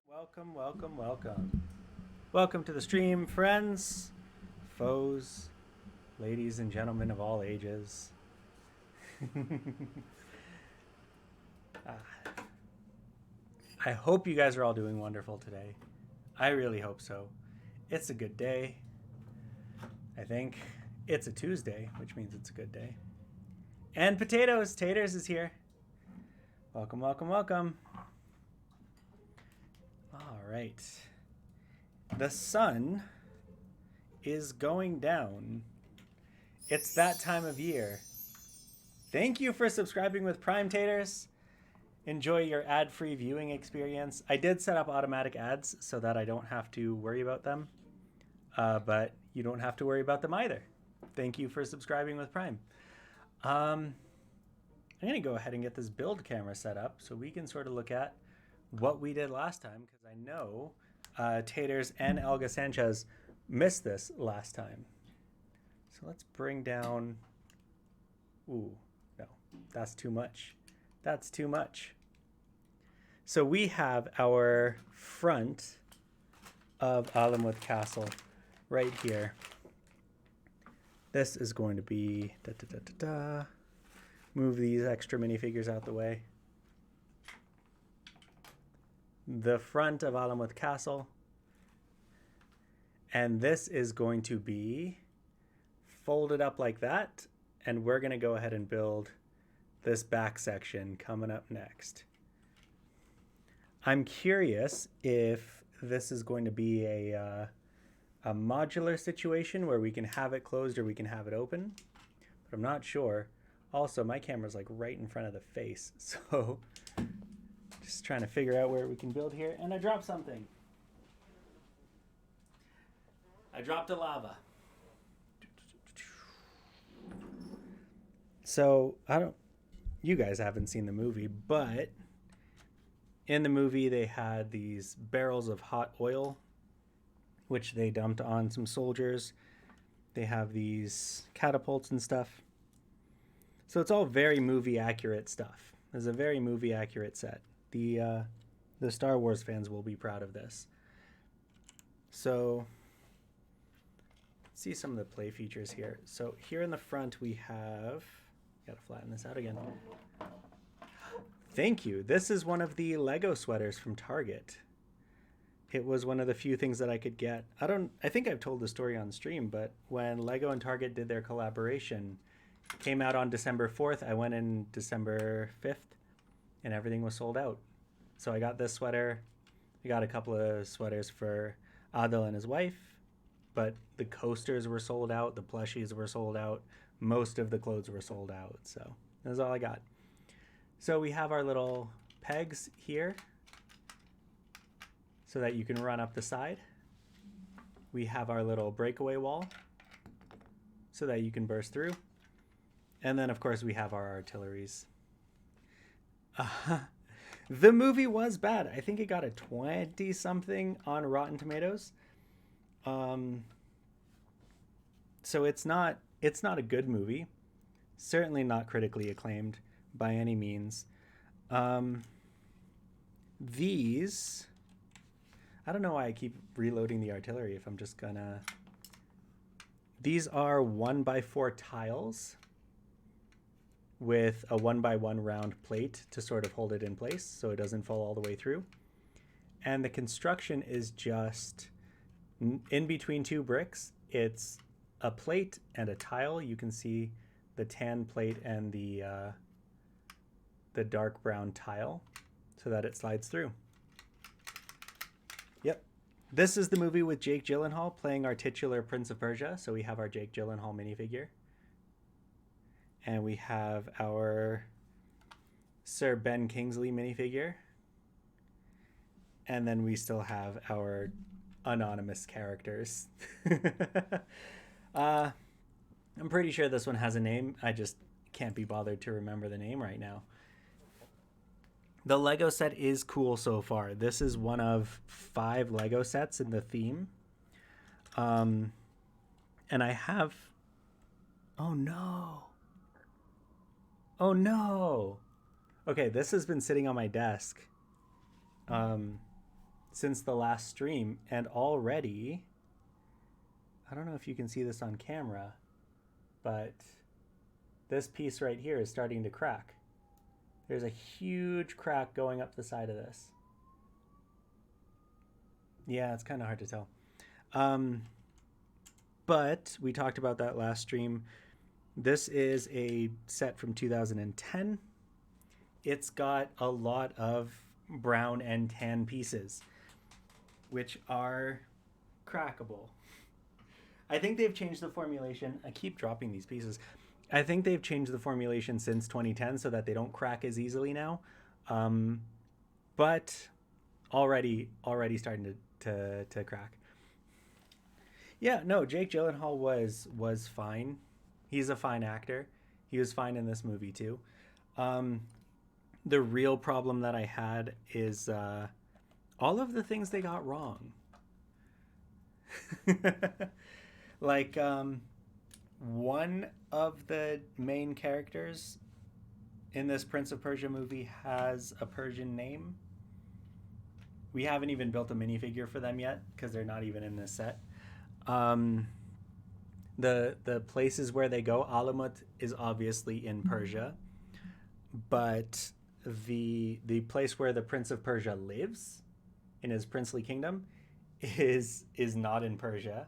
Welcome, welcome, welcome. Welcome to the stream, friends, foes, ladies and gentlemen of all ages. I hope you guys are all doing wonderful today. I really hope so. It's a good day. I think it's a Tuesday, which means it's a good day. And potatoes, Taters is here. Welcome, welcome, welcome. All right. The sun is going down. It's that time of year. Thank you for subscribing with Prime Taters. Enjoy your ad-free viewing experience. I did set up automatic ads so that I don't have to worry about them, but you don't have to worry about them either. Thank you for subscribing with Prime. I'm going to go ahead and get this build camera set up so we can sort of look at what we did last time, because I know Taters and Elga Sanchez missed this last time. So let's bring down... Ooh, no, that's too much. That's too much. So we have our front of Alamut Castle right here. This is going to be... Move these extra minifigures out the way. The front of Alamut Castle. And this is going to be folded up like that. And we're going to go ahead and build this back section coming up next. I'm curious if this is going to be a modular situation where we can have it closed or we can have it open, but I'm not sure. Also, my camera's like right in front of the face, so just trying to figure out where we can build here. And I dropped something. I dropped a lava. So you guys haven't seen the movie, but in the movie they had these barrels of hot oil, which they dumped on some soldiers. They have these catapults and stuff. So it's all very movie accurate stuff. It's a very movie accurate set. The Star Wars fans will be proud of this. So let's see some of the play features here. So here in the front we have... Gotta flatten this out again. Thank you. This is one of the Lego sweaters from Target. It was one of the few things that I could get. I think I've told the story on stream, but when Lego and Target did their collaboration, it came out on December 4th. I went in December 5th and everything was sold out. So I got this sweater. I got a couple of sweaters for Adel and his wife, but the coasters were sold out. The plushies were sold out. Most of the clothes were sold out. So that's all I got. So we have our little pegs here so that you can run up the side. We have our little breakaway wall so that you can burst through. And then, of course, we have our artilleries. The movie was bad. I think it got a 20-something on Rotten Tomatoes. So it's not a good movie. Certainly not critically acclaimed by any means. These, I don't know why I keep reloading the artillery if I'm just gonna. These are 1x4 tiles with a 1x1 round plate to sort of hold it in place so it doesn't fall all the way through. And the construction is just in between two bricks. It's a plate and a tile. You can see the tan plate and the dark brown tile so that it slides through. Yep. This is the movie with Jake Gyllenhaal playing our titular Prince of Persia. So we have our Jake Gyllenhaal minifigure. And we have our Sir Ben Kingsley minifigure. And then we still have our anonymous characters. I'm pretty sure this one has a name. I just can't be bothered to remember the name right now. The Lego set is cool so far. This is one of 5 Lego sets in the theme. And I have... Oh no. Oh no. Okay, this has been sitting on my desk since the last stream, and already, I don't know if you can see this on camera, but this piece right here is starting to crack. There's a huge crack going up the side of this. Yeah, it's kind of hard to tell. But we talked about that last stream. This is a set from 2010. It's got a lot of brown and tan pieces, which are crackable. I think they've changed the formulation. I keep dropping these pieces. I think they've changed the formulation since 2010 so that they don't crack as easily now. But already starting to crack. Yeah, no, Jake Gyllenhaal was fine. He's a fine actor. He was fine in this movie too. The real problem that I had is all of the things they got wrong. Like one of the main characters in this Prince of Persia movie has a Persian name. We haven't even built a minifigure for them yet because they're not even in this set. The places where they go, Alamut is obviously in Persia, but the place where the Prince of Persia lives in his princely kingdom is not in Persia.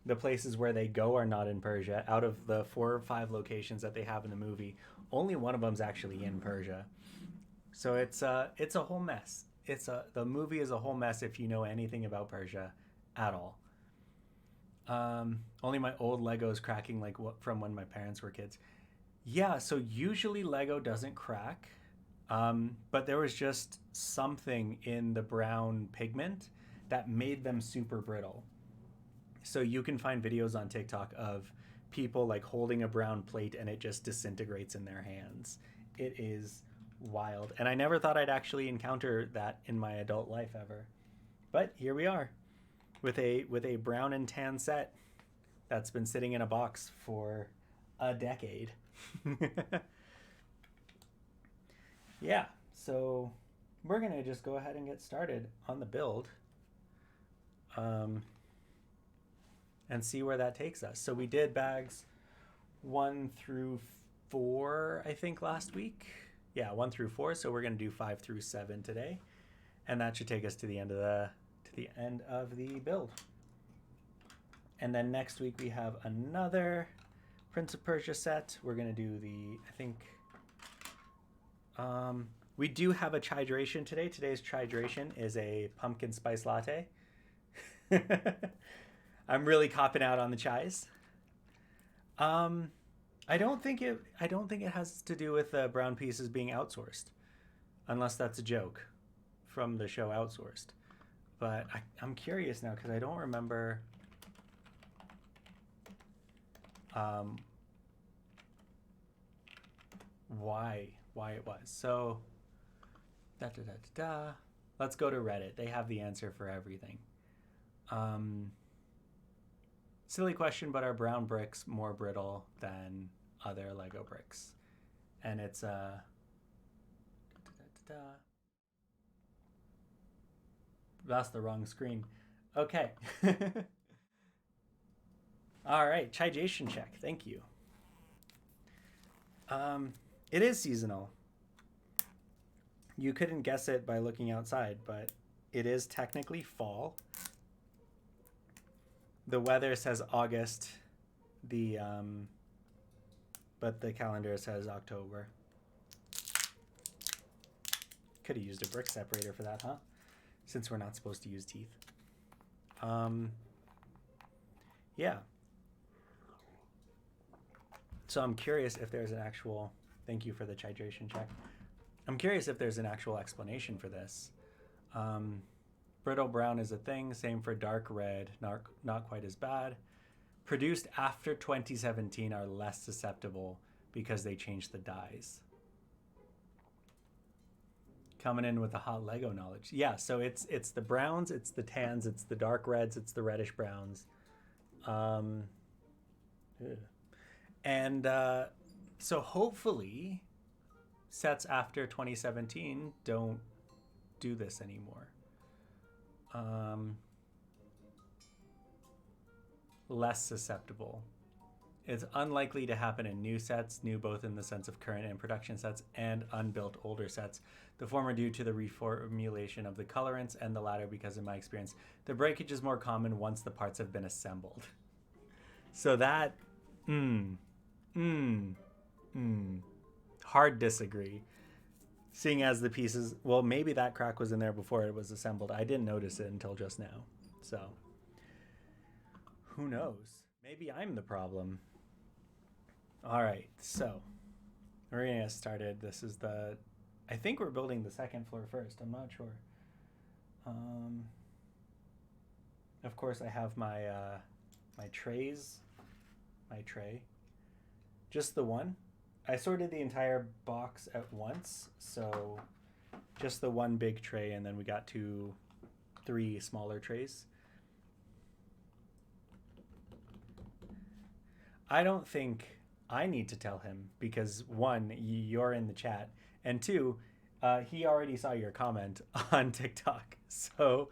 The places where they go are not in Persia. Out of the 4 or 5 locations that they have in the movie, only one of them's actually in Persia. So it's a whole mess. The movie is a whole mess if you know anything about Persia at all. Only my old Lego is cracking from when my parents were kids. Yeah, so usually Lego doesn't crack, but there was just something in the brown pigment that made them super brittle. So you can find videos on TikTok of people holding a brown plate and it just disintegrates in their hands. It is wild. And I never thought I'd actually encounter that in my adult life ever. But here we are with a brown and tan set that's been sitting in a box for a decade. Yeah, so we're going to just go ahead and get started on the build. And see where that takes us. So we did bags 1 through 4, I think, last week. Yeah, 1 through 4. So we're going to do 5 through 7 today, and that should take us to the end of the build. And then next week we have another Prince of Persia set. We're going to do we do have a chydration today. Today's chydration is a pumpkin spice latte. I'm really copping out on the chais. I don't think it has to do with the brown pieces being outsourced, unless that's a joke from the show Outsourced. But I'm curious now because I don't remember um, why it was. So da da da da da. Let's go to Reddit. They have the answer for everything. Silly question, but are brown bricks more brittle than other Lego bricks? And it's that's the wrong screen. Okay. All right, Chijation check. Thank you. It is seasonal. You couldn't guess it by looking outside, but it is technically fall. The weather says August, but the calendar says October. Could have used a brick separator for that, huh? Since we're not supposed to use teeth. Yeah. So I'm curious if there's an actual, thank you for the hydration check. I'm curious if there's an actual explanation for this. Brittle brown is a thing, same for dark red, not quite as bad. Produced after 2017 are less susceptible because they changed the dyes. Coming in with the hot Lego knowledge. Yeah, so it's the browns, it's the tans, it's the dark reds, it's the reddish browns. And so hopefully sets after 2017 don't do this anymore. Less susceptible. It's unlikely to happen in new sets, new both in the sense of current and production sets, and unbuilt older sets. The former due to the reformulation of the colorants, and the latter because, in my experience, the breakage is more common once the parts have been assembled. So that, hard disagree. Seeing as the pieces, well, maybe that crack was in there before it was assembled. I didn't notice it until just now. So, who knows? Maybe I'm the problem. All right, so we're gonna get started. This is I think we're building the second floor first. I'm not sure. Of course, I have my my trays. My tray. Just the one. I sorted the entire box at once, so just the one big tray, and then we got 3 smaller trays. I don't think I need to tell him because 1, you're in the chat, and 2, he already saw your comment on TikTok, so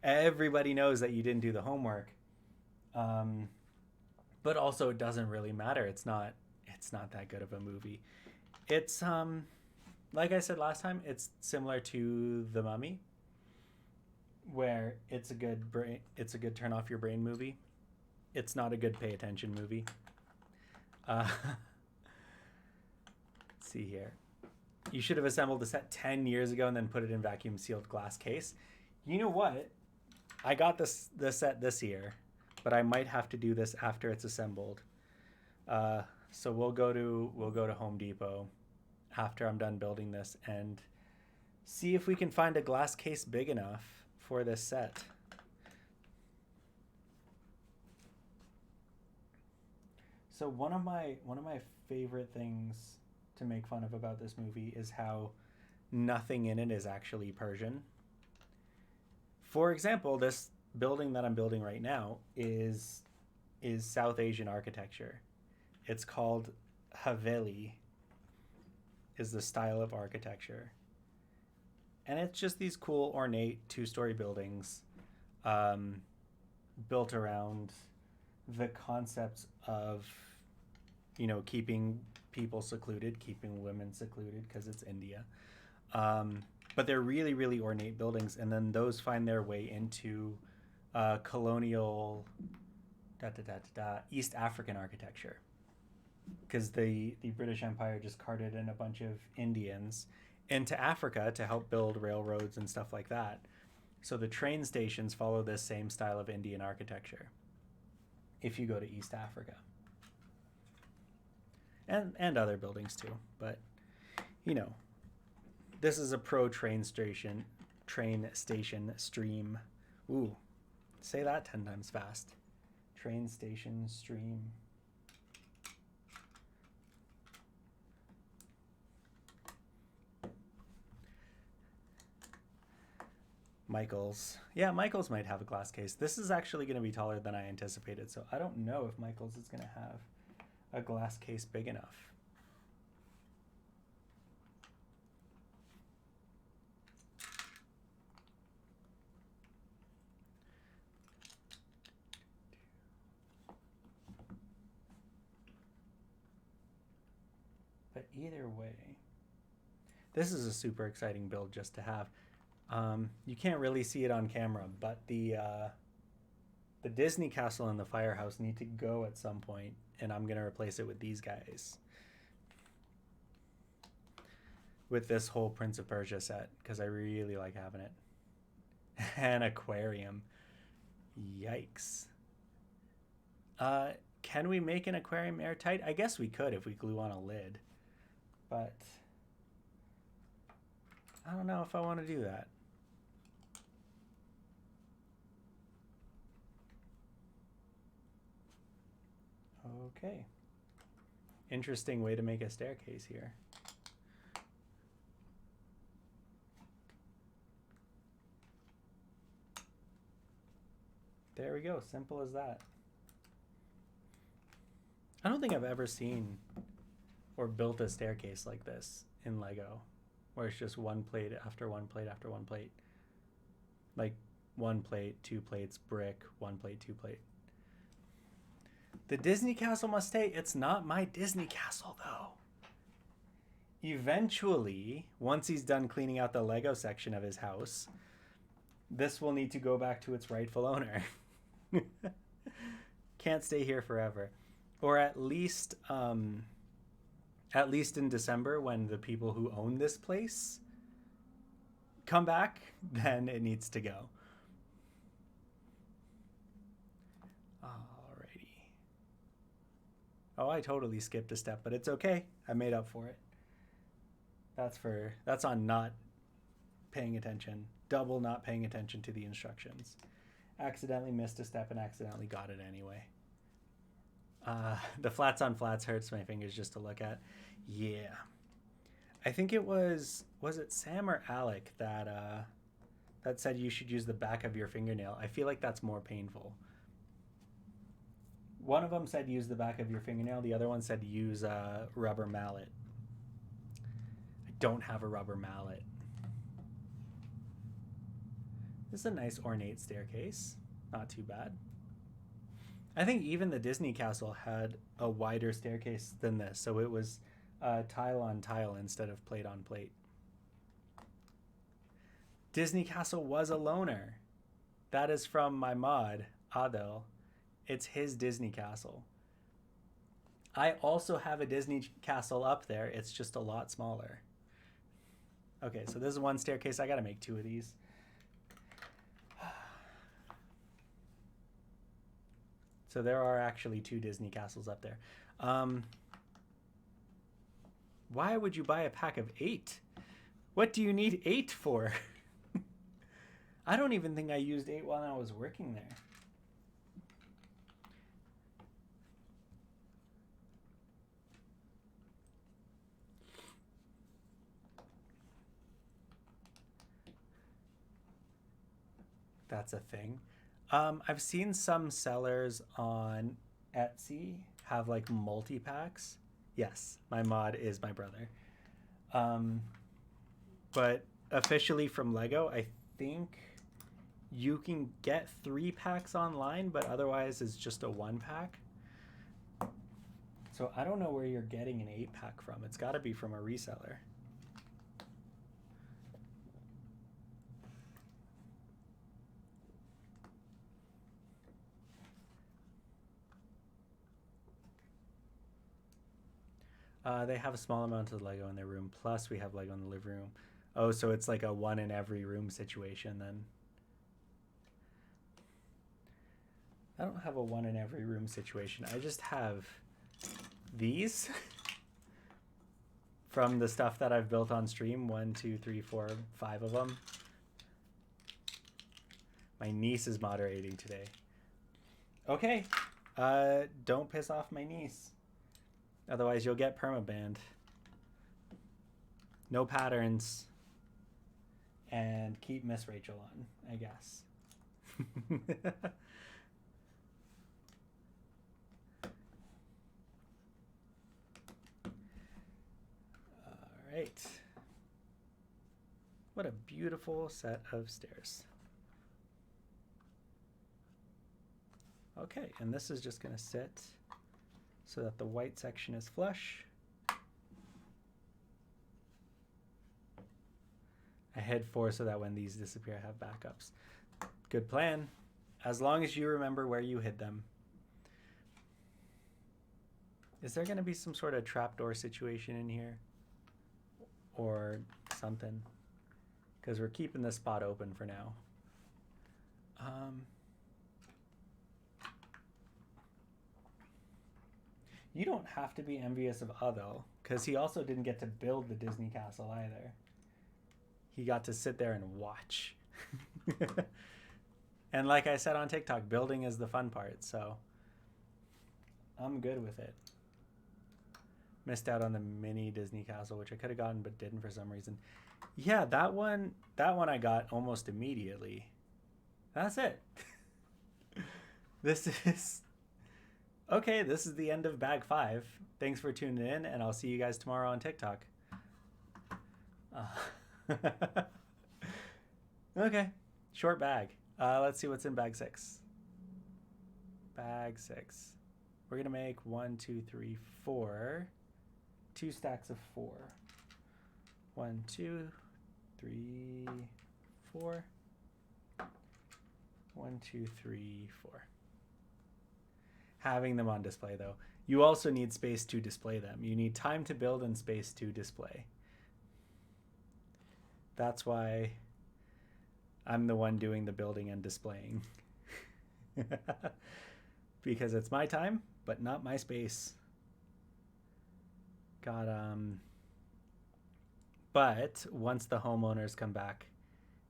everybody knows that you didn't do the homework. But also, it doesn't really matter. It's not that good of a movie. It's like I said last time, it's similar to The Mummy, where it's a good turn off your brain movie. It's not a good pay attention movie. Let's see here. You should have assembled the set 10 years ago and then put it in vacuum sealed glass case. You know what? I got the set this year, but I might have to do this after it's assembled. So we'll go to Home Depot after I'm done building this and see if we can find a glass case big enough for this set. So one of my favorite things to make fun of about this movie is how nothing in it is actually Persian. For example, this building that I'm building right now is South Asian architecture. It's called Haveli, is the style of architecture. And it's just these cool, ornate 2-story buildings built around the concepts of, keeping people secluded, keeping women secluded because it's India. But they're really, really ornate buildings. And then those find their way into colonial East African architecture. Because the British Empire just carted in a bunch of Indians into Africa to help build railroads and stuff like that. So the train stations follow this same style of Indian architecture if you go to East Africa. And other buildings too. But, this is a pro train station stream. Ooh, say that 10 times fast. Train station stream. Michael's. Yeah, Michael's might have a glass case. This is actually going to be taller than I anticipated, so I don't know if Michael's is going to have a glass case big enough. But either way, this is a super exciting build just to have. You can't really see it on camera, but the Disney castle and the firehouse need to go at some point, and I'm going to replace it with these guys. With this whole Prince of Persia set, because I really like having it. An aquarium. Yikes. Can we make an aquarium airtight? I guess we could if we glue on a lid. But I don't know if I want to do that. Okay. Interesting way to make a staircase here. There we go. Simple as that. I don't think I've ever seen or built a staircase like this in Lego, where it's just one plate after one plate after one plate. Like one plate, two plates, brick, one plate, two plate. The Disney castle must stay. It's not my Disney castle, though. Eventually, once he's done cleaning out the Lego section of his house, this will need to go back to its rightful owner. Can't stay here forever. Or at least in December, when the people who own this place come back, then it needs to go. Alrighty. Oh, I totally skipped a step, but it's okay. I made up for it. That's on not paying attention. Double not paying attention to the instructions. Accidentally missed a step and accidentally got it anyway. The flats on flats hurts my fingers just to look at. Yeah. I think it was it Sam or Alec that said you should use the back of your fingernail. I feel like that's more painful. One of them said use the back of your fingernail. The other one said use a rubber mallet. I don't have a rubber mallet. This is a nice ornate staircase. Not too bad. I think even the Disney castle had a wider staircase than this, so it was tile on tile instead of plate on plate. Disney castle was a loner. That is from my mod, Adel. It's his Disney castle. I also have a Disney castle up there. It's just a lot smaller. Okay, so this is one staircase. I gotta make two of these. So there are actually two Disney castles up there. Why would you buy a pack of 8? What do you need 8 for? I don't even think I used 8 while I was working there. That's a thing. I've seen some sellers on Etsy have like multi-packs. Yes, my mod is my brother. But officially from Lego, I think you can get 3 packs online, but otherwise it's just a 1-pack. So I don't know where you're getting an 8-pack from. It's got to be from a reseller. They have a small amount of Lego in their room, plus we have Lego in the living room. Oh, so it's like a one in every room situation then. I don't have a one in every room situation. I just have these from the stuff that I've built on stream. 1, 2, 3, 4, 5 of them. My niece is moderating today. Okay. Don't piss off my niece. Otherwise, you'll get permabanned. No patterns. and keep Miss Rachel on, I guess. All right. What a beautiful set of stairs. Okay, and this is just going to sit so that the white section is flush. I hid 4 so that when these disappear, I have backups. Good plan, as long as you remember where you hid them. Is there going to be some sort of trapdoor situation in here? Or something? Because we're keeping this spot open for now. You don't have to be envious of Adel, because he also didn't get to build the Disney castle either. He got to sit there and watch. And like I said on TikTok, building is the fun part, so I'm good with it. Missed out on the mini Disney castle, which I could have gotten but didn't for some reason. Yeah, that one I got almost immediately. That's it. This is okay. This is the end of bag 5. Thanks for tuning in, and I'll see you guys tomorrow on TikTok. Okay, short bag. Let's see what's in bag 6. Bag 6. We're gonna make 1, 2, 3, 4. 2 stacks of 4. 1, 2, 3, 4. 1, 2, 3, 4. Having them on display though. You also need space to display them. You need time to build and space to display. That's why I'm the one doing the building and displaying. Because it's my time, but not my space. But once the homeowners come back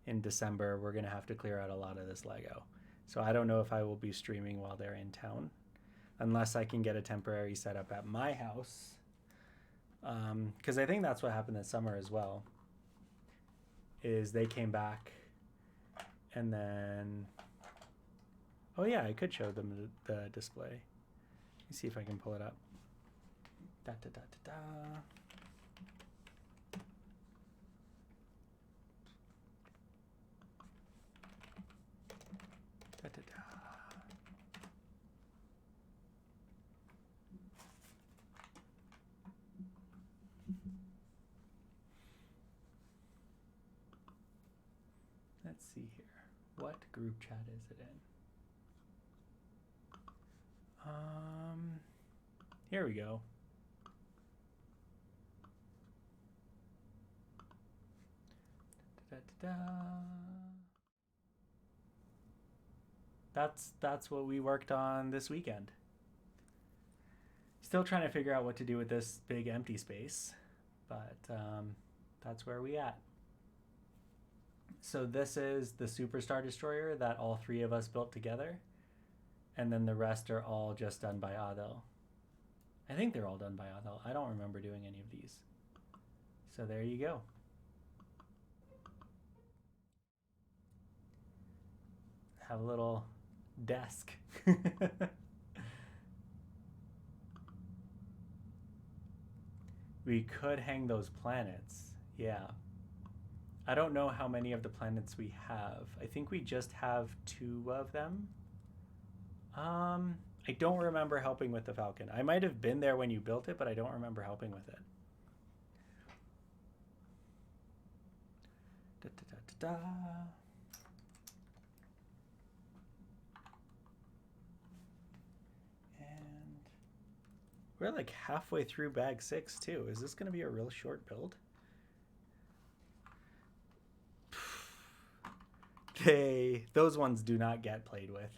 in December, we're going to have to clear out a lot of this Lego. So I don't know if I will be streaming while they're in town, unless I can get a temporary setup at my house. Because I think that's what happened this summer as well, is they came back and then, oh yeah, I could show them the display. Let me see if I can pull it up. Da, da, da, da, da. Da, da, da. Let's see here. What group chat is it in? Here we go. Da, da, da, da. That's what we worked on this weekend. Still trying to figure out what to do with this big empty space, but that's where we at. So this is the Superstar Destroyer that all 3 of us built together, and then the rest are all just done by Adel. I think they're all done by Adel. I don't remember doing any of these. So there you go. Have a little desk. We could hang those planets. Yeah. I don't know how many of the planets we have. I think we just have 2 of them. I don't remember helping with the Falcon. I might have been there when you built it, but I don't remember helping with it. Da, da, da, da, da. And we're like halfway through bag 6 too. Is this going to be a real short build? Those ones do not get played with.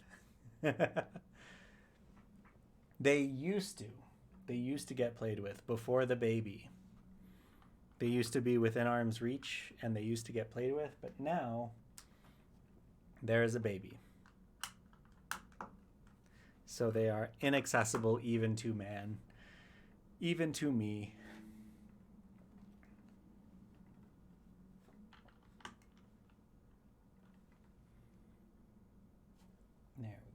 They used to get played with before the baby. They used to be within arm's reach and they used to get played with, but now there is a baby. So they are inaccessible even to man, even to me.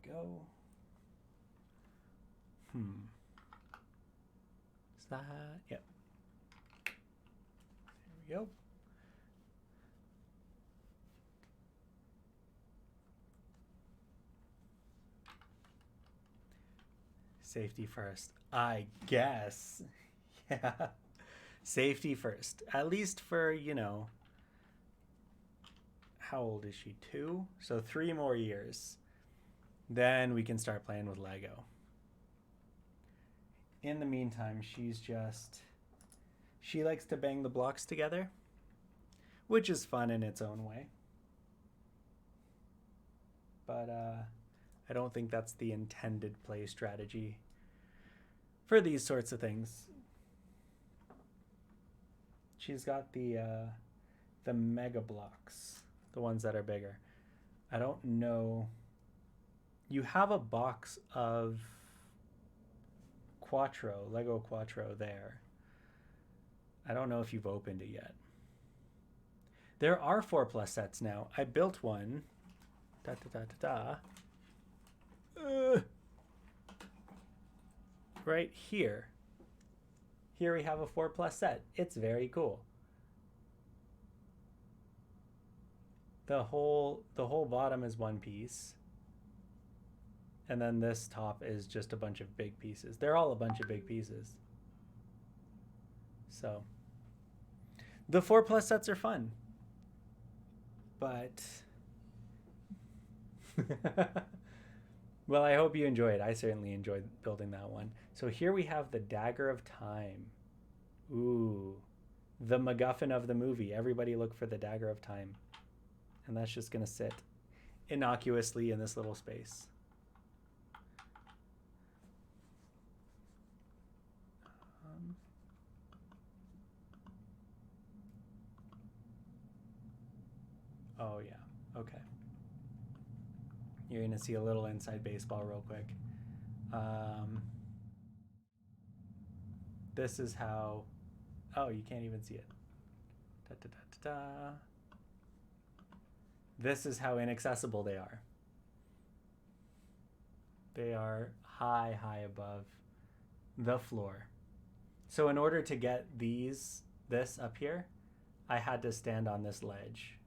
go. Is that? Yep. There we go. Safety first, I guess. Yeah. Safety first. At least for, you know, how old is she? 2? So 3 more years. Then we can start playing with Lego. In the meantime, she likes to bang the blocks together, which is fun in its own way. But I don't think that's the intended play strategy for these sorts of things. She's got the mega blocks, the ones that are bigger. I don't know. You have a box of Quattro, Lego Quattro there. I don't know if you've opened it yet. There are 4+ sets now. I built one. Da da da da da. Right here. Here we have a 4+ set. It's very cool. The whole bottom is one piece. And then this top is just a bunch of big pieces. They're all a bunch of big pieces. So the 4+ sets are fun. But well, I hope you enjoy it. I certainly enjoyed building that one. So here we have the Dagger of Time. Ooh, the MacGuffin of the movie. Everybody look for the Dagger of Time. And that's just going to sit innocuously in this little space. Oh, yeah. Okay. You're going to see a little inside baseball real quick. This is how... Oh, you can't even see it. Da, da, da, da, da. This is how inaccessible they are. They are high, high above the floor. So in order to get this up here, I had to stand on this ledge,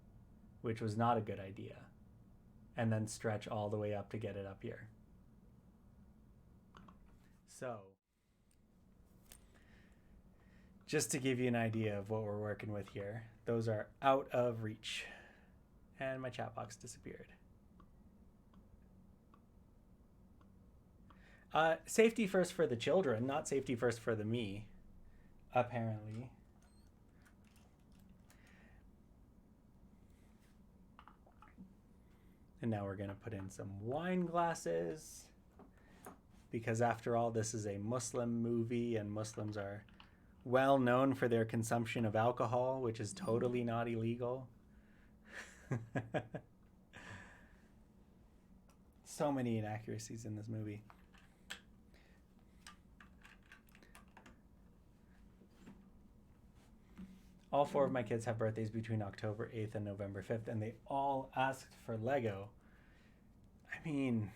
which was not a good idea, and then stretch all the way up to get it up here. So just to give you an idea of what we're working with here, those are out of reach. And my chat box disappeared. Safety first for the children, not safety first for the me, apparently. And now we're going to put in some wine glasses, because after all, this is a Muslim movie, and Muslims are well known for their consumption of alcohol, which is totally not illegal. So many inaccuracies in this movie. All 4 of my kids have birthdays between October 8th and November 5th, and they all asked for Lego. I mean,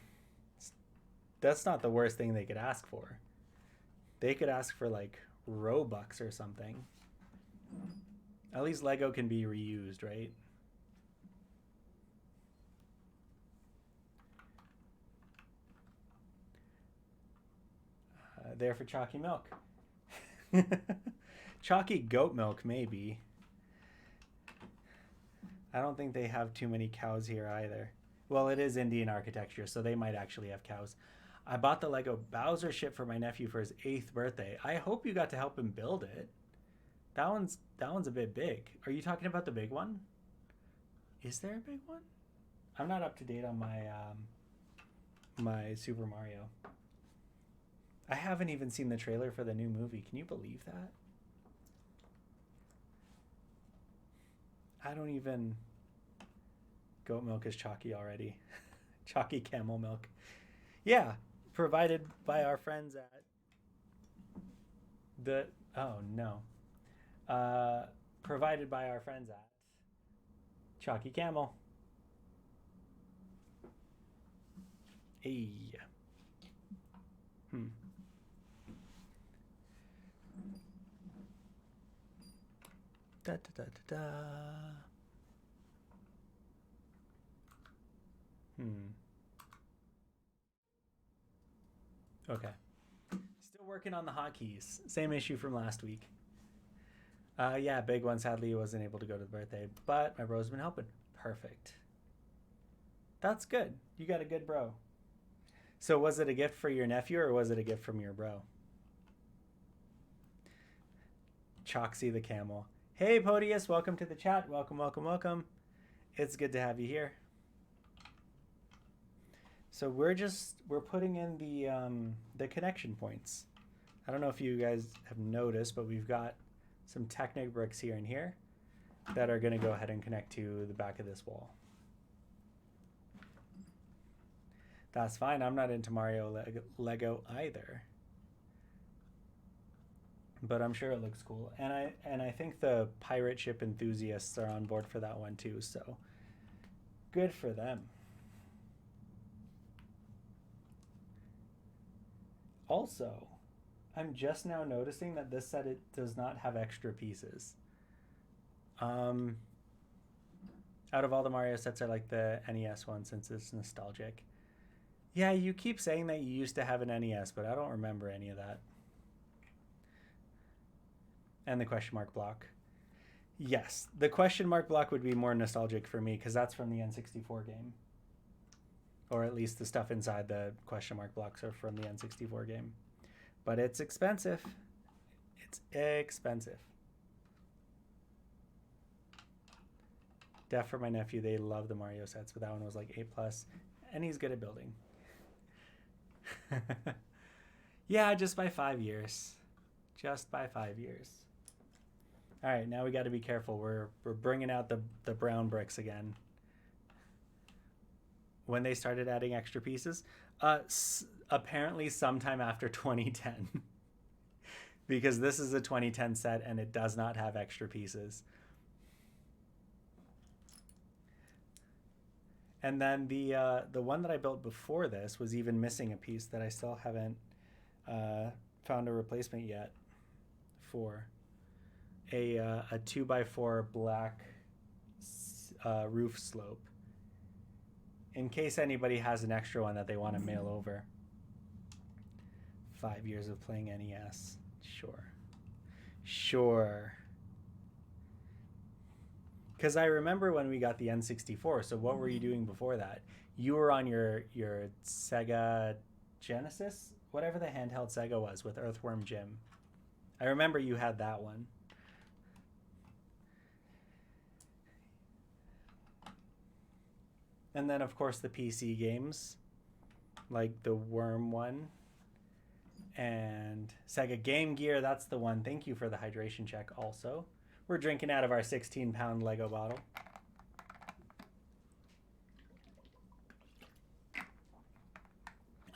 that's not the worst thing they could ask for. They could ask for like Robux or something. At least Lego can be reused, right? There for chalky milk. Chalky goat milk, maybe. I don't think they have too many cows here either. Well, it is Indian architecture, so they might actually have cows. I bought the Lego Bowser ship for my nephew for his 8th birthday. I hope you got to help him build it. That one's a bit big. Are you talking about the big one? Is there a big one? I'm not up to date on my my Super Mario. I haven't even seen the trailer for the new movie. Can you believe that? I don't even... Goat milk is chalky already. Chalky camel milk. Yeah, provided by our friends at the... Oh, no. Provided by our friends at Chalky Camel. Hey. Da, da, da, da, da. Okay. Still working on the hotkeys. Same issue from last week. Yeah, big one. Sadly, wasn't able to go to the birthday, but my bro's been helping. Perfect. That's good. You got a good bro. So was it a gift for your nephew or was it a gift from your bro? Choxy the camel. Hey, Podius, welcome to the chat. Welcome, welcome, welcome. It's good to have you here. So we're putting in the connection points. I don't know if you guys have noticed, but we've got some Technic bricks here and here that are going to go ahead and connect to the back of this wall. That's fine. I'm not into Mario Lego either, but I'm sure it looks cool. And I think the pirate ship enthusiasts are on board for that one too. So good for them. Also, I'm just now noticing that this set it does not have extra pieces. Out of all the Mario sets, I like the NES one since it's nostalgic. Yeah, you keep saying that you used to have an NES, but I don't remember any of that. And the question mark block. Yes, the question mark block would be more nostalgic for me because that's from the N64 game. Or at least the stuff inside the question mark blocks are from the N64 game. But it's expensive. It's expensive. Def for my nephew, they love the Mario sets, but that one was like A+, and he's good at building. Yeah, just by 5 years. Just by 5 years. All right, now we got to be careful. We're bringing out the brown bricks again. When they started adding extra pieces, apparently sometime after 2010, because this is a 2010 set and it does not have extra pieces. And then the one that I built before this was even missing a piece that I still haven't found a replacement yet for. A 2x4 black roof slope. In case anybody has an extra one that they want to mail over. 5 years of playing NES. Sure. Sure. Because I remember when we got the N64, so what were you doing before that? You were on your Sega Genesis? Whatever the handheld Sega was with Earthworm Jim. I remember you had that one. And then, of course, the PC games, like the Worm one. And Sega Game Gear, that's the one. Thank you for the hydration check also. We're drinking out of our 16-pound Lego bottle.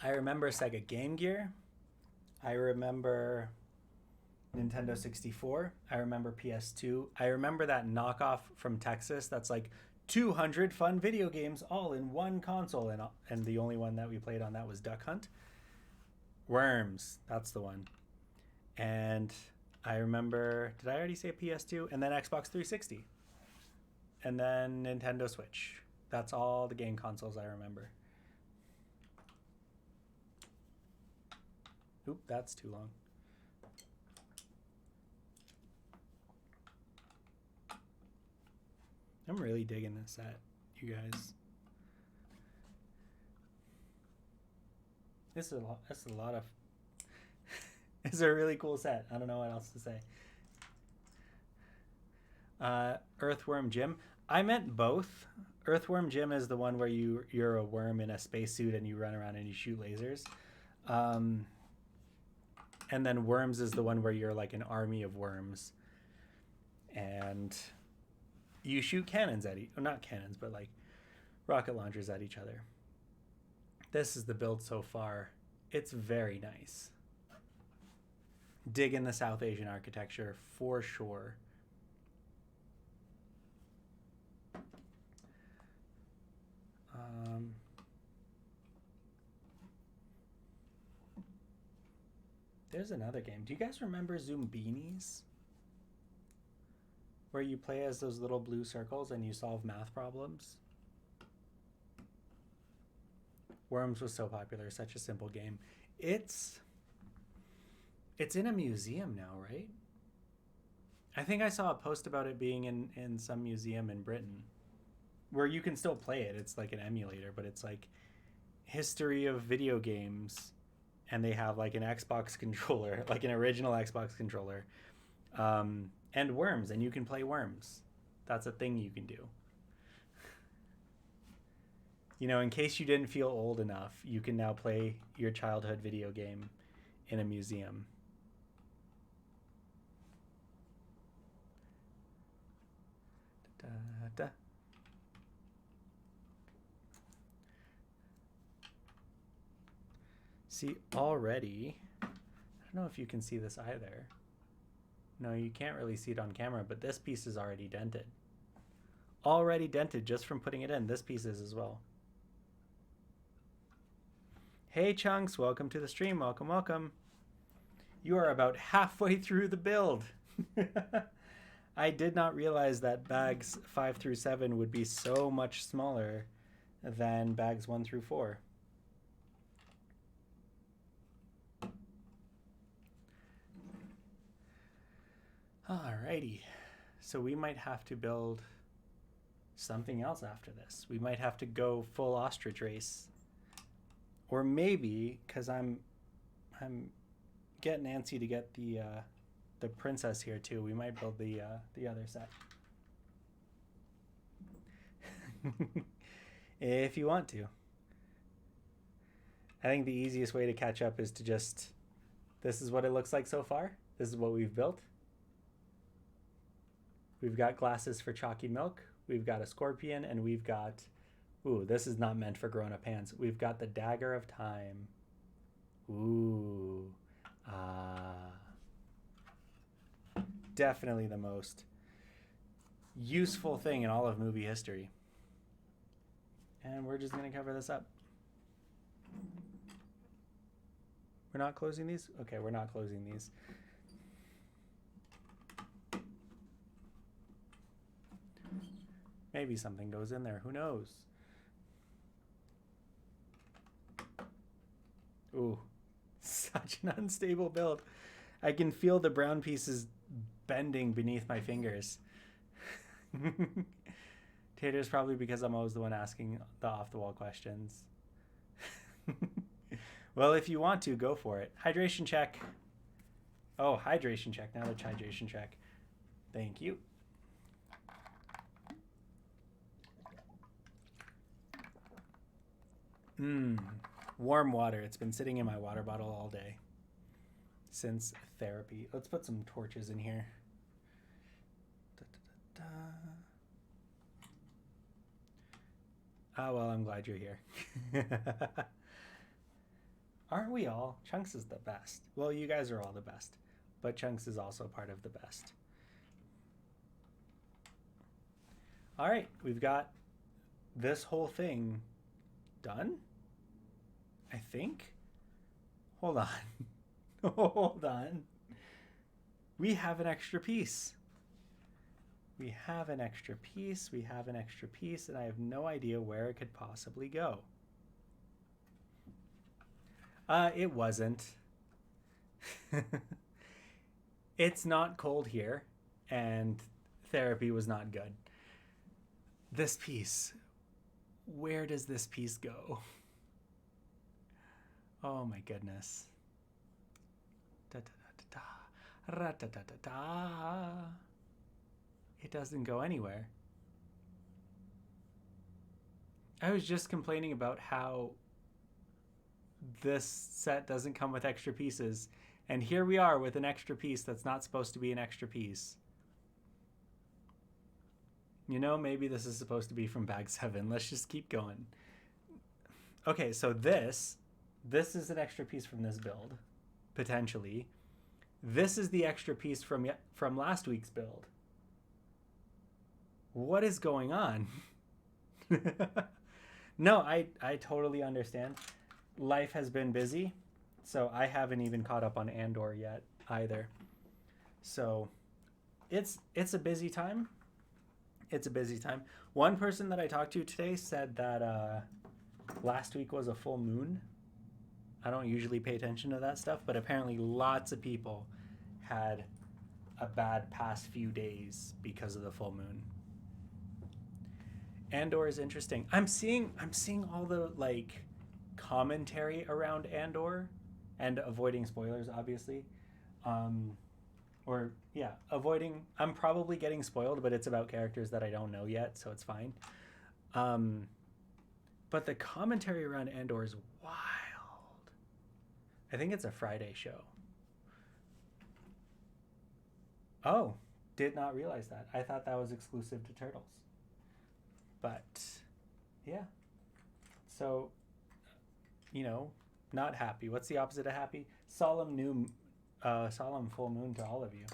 I remember Sega Game Gear. I remember Nintendo 64. I remember PS2. I remember that knockoff from Texas that's like 200 fun video games all in one console. And the only one that we played on that was Duck Hunt. Worms, that's the one. And I remember, did I already say PS2? And then Xbox 360. And then Nintendo Switch. That's all the game consoles I remember. Oop, that's too long. I'm really digging this set, you guys. This is a lot of it's a really cool set. I don't know what else to say. Earthworm Jim. I meant both. Earthworm Jim is the one where you're a worm in a spacesuit and you run around and you shoot lasers. And then Worms is the one where you're like an army of worms. And you shoot cannons at not cannons, but like rocket launchers at each other. This is the build so far. It's very nice. Dig in the South Asian architecture for sure. There's another game. Do you guys remember Zoombinis? Where you play as those little blue circles and you solve math problems? Worms was so popular, such a simple game. It's in a museum now, right? I think I saw a post about it being in some museum in Britain where you can still play it. It's like an emulator, but it's like history of video games, and they have like an Xbox controller, like an original Xbox controller, and Worms, and you can play Worms. That's a thing you can do. You know, in case you didn't feel old enough, you can now play your childhood video game in a museum. Da, da. See, already, I don't know if you can see this either. No, you can't really see it on camera, but this piece is already dented. Already dented just from putting it in. This piece is as well. Hey Chunks, welcome to the stream. Welcome, welcome. You are about halfway through the build. I did not realize that bags 5 through 7 would be so much smaller than bags 1 through 4. Alrighty, so we might have to build something else after this. We might have to go full ostrich race. Or maybe, because I'm getting antsy to get the princess here too, we might build the other set. If you want to. I think the easiest way to catch up is to just, this is what it looks like so far. This is what we've built. We've got glasses for chalky milk. We've got a scorpion, and we've got, ooh, this is not meant for grown-up hands. We've got the dagger of time. Ooh. Definitely the most useful thing in all of movie history. And we're just going to cover this up. We're not closing these? Okay, we're not closing these. Maybe something goes in there. Who knows? Ooh, such an unstable build. I can feel the brown pieces bending beneath my fingers. Tater's probably because I'm always the one asking the off-the-wall questions. Well, if you want to, go for it. Hydration check. Oh, hydration check. Now let's hydration check. Thank you. Warm water. It's been sitting in my water bottle all day since therapy. Let's put some torches in here. Well, I'm glad you're here. Aren't we all? Chunks is the best. Well, you guys are all the best, but Chunks is also part of the best. All right, we've got this whole thing done, I think. Hold on. Hold on. We have an extra piece. We have an extra piece. We have an extra piece, and I have no idea where it could possibly go. It wasn't. It's not cold here, and therapy was not good. This piece. Where does this piece go? Oh my goodness. Da, da, da, da, da, da, da, da, da. It doesn't go anywhere. I was just complaining about how this set doesn't come with extra pieces, and here we are with an extra piece that's not supposed to be an extra piece. You know, maybe this is supposed to be from bag 7. Let's just keep going. Okay, so this is an extra piece from this build, potentially. This is the extra piece from last week's build. What is going on? No, I totally understand. Life has been busy. So I haven't even caught up on Andor yet either. So it's a busy time. It's a busy time. One person that I talked to today said that last week was a full moon. I don't usually pay attention to that stuff, but apparently lots of people had a bad past few days because of the full moon. Andor is interesting. I'm seeing all the like commentary around Andor, and avoiding spoilers, obviously. Or yeah, avoiding. I'm probably getting spoiled, but it's about characters that I don't know yet, so it's fine. But the commentary around Andor is wild. I think it's a Friday show. Oh, did not realize that. I thought that was exclusive to Turtles. But yeah. So, not happy. What's the opposite of happy? Solemn full moon to all of you.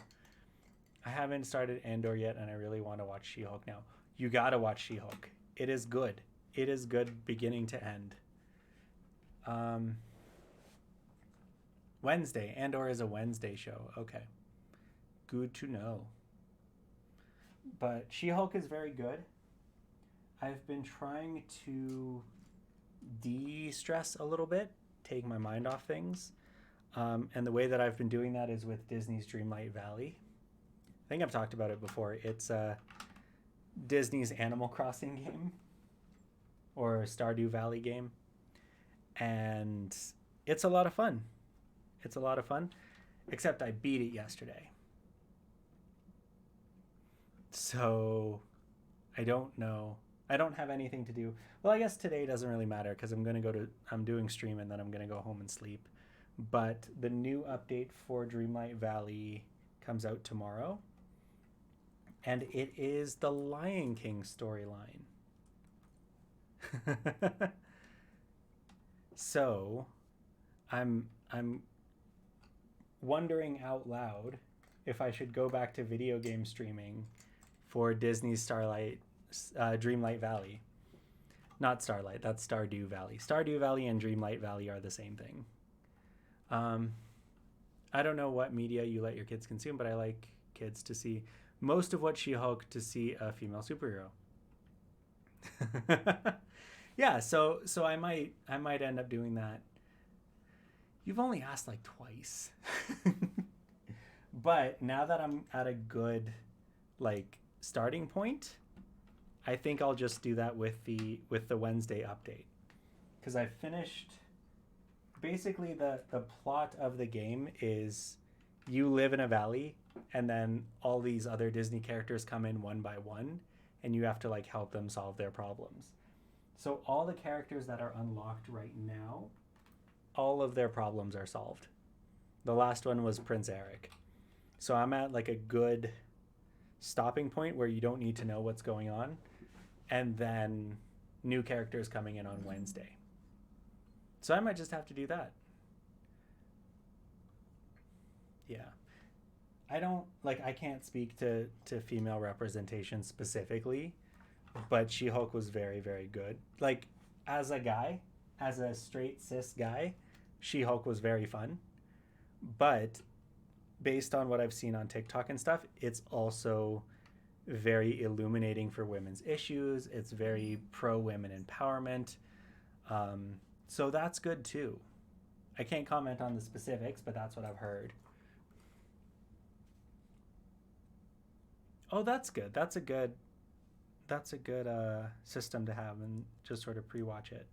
I haven't started Andor yet, and I really want to watch She-Hulk now. You gotta watch She-Hulk. It is good. It is good beginning to end. Wednesday. Andor is a Wednesday show. Okay. Good to know. But She-Hulk is very good. I've been trying to de-stress a little bit, take my mind off things. And the way that I've been doing that is with Disney's Dreamlight Valley. I think I've talked about it before. It's Disney's Animal Crossing game, or Stardew Valley game. And it's a lot of fun. It's a lot of fun, except I beat it yesterday. So I don't know. I don't have anything to do. Well, I guess today doesn't really matter because I'm doing stream and then I'm going to go home and sleep. But the new update for Dreamlight Valley comes out tomorrow. And it is the Lion King storyline. So I'm wondering out loud if I should go back to video game streaming for Disney's Dreamlight Valley. Not Starlight, that's Stardew Valley. Stardew Valley and Dreamlight Valley are the same thing. I don't know what media you let your kids consume, but I like kids to see most of what She-Hulk to see a female superhero. Yeah, so I might end up doing that. You've only asked like twice. But now that I'm at a good like starting point, I think I'll just do that with the Wednesday update. Because I finished basically the plot of the game is you live in a valley and then all these other Disney characters come in one by one and you have to like help them solve their problems. So all the characters that are unlocked right now, all of their problems are solved. The last one was Prince Eric. So I'm at like a good stopping point where you don't need to know what's going on. And then new characters coming in on Wednesday. So I might just have to do that. Yeah. I can't speak to female representation specifically, but She-Hulk was very, very good. Like, as a guy, as a straight cis guy, She-Hulk was very fun. But based on what I've seen on TikTok and stuff, it's also very illuminating for women's issues. It's very pro-women empowerment. So that's good too. I can't comment on the specifics, but that's what I've heard. Oh, that's good. That's a good system to have and just sort of pre-watch it.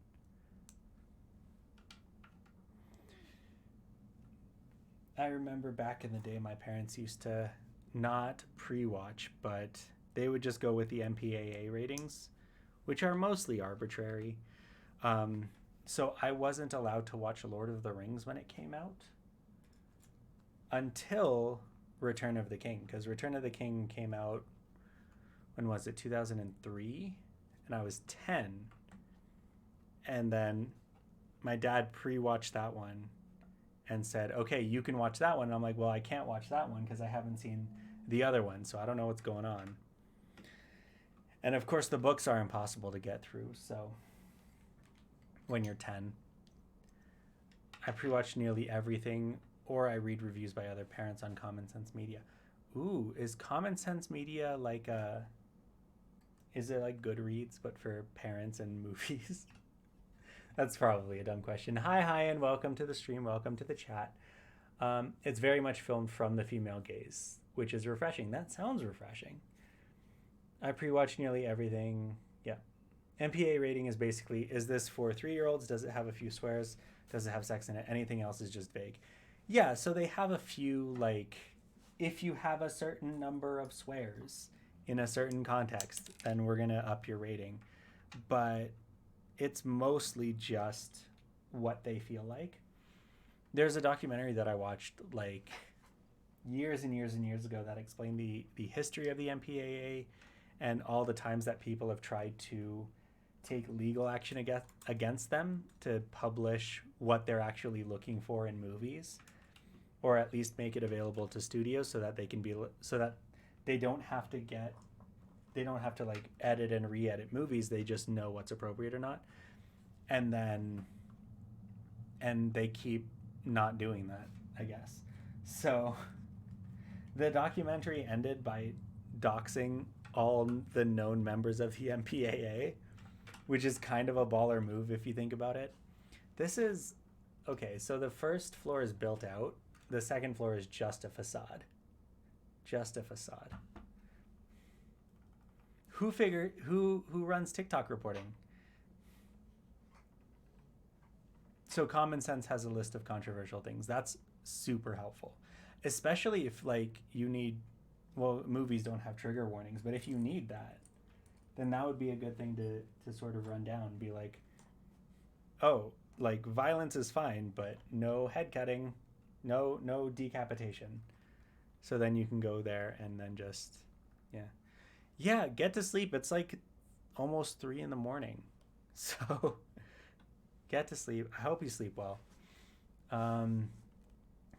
I remember back in the day, my parents used to not pre-watch, but they would just go with the MPAA ratings, which are mostly arbitrary. So I wasn't allowed to watch Lord of the Rings when it came out until Return of the King, because Return of the King came out, when was it, 2003? And I was 10. And then my dad pre-watched that one and said, okay, you can watch that one. And I'm like, well, I can't watch that one because I haven't seen the other one, so I don't know what's going on. And of course, the books are impossible to get through, so when you're 10. I pre-watch nearly everything, or I read reviews by other parents on Common Sense Media. Ooh, is Common Sense Media like a... Is it like Goodreads, but for parents and movies? That's probably a dumb question. Hi, and welcome to the stream. Welcome to the chat. It's very much filmed from the female gaze, which is refreshing. That sounds refreshing. I pre-watch nearly everything. Yeah. MPA rating is basically, is this for 3-year-olds? Does it have a few swears? Does it have sex in it? Anything else is just vague. Yeah, so they have a few, like, if you have a certain number of swears in a certain context, then we're going to up your rating. But it's mostly just what they feel like. There's a documentary that I watched like years and years and years ago that explained the history of the MPAA and all the times that people have tried to take legal action against them to publish what they're actually looking for in movies, or at least make it available to studios so that they can be, so that they don't have to like edit and re-edit movies. They just know what's appropriate or not. And they keep not doing that, I guess. So the documentary ended by doxing all the known members of the MPAA, which is kind of a baller move if you think about it. This is, okay, so the first floor is built out. The second floor is just a facade. Just a facade. Who runs TikTok reporting? So Common Sense has a list of controversial things. That's super helpful, especially if like you need, well, movies don't have trigger warnings, but if you need that, then that would be a good thing to sort of run down and be like, oh, like violence is fine, but no head cutting, no decapitation. So then you can go there and then just, yeah, get to sleep. It's like almost 3 a.m. So get to sleep. I hope you sleep well.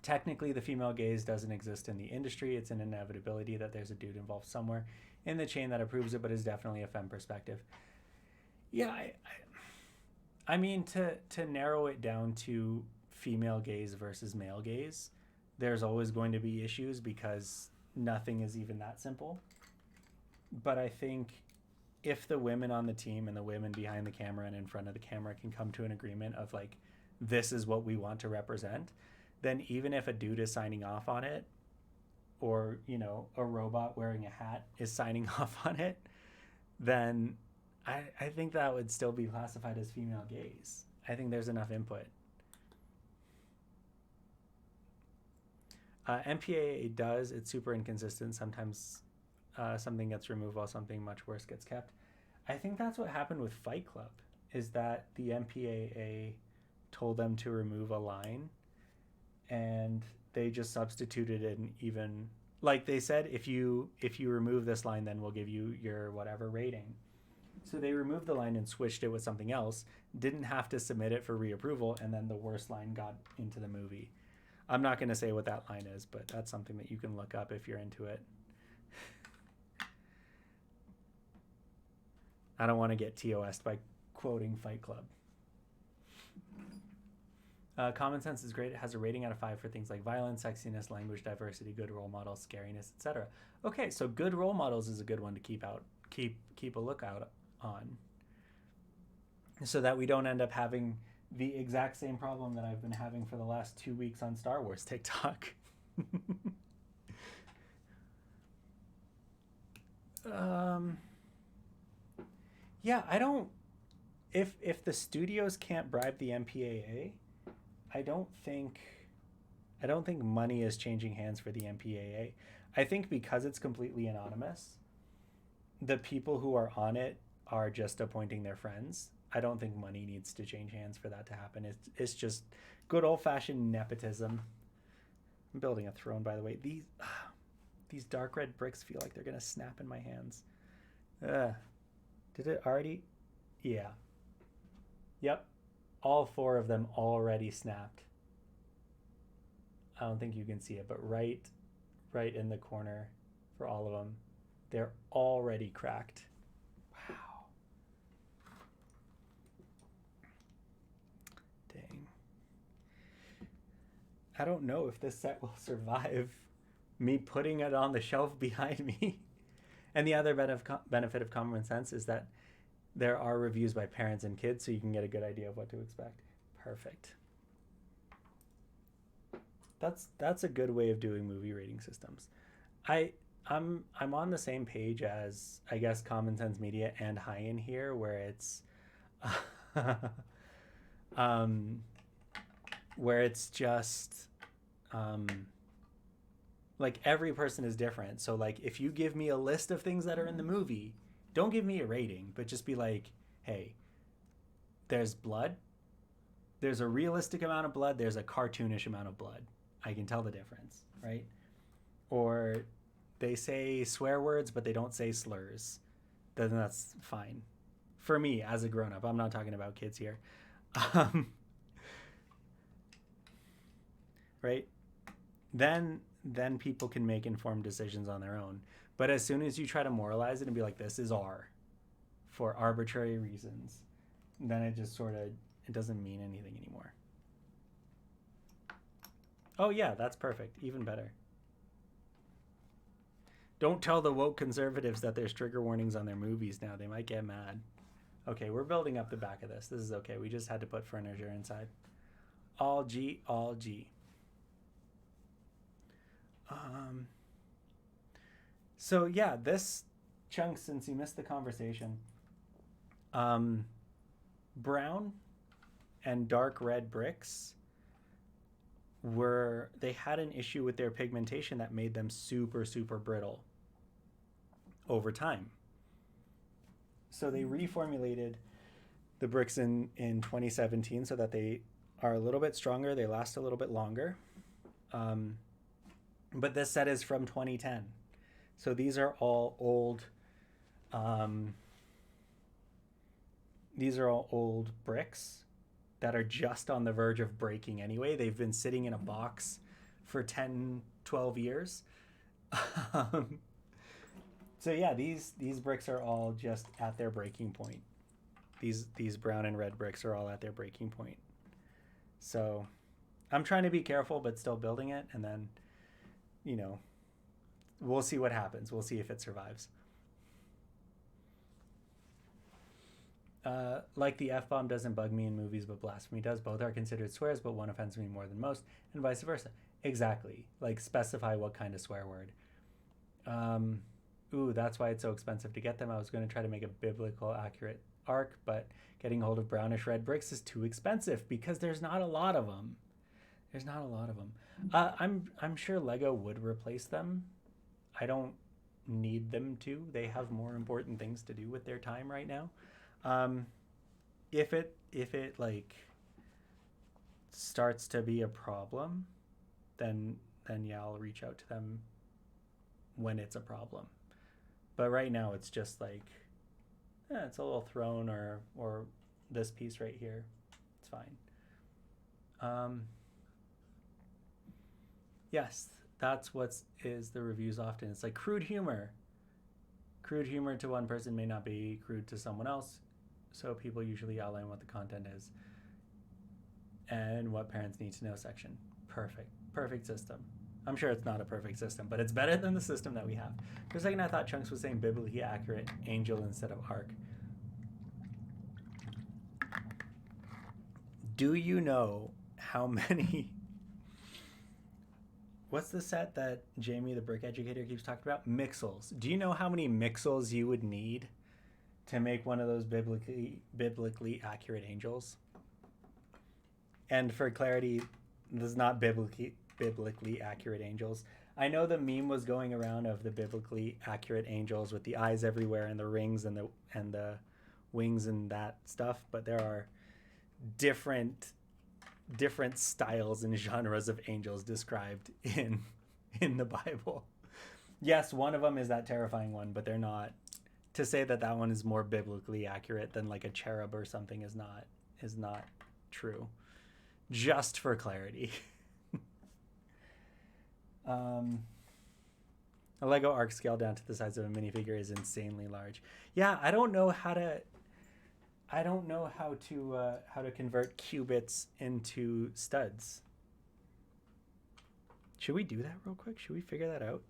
Technically, the female gaze doesn't exist in the industry. It's an inevitability that there's a dude involved somewhere in the chain that approves it, but is definitely a femme perspective. Yeah, I mean, to narrow it down to female gaze versus male gaze, there's always going to be issues because nothing is even that simple. But I think if the women on the team and the women behind the camera and in front of the camera can come to an agreement of like, this is what we want to represent, then even if a dude is signing off on it, or, you know, a robot wearing a hat is signing off on it, then I think that would still be classified as female gaze. I think there's enough input. MPAA does, it's super inconsistent. Sometimes something gets removed while something much worse gets kept. I think that's what happened with Fight Club, is that the MPAA told them to remove a line and they just substituted an even, like they said, if you remove this line, then we'll give you your whatever rating. So they removed the line and switched it with something else, didn't have to submit it for reapproval, and then the worst line got into the movie. I'm not going to say what that line is, but that's something that you can look up if you're into it. I don't want to get TOS'd by quoting Fight Club. Common Sense is great. It has a rating out of 5 for things like violence, sexiness, language diversity, good role models, scariness, etc. Okay, so good role models is a good one to keep a lookout on, so that we don't end up having the exact same problem that I've been having for the last 2 weeks on Star Wars TikTok. Yeah, I don't, if the studios can't bribe the MPAA, I don't think money is changing hands for the MPAA. I think because it's completely anonymous, the people who are on it are just appointing their friends. I don't think money needs to change hands for that to happen. It's just good old-fashioned nepotism. I'm building a throne, by the way. These dark red bricks feel like they're gonna snap in my hands. Did it already? Yeah. Yep. All 4 of them already snapped. I don't think you can see it, but right in the corner for all of them, they're already cracked. Wow. Dang. I don't know if this set will survive me putting it on the shelf behind me. And the other benefit of common sense is that there are reviews by parents and kids, so you can get a good idea of what to expect. Perfect. That's a good way of doing movie rating systems. I I'm on the same page as I guess Common Sense Media and High In here, where it's um, where it's just um, like every person is different. So like if you give me a list of things that are in the movie, don't give me a rating, but just be like, hey, there's blood. There's a realistic amount of blood. There's a cartoonish amount of blood. I can tell the difference, right? Or they say swear words, but they don't say slurs. Then that's fine. For me, as a grown up, I'm not talking about kids here. Um, right? Then people can make informed decisions on their own. But as soon as you try to moralize it and be like, this is R for arbitrary reasons, then it just sort of, it doesn't mean anything anymore. Oh yeah, that's perfect. Even better. Don't tell the woke conservatives that there's trigger warnings on their movies now. They might get mad. Okay, we're building up the back of this. This is okay. We just had to put furniture inside. All G, all G. So yeah, this chunk, since you missed the conversation, brown and dark red bricks they had an issue with their pigmentation that made them super, super brittle over time. So they reformulated the bricks in 2017 so that they are a little bit stronger, they last a little bit longer. But this set is from 2010. So these are all old bricks that are just on the verge of breaking anyway. They've been sitting in a box for 10, 12 years. So yeah, these bricks are all just at their breaking point. These brown and red bricks are all at their breaking point. So I'm trying to be careful, but still building it. And then, we'll see what happens. We'll see if it survives. Like the F-bomb doesn't bug me in movies, but blasphemy does. Both are considered swears, but one offends me more than most, and vice versa. Exactly. Like, specify what kind of swear word. Ooh, that's why it's so expensive to get them. I was going to try to make a biblical accurate arc, but getting hold of brownish red bricks is too expensive because there's not a lot of them. I'm sure Lego would replace them. I don't need them to. They have more important things to do with their time right now. If it like starts to be a problem, then yeah, I'll reach out to them when it's a problem. But right now it's just like, it's a little throne or this piece right here. It's fine. Yes, that's what is the reviews often. It's like crude humor. Crude humor to one person may not be crude to someone else. So people usually outline what the content is and what parents need to know section. Perfect system. I'm sure it's not a perfect system, but it's better than the system that we have. For a second, I thought Chunks was saying biblically accurate angel instead of ark. Do you know how many... What's the set that Jamie, the brick educator, keeps talking about? Mixels. Do you know how many mixels you would need to make one of those biblically accurate angels? And for clarity, this is not biblically accurate angels. I know the meme was going around of the biblically accurate angels with the eyes everywhere and the rings and the wings and that stuff, but there are different styles and genres of angels described in the Bible. Yes, one of them is that terrifying one, but they're not. To say that one is more biblically accurate than like a cherub or something is not true. Just for clarity. A Lego arc scale down to the size of a minifigure is insanely large. Yeah, I don't know how to convert qubits into studs. Should we do that real quick? Should we figure that out?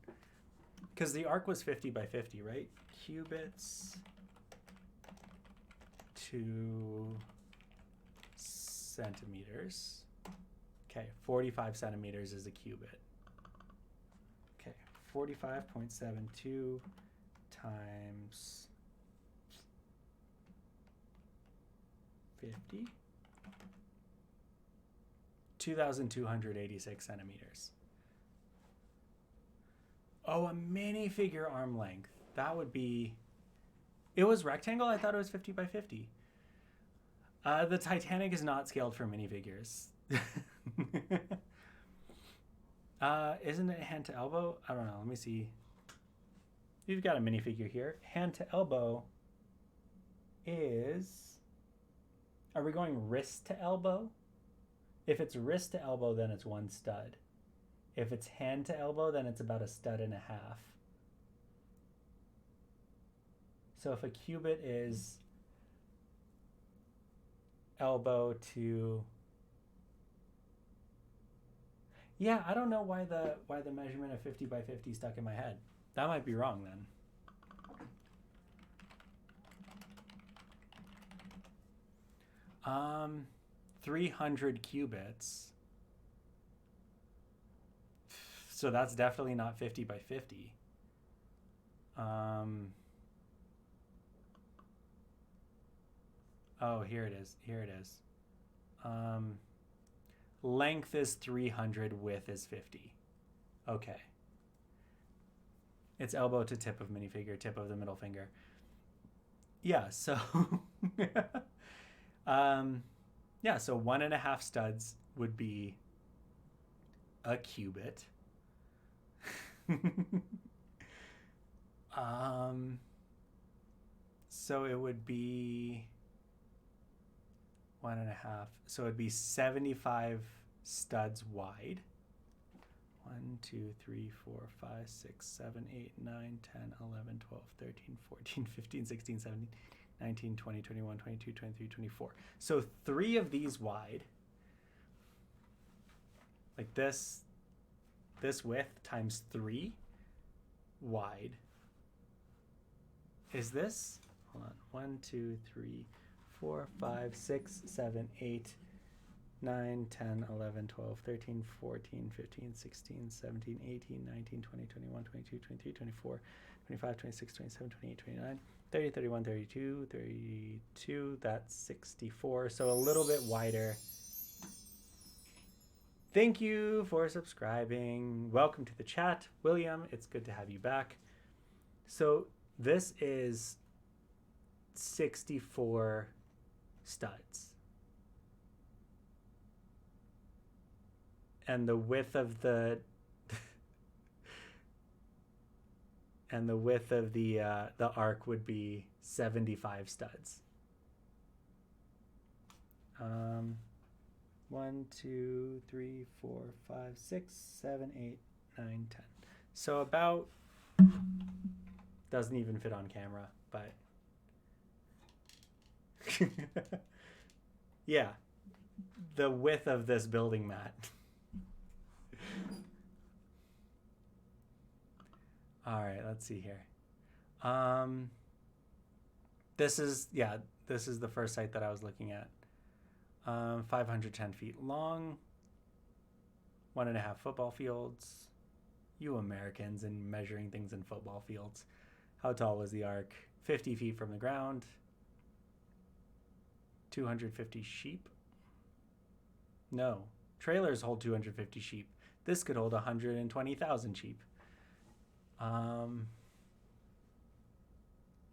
Because the arc was 50 by 50, right? Cubits to centimeters. Okay, 45 centimeters is a cubit. Okay, 45.72 times 50. 2,286 centimeters. Oh, a minifigure arm length. That would be... It was rectangle? I thought it was 50 by 50. The Titanic is not scaled for minifigures. Isn't it hand to elbow? I don't know. Let me see. You've got a minifigure here. Hand to elbow is... Are we going wrist to elbow? If it's wrist to elbow, then it's 1 stud. If it's hand to elbow, then it's about 1.5 studs. So if a cubit is elbow to... Yeah, I don't know why the measurement of 50 by 50 stuck in my head. That might be wrong then. 300 cubits. So that's definitely not 50 by 50. Oh, here it is. Here it is. Length is 300, width is 50. Okay. It's elbow to tip of minifigure, tip of the middle finger. Yeah, so... yeah, so 1.5 studs would be a cubit. So it would be 1.5. So it'd be 75 studs wide. 1, 2, 3, 4, 5, 6, 7, 8, 9, 10, 11, 12, 13, 14, 15, 16, 17, 19, 20, 21, 22, 23, 24. So 3 of these wide, like this width times 3 wide is this. Hold on. 1, 2, 3, 4, 5, 6, 7, 8, 9, 10, 11, 12, 13, 14, 15, 16, 17, 18, 19, 20, 21, 22, 23, 24, 25, 26, 27, 28, 29, 30, 31, 32, 32, that's 64. So a little bit wider. Thank you for subscribing. Welcome to the chat. William, it's good to have you back. So this is 64 studs. And the width of the the arc would be 75 studs. 1, 2, 3, 4, 5, 6, 7, 8, 9, 10. So about, doesn't even fit on camera, but yeah, the width of this building mat. All right, let's see here. This is the first site that I was looking at. 510 feet long, 1.5 football fields. You Americans and measuring things in football fields. How tall was the ark? 50 feet from the ground. 250 sheep? No, trailers hold 250 sheep. This could hold 120,000 sheep.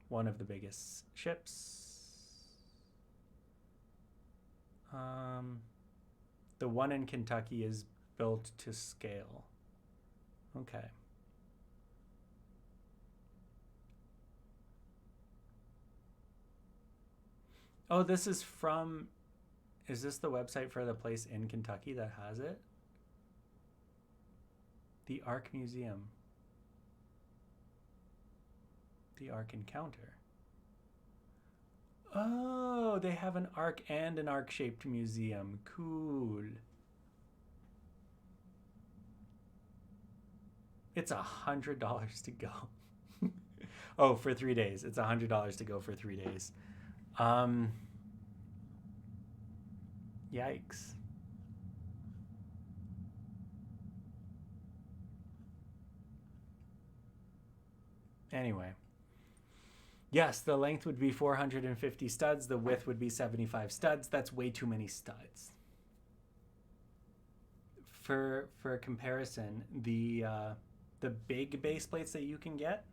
One of the biggest ships. The one in Kentucky is built to scale. Okay. Oh, this is from... Is this the website for the place in Kentucky that has it? The Ark Museum. The Ark Encounter. Oh, they have an ark and an ark-shaped museum. Cool. It's $100 to go. Oh, for 3 days. It's $100 to go for 3 days. Yikes. Anyway. Yes, the length would be 450 studs. The width would be 75 studs. That's way too many studs. For comparison, the big base plates that you can get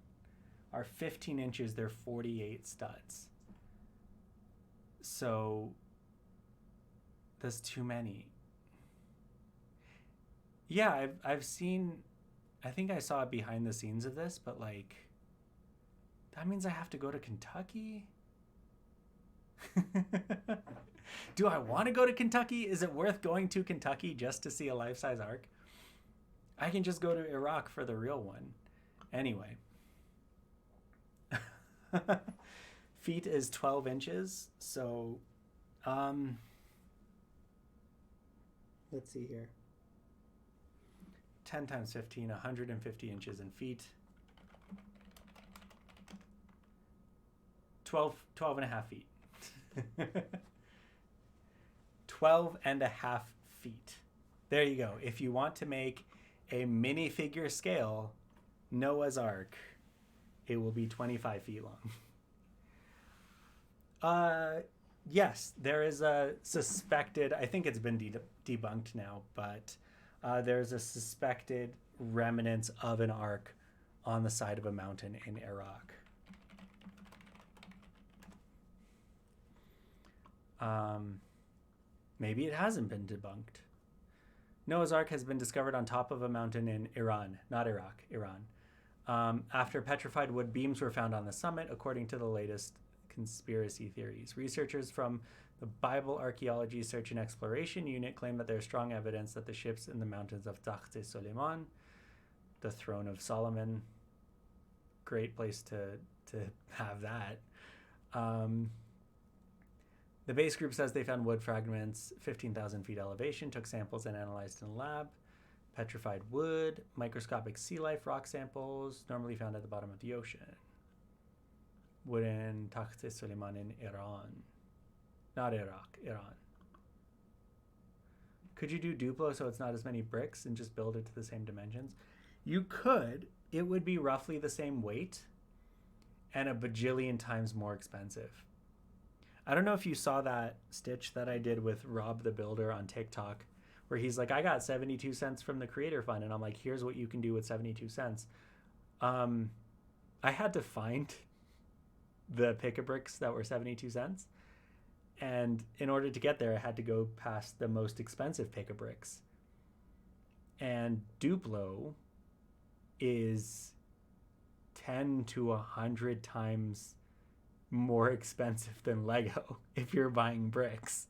are 15 inches. They're 48 studs. So that's too many. Yeah, I've seen. I think I saw behind the scenes of this, but like, that means I have to go to Kentucky. Do I want to go to Kentucky? Is it worth going to Kentucky just to see a life-size ark? I can just go to Iraq for the real one. Anyway. Feet is 12 inches. So, let's see here. 10 times 15, 150 inches in feet. 12 and a half feet. 12 and a half feet. There you go. If you want to make a minifigure scale Noah's Ark, it will be 25 feet long. Yes, there is a suspected, I think it's been debunked now, but there's a suspected remnants of an ark on the side of a mountain in Iraq. Maybe it hasn't been debunked. Noah's Ark has been discovered on top of a mountain in Iran, not Iraq, Iran. After petrified wood beams were found on the summit, according to the latest conspiracy theories. Researchers from the Bible Archaeology Search and Exploration Unit claim that there's strong evidence that the ships in the mountains of Takht-e-Suleiman, the throne of Solomon, great place to have that. The base group says they found wood fragments 15,000 feet elevation, took samples and analyzed in a lab. Petrified wood, microscopic sea life rock samples normally found at the bottom of the ocean. Wood in Takht-e-Suleiman in Iran. Not Iraq, Iran. Could you do Duplo so it's not as many bricks and just build it to the same dimensions? You could. It would be roughly the same weight and a bajillion times more expensive. I don't know if you saw that stitch that I did with Rob the Builder on TikTok, where he's like, I got 72 cents from the Creator Fund, and I'm like, here's what you can do with 72 cents. I had to find the pick-a-bricks that were 72 cents, and in order to get there, I had to go past the most expensive pick-a-bricks. And Duplo is 10 to 100 times more expensive than Lego if you're buying bricks.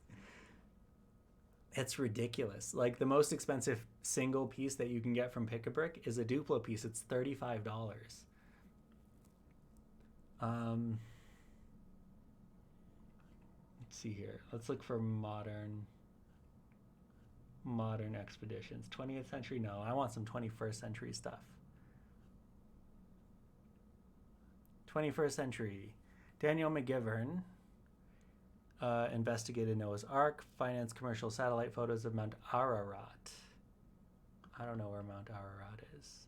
It's ridiculous. Like, the most expensive single piece that you can get from Pick-a-Brick is a Duplo piece. It's $35. Let's see here. Let's look for modern expeditions. 20th century? No, I want some 21st century stuff. 21st century. Daniel McGivern investigated Noah's Ark, financed commercial satellite photos of Mount Ararat. I don't know where Mount Ararat is.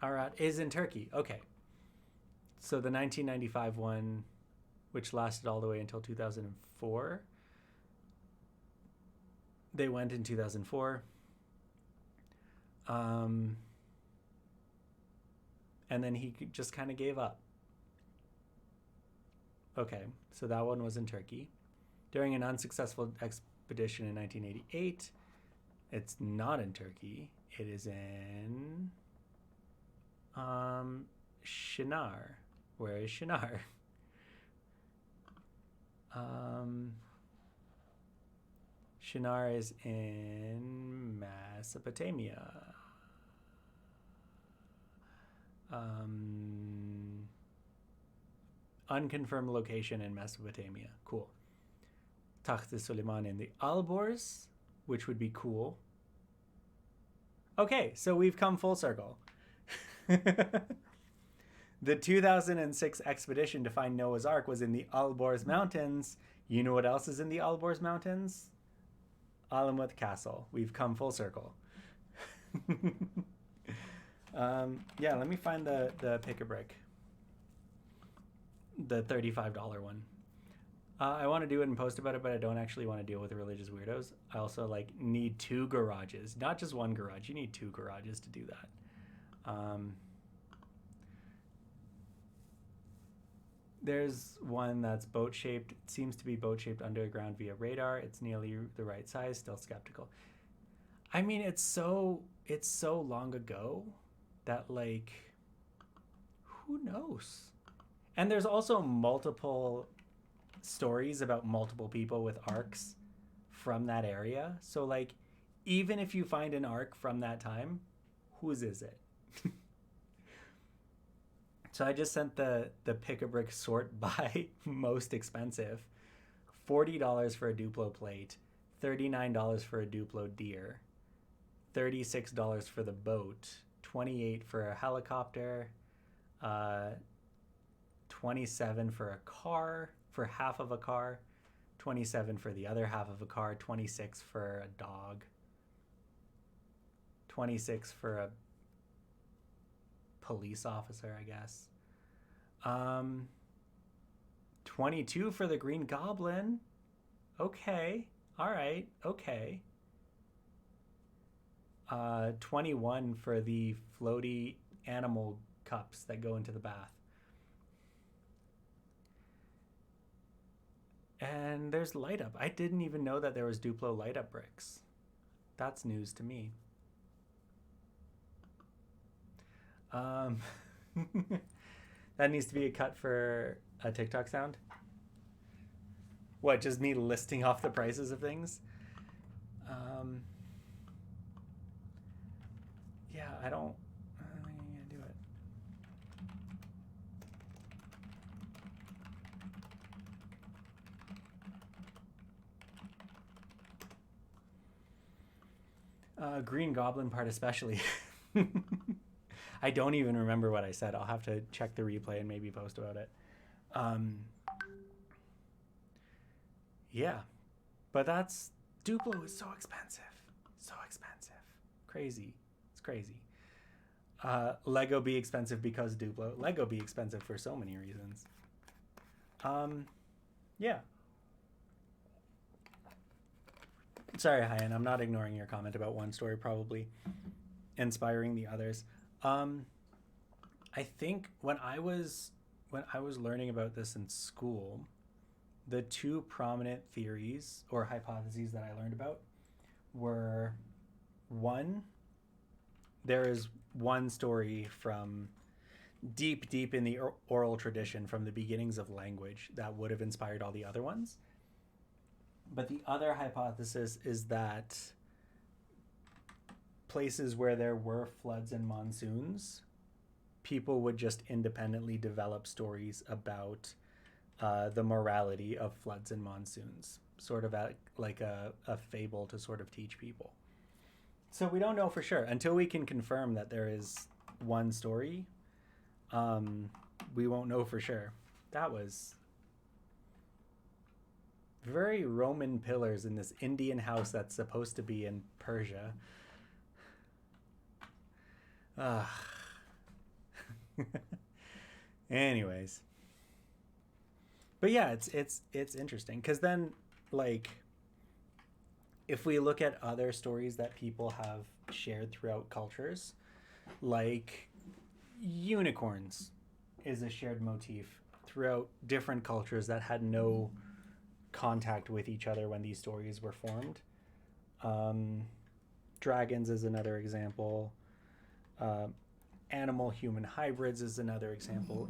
Ararat is in Turkey. Okay. So the 1995 one, which lasted all the way until 2004. They went in 2004. And then he just kind of gave up. Okay, so that one was in Turkey. During an unsuccessful expedition in 1988, it's not in Turkey. It is in Shinar. Where is Shinar? Shinar is in Mesopotamia. Unconfirmed location in Mesopotamia. Cool. Takht Suleiman in the Alborz, which would be cool. Okay, so we've come full circle. The 2006 expedition to find Noah's Ark was in the Alborz Mountains. You know what else is in the Alborz Mountains? Alamut Castle. We've come full circle. Yeah, let me find the pick-a-brick. The $35 one. I want to do it and post about it, but I don't actually want to deal with religious weirdos. I also need 2 garages, not just 1 garage. You need 2 garages to do that. There's one that's boat-shaped. It seems to be boat-shaped underground via radar. It's nearly the right size. Still skeptical. I mean, it's so long ago that who knows? And there's also multiple stories about multiple people with arcs from that area. So even if you find an arc from that time, whose is it? So I just sent the pick-a-brick sort by most expensive. $40 for a Duplo plate, $39 for a Duplo deer, $36 for the boat, $28 for a helicopter, $27 for a car, for half of a car, $27 for the other half of a car, $26 for a dog, $26 for a police officer, I guess. 22 for the Green Goblin. Okay. All right. Okay. 21 for the floaty animal cups that go into the bath. And there's light up. I didn't even know that there was Duplo light up bricks. That's news to me. That needs to be a cut for a TikTok sound. What, just me listing off the prices of things? Yeah, I don't think I'm gonna do it. Green Goblin part especially. I don't even remember what I said. I'll have to check the replay and maybe post about it. Yeah, but Duplo is so expensive. So expensive. Crazy. It's crazy. Lego be expensive because Duplo. Lego be expensive for so many reasons. Yeah. Sorry, Hyan, I'm not ignoring your comment about one story probably inspiring the others. I think when I was learning about this in school, the 2 prominent theories or hypotheses that I learned about were, one, there is one story from deep in the oral tradition from the beginnings of language that would have inspired all the other ones. But the other hypothesis is that places where there were floods and monsoons, people would just independently develop stories about the morality of floods and monsoons, sort of like a fable to sort of teach people. So we don't know for sure. Until we can confirm that there is one story, we won't know for sure. That was very Roman pillars in this Indian house that's supposed to be in Persia. Anyways, but yeah, it's interesting because then if we look at other stories that people have shared throughout cultures, like unicorns is a shared motif throughout different cultures that had no contact with each other when these stories were formed. Dragons is another example. Animal-human hybrids is another example.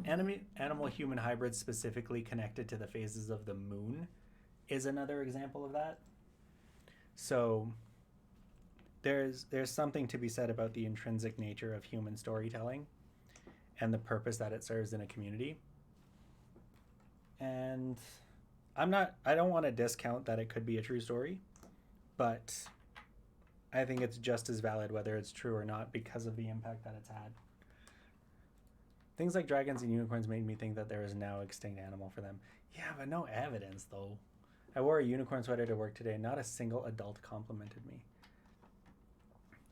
Animal-human hybrids specifically connected to the phases of the moon is another example of that. So there's something to be said about the intrinsic nature of human storytelling and the purpose that it serves in a community. And I don't want to discount that it could be a true story, but I think it's just as valid whether it's true or not because of the impact that it's had. Things like dragons and unicorns made me think that there is now extinct animal for them. Yeah, but no evidence though. I wore a unicorn sweater to work today. Not a single adult complimented me.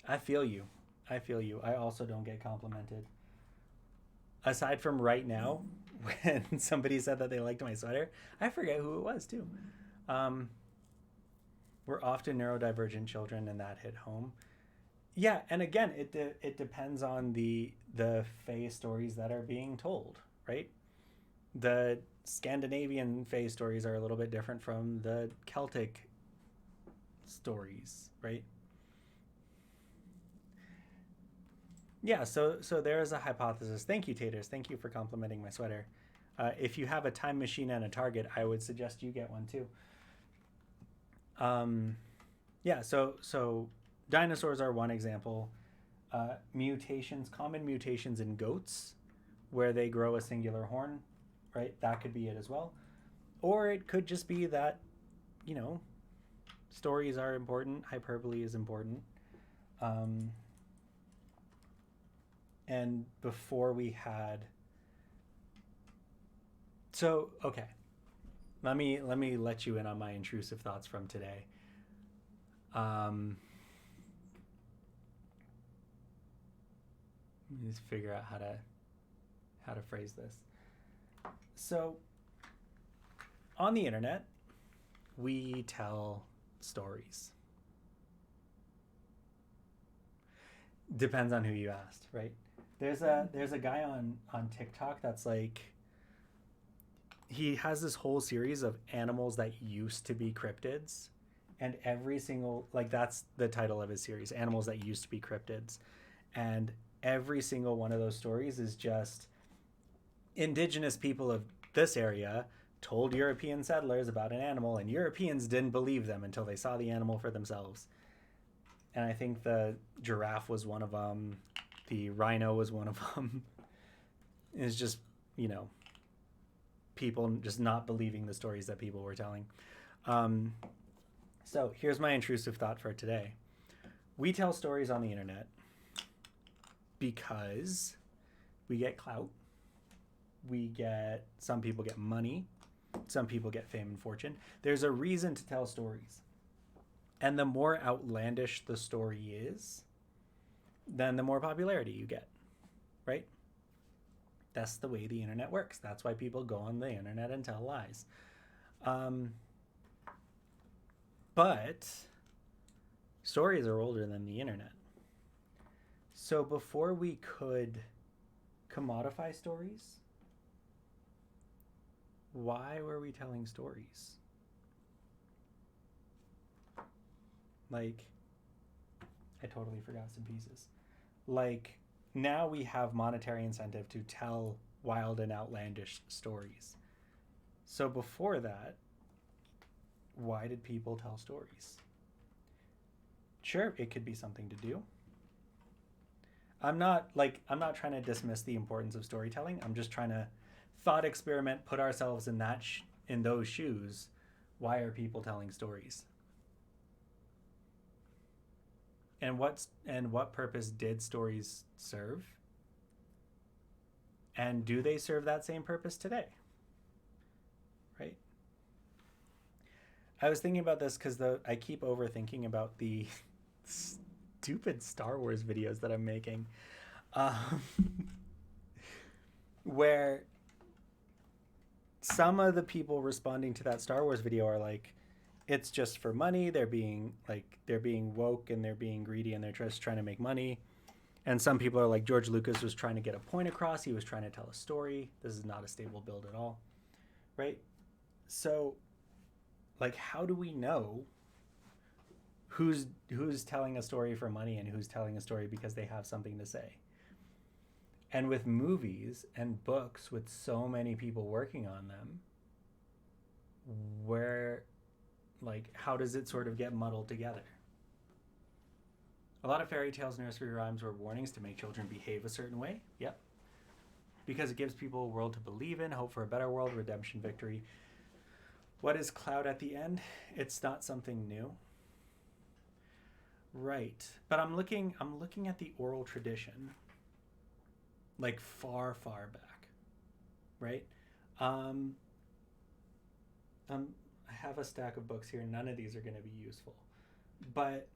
I feel you. I feel you. I also don't get complimented. Aside from right now, when somebody said that they liked my sweater, I forget who it was too. Um, we're often neurodivergent children, and that hit home. Yeah, and again, it depends on the Fae stories that are being told, right? The Scandinavian Fae stories are a little bit different from the Celtic stories, right? Yeah, so there is a hypothesis. Thank you, Taters. Thank you for complimenting my sweater. If you have a time machine and a target, I would suggest you get one too. Um, yeah, so dinosaurs are one example. Mutations, common mutations in goats, where they grow a singular horn, right? That could be it as well. Or it could just be that, you know, stories are important, hyperbole is important. Um, and before we had, so okay, let me let you in on my intrusive thoughts from today. Um, let me just figure out how to phrase this. So on the internet, we tell stories. Depends on who you asked, right? There's a guy on TikTok that's like, he has this whole series of animals that used to be cryptids, and every single, like, that's the title of his series, animals that used to be cryptids, and every single one of those stories is just indigenous people of this area told European settlers about an animal, and Europeans didn't believe them until they saw the animal for themselves. And I think the giraffe was one of them. The rhino was one of them. It's just, you know, people just not believing the stories that people were telling. Um, so here's my intrusive thought for today. We tell stories on the internet because we get clout. Some people get money. Some people get fame and fortune. There's a reason to tell stories. And the more outlandish the story is, then the more popularity you get, right? That's the way the internet works. That's why people go on the internet and tell lies. But stories are older than the internet. So before we could commodify stories, why were we telling stories? Like, I totally forgot some pieces. Like, now we have monetary incentive to tell wild and outlandish stories. So before that, why did people tell stories? Sure, it could be something to do. I'm not trying to dismiss the importance of storytelling. I'm just trying to thought experiment, put ourselves in in those shoes. Why are people telling stories? And what purpose did stories serve? And do they serve that same purpose today? Right? I was thinking about this because I keep overthinking about the stupid Star Wars videos that I'm making, um, where some of the people responding to that Star Wars video are like, it's just for money. They're being woke and they're being greedy and they're just trying to make money. And some people are like, George Lucas was trying to get a point across. He was trying to tell a story. This is not a stable build at all, right? So, like, how do we know who's telling a story for money and who's telling a story because they have something to say? And with movies and books, with so many people working on them, how does it sort of get muddled together? A lot of fairy tales, nursery rhymes were warnings to make children behave a certain way. Yep. Because it gives people a world to believe in, hope for a better world, redemption, victory. What is cloud at the end? It's not something new. Right. But I'm looking at the oral tradition. Like far, far back. Right? Um, I have a stack of books here. None of these are going to be useful. But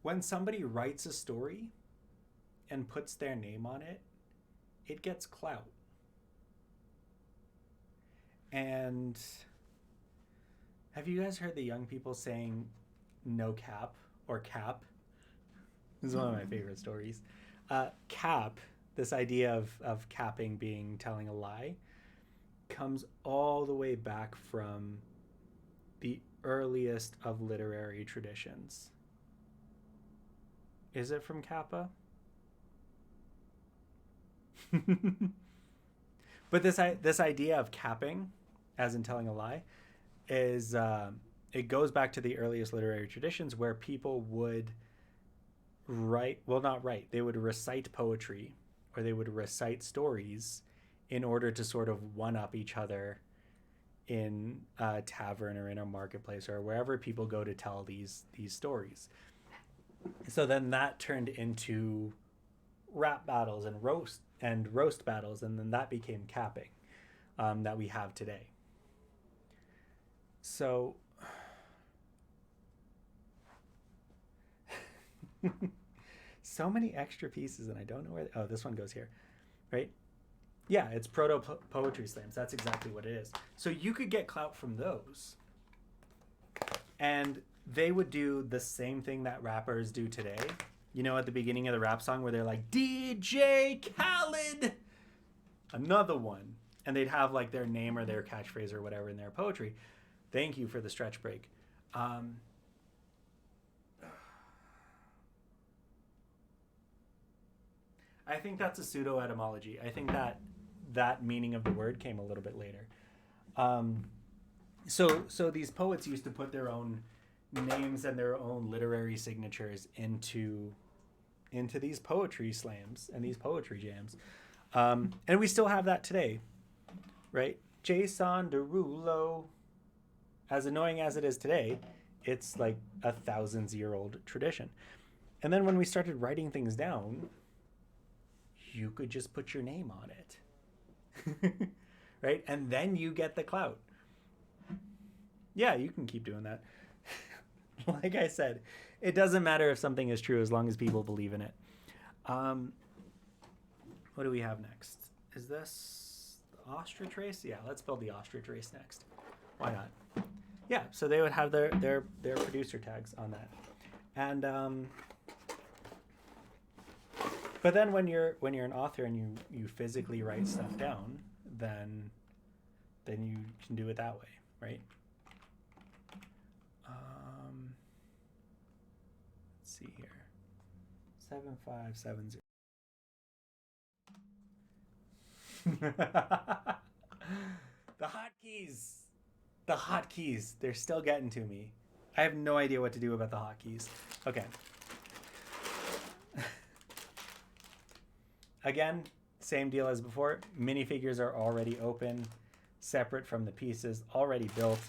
when somebody writes a story and puts their name on it, it gets clout. And have you guys heard the young people saying no cap or cap? This is one of my favorite stories. Cap, this idea of capping being telling a lie, comes all the way back from the earliest of literary traditions. Is it from Kappa? But this idea of capping, as in telling a lie, is it goes back to the earliest literary traditions where people would they would recite poetry or they would recite stories in order to sort of one up each other in a tavern or in a marketplace or wherever people go to tell these stories. So then that turned into rap battles and roast battles, and then that became capping that we have today. So so many extra pieces, and I don't know where. Oh, this one goes here, right? Yeah, it's proto poetry slams. That's exactly what it is. So you could get clout from those, and they would do the same thing that rappers do today. You know, at the beginning of the rap song where they're like, DJ Khaled, another one. And they'd have like their name or their catchphrase or whatever in their poetry. Thank you for the stretch break. I think that's a pseudo etymology. I think that meaning of the word came a little bit later. So these poets used to put their own names and their own literary signatures into these poetry slams and these poetry jams. And we still have that today, right? Jason Derulo, as annoying as it is today, it's like 1,000-year-old tradition. And then when we started writing things down, you could just put your name on it, right? And then you get the clout. Yeah, you can keep doing that. Like I said, it doesn't matter if something is true as long as people believe in it. What do we have next? Is this the ostrich race? Yeah, let's build the ostrich race next. Why not? Yeah, so they would have their producer tags on that. And but then when you're an author and you physically write stuff down, then you can do it that way, right? Let's see here. 7570. The hotkeys, they're still getting to me. I have no idea what to do about the hotkeys. Okay. Again, same deal as before. Minifigures are already open, separate from the pieces, already built.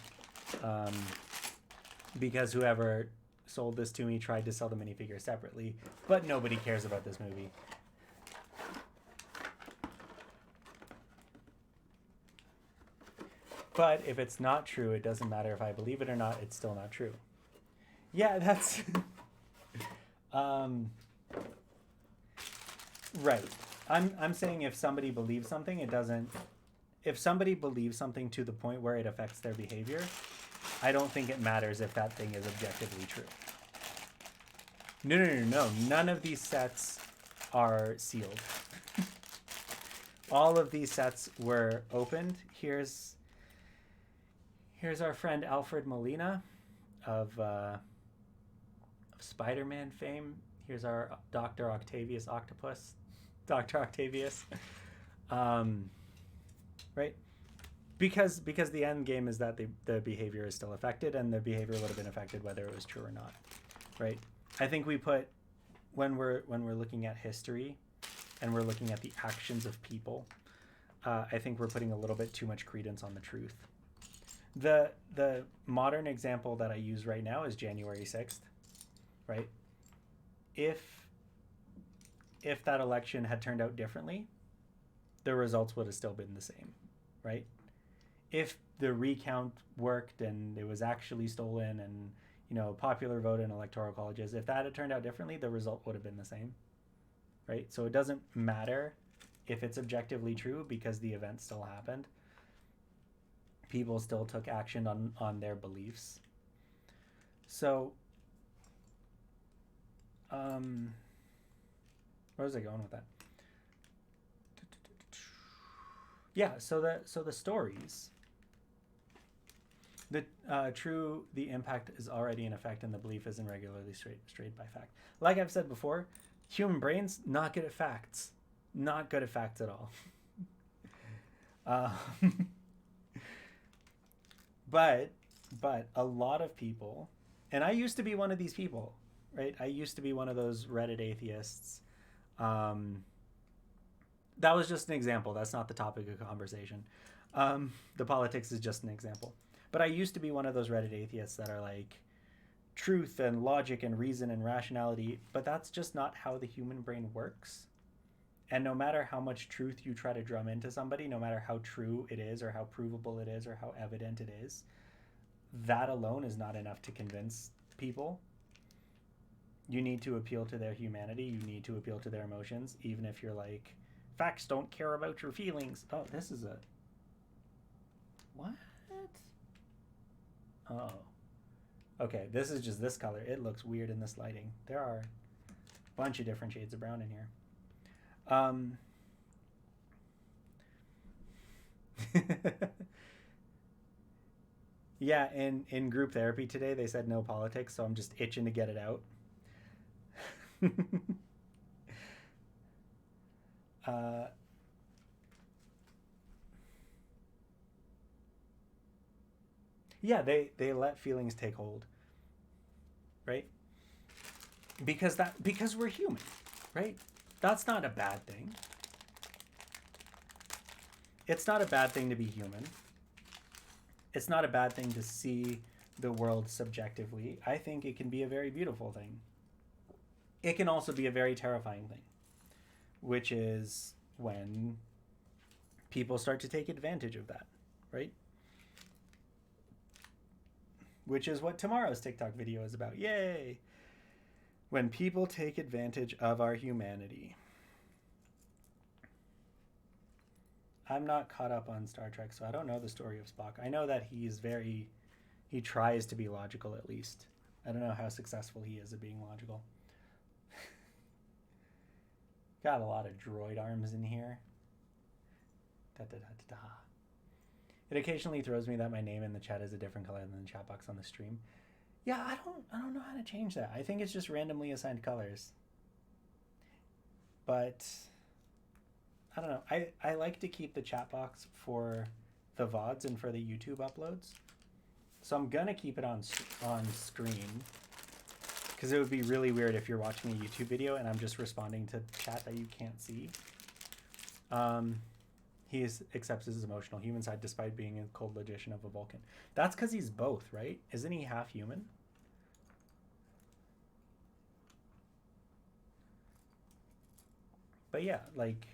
Because whoever sold this to me tried to sell the minifigure separately, but nobody cares about this movie. But if it's not true, it doesn't matter if I believe it or not, it's still not true. Yeah, that's right. I'm saying if somebody believes something, it doesn't. If somebody believes something to the point where it affects their behavior, I don't think it matters if that thing is objectively true. No. None of these sets are sealed. All of these sets were opened. Here's our friend Alfred Molina of Spider-Man fame. Here's our Dr. Octavius Octopus. Dr. Octavius. Right? Because the end game is that the behavior is still affected, and the behavior would have been affected whether it was true or not. Right? I think we put, when we're looking at history and we're looking at the actions of people, I think we're putting a little bit too much credence on the truth. The modern example that I use right now is January 6th, right? If if that election had turned out differently, the results would have still been the same, right? If the recount worked and it was actually stolen and popular vote in electoral colleges, if that had turned out differently, the result would have been the same, right? So it doesn't matter if it's objectively true because the event still happened. People still took action on their beliefs. So, where was I going with that? Yeah, so the stories, the impact is already in effect, and the belief isn't regularly strayed by fact. Like I've said before, human brains not good at facts, not good at facts at all. But a lot of people, and I used to be one of these people, right? I used to be one of those Reddit atheists. That was just an example. That's not the topic of conversation. The politics is just an example. But I used to be one of those Reddit atheists that are like truth and logic and reason and rationality, but that's just not how the human brain works. And no matter how much truth you try to drum into somebody, no matter how true it is or how provable it is or how evident it is, that alone is not enough to convince people. You need to appeal to their humanity. You need to appeal to their emotions, even if you're like, facts don't care about your feelings. Oh, this is a... What? Oh. Okay, this is just this color. It looks weird in this lighting. There are a bunch of different shades of brown in here. Yeah, in group therapy today, they said no politics, so I'm just itching to get it out. Yeah, they let feelings take hold, right? Because we're human, right? That's not a bad thing. It's not a bad thing to be human. It's not a bad thing to see the world subjectively. I think it can be a very beautiful thing. It can also be a very terrifying thing, which is when people start to take advantage of that, right? Which is what tomorrow's TikTok video is about. Yay! When people take advantage of our humanity. I'm not caught up on Star Trek, so I don't know the story of Spock. I know that he tries to be logical at least. I don't know how successful he is at being logical. Got a lot of droid arms in here. Da, da, da, da, da. It occasionally throws me that my name in the chat is a different color than the chat box on the stream. Yeah, I don't know how to change that. I think it's just randomly assigned colors. But I don't know. I like to keep the chat box for the VODs and for the YouTube uploads. So I'm gonna keep it on screen, because it would be really weird if you're watching a YouTube video and I'm just responding to chat that you can't see. He accepts his emotional human side despite being a cold logician of a Vulcan. That's because he's both, right? Isn't he half human? But yeah, like,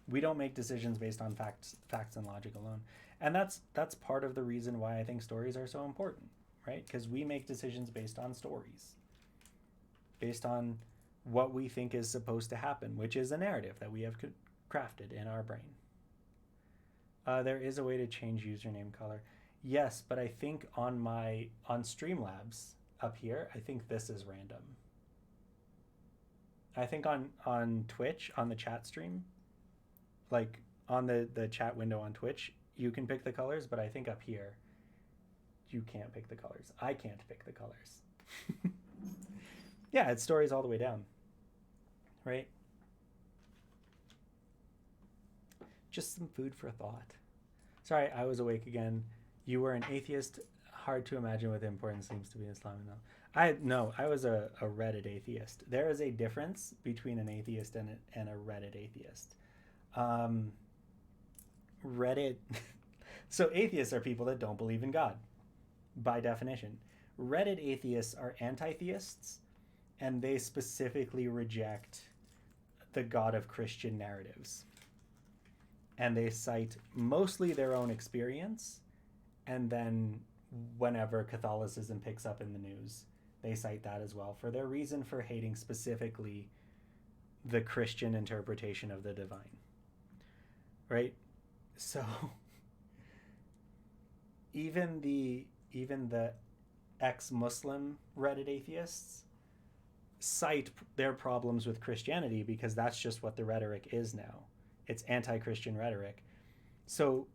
we don't make decisions based on facts and logic alone. And that's part of the reason why I think stories are so important, right? Because we make decisions based on stories, based on what we think is supposed to happen, which is a narrative that we have crafted in our brain. There is a way to change username color. Yes, but I think on Streamlabs up here, I think this is random. I think on Twitch, on the chat stream, like on the chat window on Twitch, you can pick the colors, but I think up here, you can't pick the colors. I can't pick the colors. Yeah, it's stories all the way down, right? Just some food for thought. Sorry, I was awake again. You were an atheist. Hard to imagine what the importance seems to be in Islam. No, I was a Reddit atheist. There is a difference between an atheist and a Reddit atheist. Reddit, So atheists are people that don't believe in God, by definition. Reddit atheists are anti-theists, and they specifically reject the God of Christian narratives. And they cite mostly their own experience, and then whenever Catholicism picks up in the news, they cite that as well for their reason for hating specifically the Christian interpretation of the divine. Right? So even the ex-Muslim Reddit atheists cite their problems with Christianity because that's just what the rhetoric is now. It's anti-Christian rhetoric. So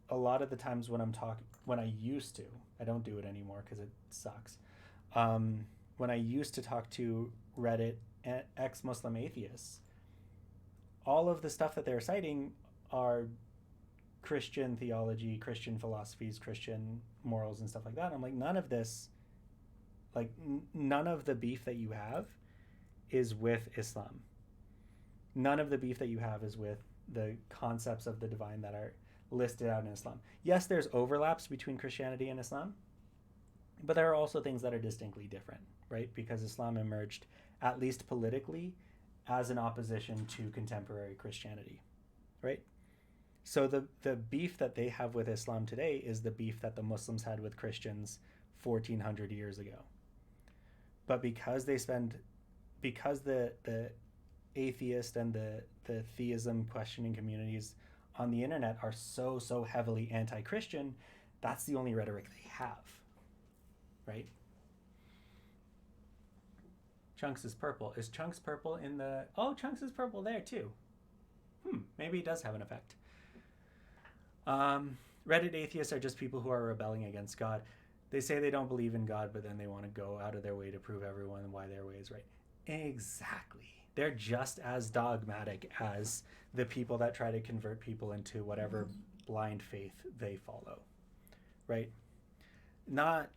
a lot of the times when I used to, I don't do it anymore because it sucks. When I used to talk to Reddit ex-Muslim atheists, all of the stuff that they're citing are Christian theology, Christian philosophies, Christian morals and stuff like that. I'm like, none of this, like none of the beef that you have is with Islam. None of the beef that you have is with the concepts of the divine that are listed out in Islam. Yes, there's overlaps between Christianity and Islam, but there are also things that are distinctly different, right? Because Islam emerged, at least politically, as an opposition to contemporary Christianity, right? So the beef that they have with Islam today is the beef that the Muslims had with Christians 1400 years ago. But because the atheist and the theism questioning communities on the internet are so heavily anti-Christian, that's the only rhetoric they have, right? Chunks is purple. Is Chunks purple in the... Oh, Chunks is purple there too. Maybe it does have an effect. Reddit atheists are just people who are rebelling against God. They say they don't believe in God, but then they want to go out of their way to prove everyone why their way is right. Exactly. They're just as dogmatic as the people that try to convert people into whatever blind faith they follow, right? Not...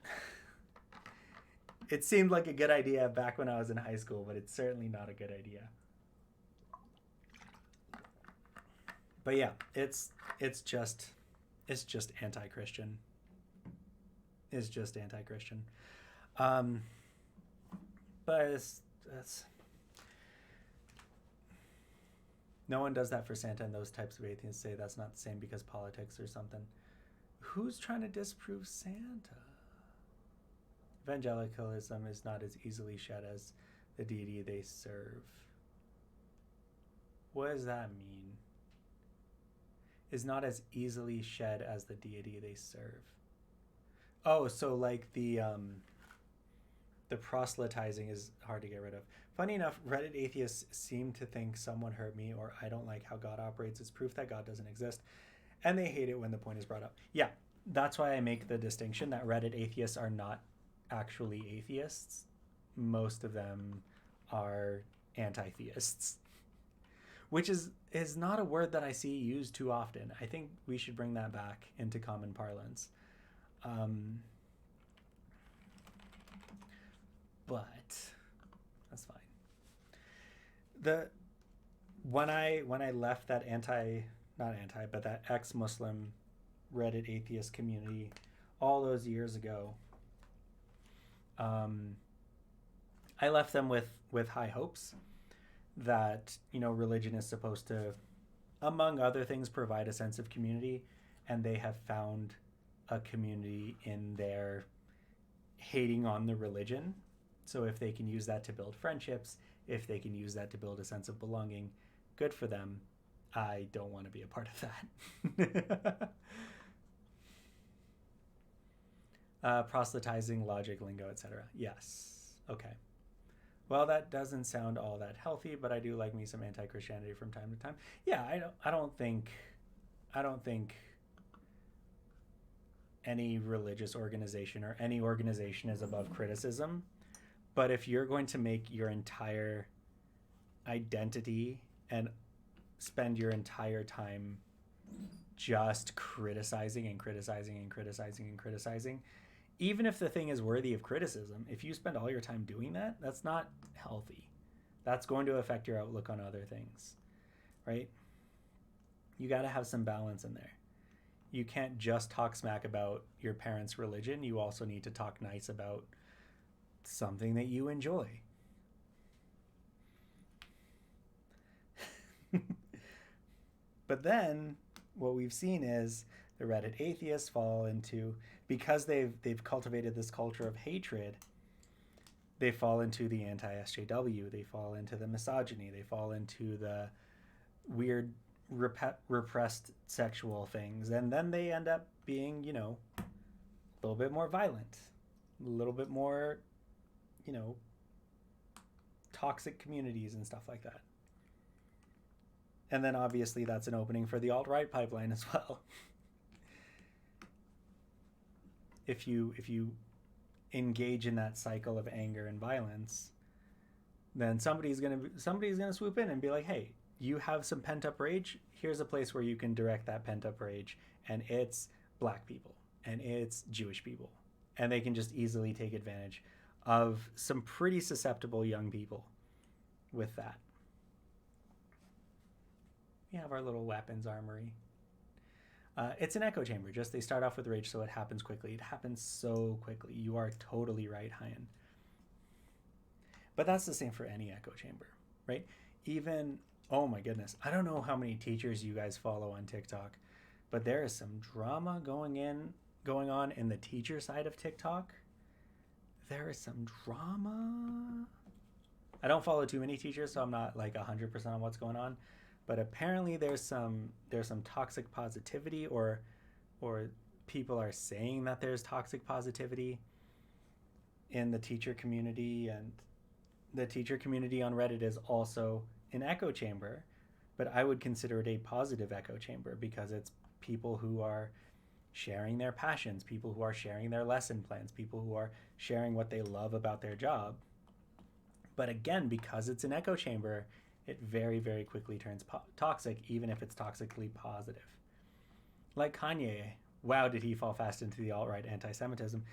It seemed like a good idea back when I was in high school, but it's certainly not a good idea. But yeah, it's just anti-Christian. It's just anti-Christian. But it's no one does that for Santa, and those types of atheists say that's not the same because politics or something. Who's trying to disprove Santa? Evangelicalism is not as easily shed as the deity they serve. What does that mean? Is not as easily shed as the deity they serve. Oh, so like the proselytizing is hard to get rid of. Funny enough, Reddit atheists seem to think someone hurt me or I don't like how God operates is proof that God doesn't exist. And they hate it when the point is brought up. Yeah, that's why I make the distinction that Reddit atheists are not actually atheists. Most of them are anti-theists, which is not a word that I see used too often. I think we should bring that back into common parlance. But that's fine. When I left that that ex-Muslim Reddit atheist community all those years ago, I left them with high hopes that, religion is supposed to, among other things, provide a sense of community, and they have found a community in their hating on the religion. So if they can use that to build friendships, if they can use that to build a sense of belonging, good for them. I don't want to be a part of that. Proselytizing, logic, lingo, etc. Yes. Okay. Well, that doesn't sound all that healthy, but I do like me some anti-Christianity from time to time. Yeah, I don't think any religious organization or any organization is above criticism. But if you're going to make your entire identity and spend your entire time just criticizing and criticizing and criticizing and criticizing, even if the thing is worthy of criticism, if you spend all your time doing that, that's not healthy. That's going to affect your outlook on other things, right? You got to have some balance in there. can't just talk smack about your parents' religion. You also need to talk nice about something that you enjoy. But then what we've seen is the Reddit atheists fall into, because they've cultivated this culture of hatred, they fall into the anti-SJW, they fall into the misogyny, they fall into the weird repressed sexual things, and then they end up being, you know, a little bit more violent, a little bit more, you know, toxic communities and stuff like that. And then obviously that's an opening for the alt-right pipeline as well. If you engage in that cycle of anger and violence, then somebody's gonna swoop in and be like, hey, you have some pent-up rage. Here's a place where you can direct that pent-up rage, and it's black people and it's Jewish people, and they can just easily take advantage of some pretty susceptible young people with that. We have our little weapons armory. It's an echo chamber. Just they start off with rage, so it happens quickly. It happens so quickly. You are totally right, Hyan. But that's the same for any echo chamber, right? Even, oh my goodness, I don't know how many teachers you guys follow on TikTok, but there is some drama going on in the teacher side of TikTok. There is some drama. I don't follow too many teachers, so I'm not like 100% on what's going on. But apparently there's some toxic positivity, or people are saying that there's toxic positivity in the teacher community, and the teacher community on Reddit is also an echo chamber, but I would consider it a positive echo chamber because it's people who are sharing their passions, people who are sharing their lesson plans, people who are sharing what they love about their job. But again, because it's an echo chamber, it very, very quickly turns toxic, even if it's toxically positive. Like Kanye. Wow, did he fall fast into the alt-right anti-Semitism.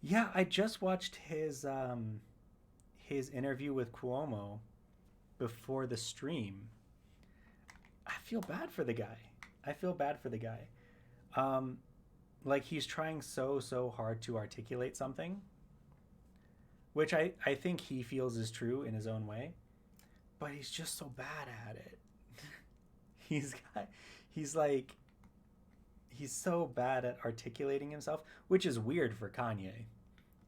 Yeah, I just watched his interview with Cuomo before the stream. I feel bad for the guy. Like, he's trying so hard to articulate something, which I think he feels is true in his own way. But he's just so bad at it. He's so bad at articulating himself, which is weird for Kanye,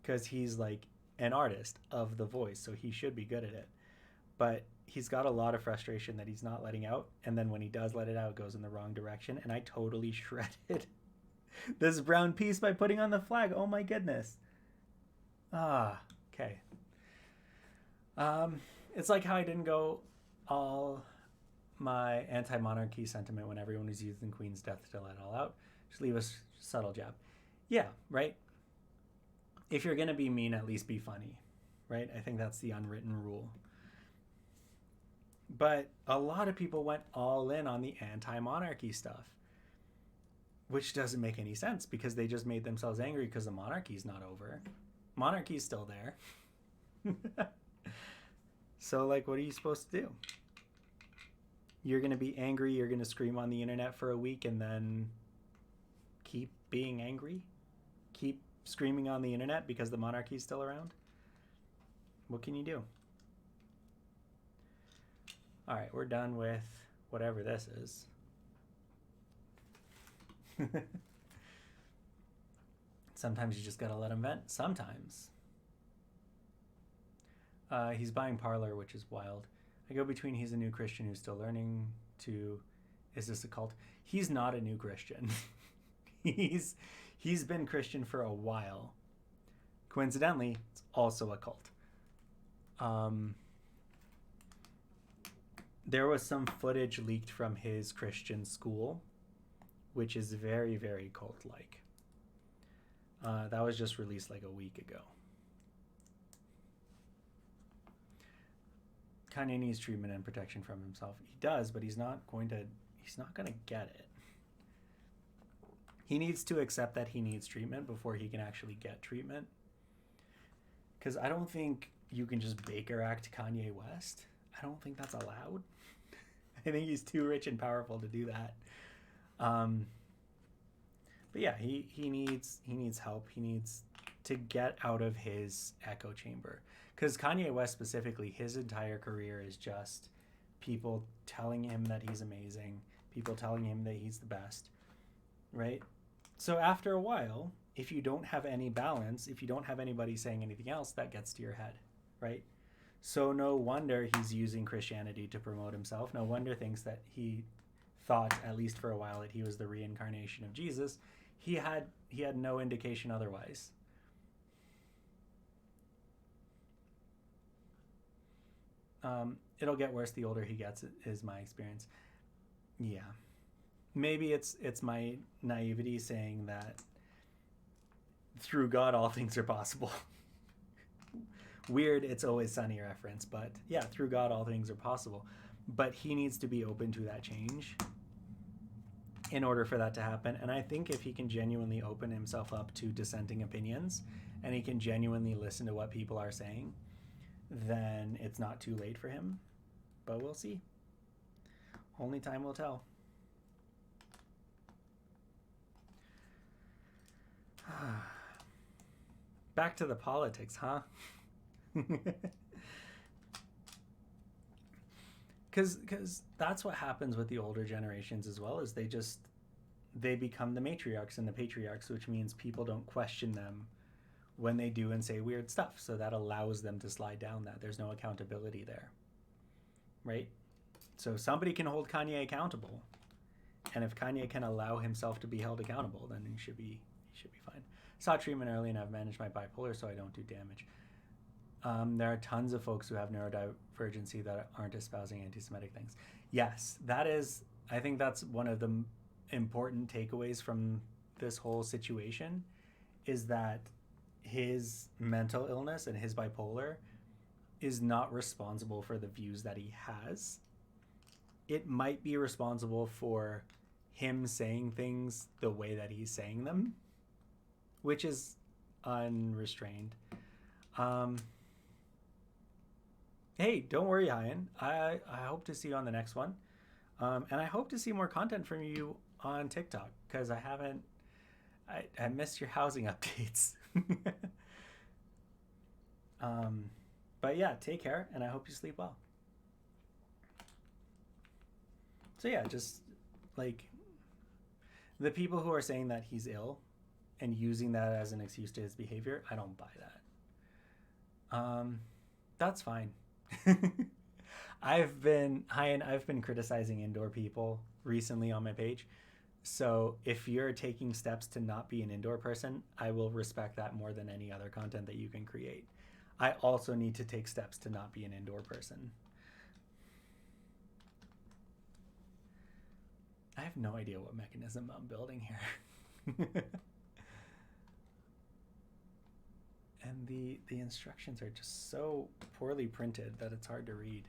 because he's like an artist of the voice, so he should be good at it. But he's got a lot of frustration that he's not letting out, and then when he does let it out, it goes in the wrong direction, and I totally shredded this brown piece by putting on the flag. Oh my goodness. Okay. It's like how I didn't go all my anti-monarchy sentiment when everyone was using Queen's death to let it all out. Just leave a subtle jab. Yeah, right? If you're going to be mean, at least be funny, right? I think that's the unwritten rule. But a lot of people went all in on the anti-monarchy stuff, which doesn't make any sense because they just made themselves angry because the monarchy's not over. Monarchy's still there. So, like, what are you supposed to do? You're going to be angry, you're going to scream on the internet for a week and then keep being angry? Keep screaming on the internet because the monarchy's still around? What can you do? All right, we're done with whatever this is. Sometimes you just got to let him vent. Sometimes. He's buying Parlor, which is wild. I go between he's a new Christian who's still learning to, is this a cult? He's not a new Christian. He's been Christian for a while. Coincidentally, it's also a cult. There was some footage leaked from his Christian school, which is very, very cult-like. That was just released like a week ago. Kanye needs treatment and protection from himself. He does, but he's not gonna get it. He needs to accept that he needs treatment before he can actually get treatment. Because I don't think you can just Baker Act Kanye West. I don't think that's allowed. I think he's too rich and powerful to do that. But yeah, he needs help. He needs to get out of his echo chamber. Because Kanye West specifically, his entire career is just people telling him that he's amazing, people telling him that he's the best, right? So after a while, if you don't have any balance, if you don't have anybody saying anything else, that gets to your head, right? So no wonder he's using Christianity to promote himself. No wonder he thought, at least for a while, that he was the reincarnation of Jesus. He had no indication otherwise. It'll get worse the older he gets, is my experience. Yeah, maybe it's my naivety saying that through God all things are possible. Weird, It's Always Sunny reference, but yeah, through God all things are possible. But he needs to be open to that change in order for that to happen. And I think if he can genuinely open himself up to dissenting opinions and he can genuinely listen to what people are saying, then it's not too late for him. But we'll see. Only time will tell. Back to the politics, huh? Because that's what happens with the older generations as well, is they become the matriarchs and the patriarchs, which means people don't question them when they do and say weird stuff. So that allows them to slide down that. There's no accountability there, right? So somebody can hold Kanye accountable. And if Kanye can allow himself to be held accountable, then he should be fine. Sought treatment early and I've managed my bipolar so I don't do damage. There are tons of folks who have neurodivergency that aren't espousing anti-Semitic things. Yes, I think that's one of the important takeaways from this whole situation, is that his mental illness and his bipolar is not responsible for the views that he has. It might be responsible for him saying things the way that he's saying them, which is unrestrained. Hey, don't worry, Hyan. I hope to see you on the next one. And I hope to see more content from you on TikTok, because I missed your housing updates. But yeah, take care, and I hope you sleep well. So yeah, just like the people who are saying that he's ill and using that as an excuse to his behavior, I don't buy that. That's fine. I've been criticizing indoor people recently on my page. So if you're taking steps to not be an indoor person, I will respect that more than any other content that you can create. I also need to take steps to not be an indoor person. I have no idea what mechanism I'm building here. And the instructions are just so poorly printed that it's hard to read.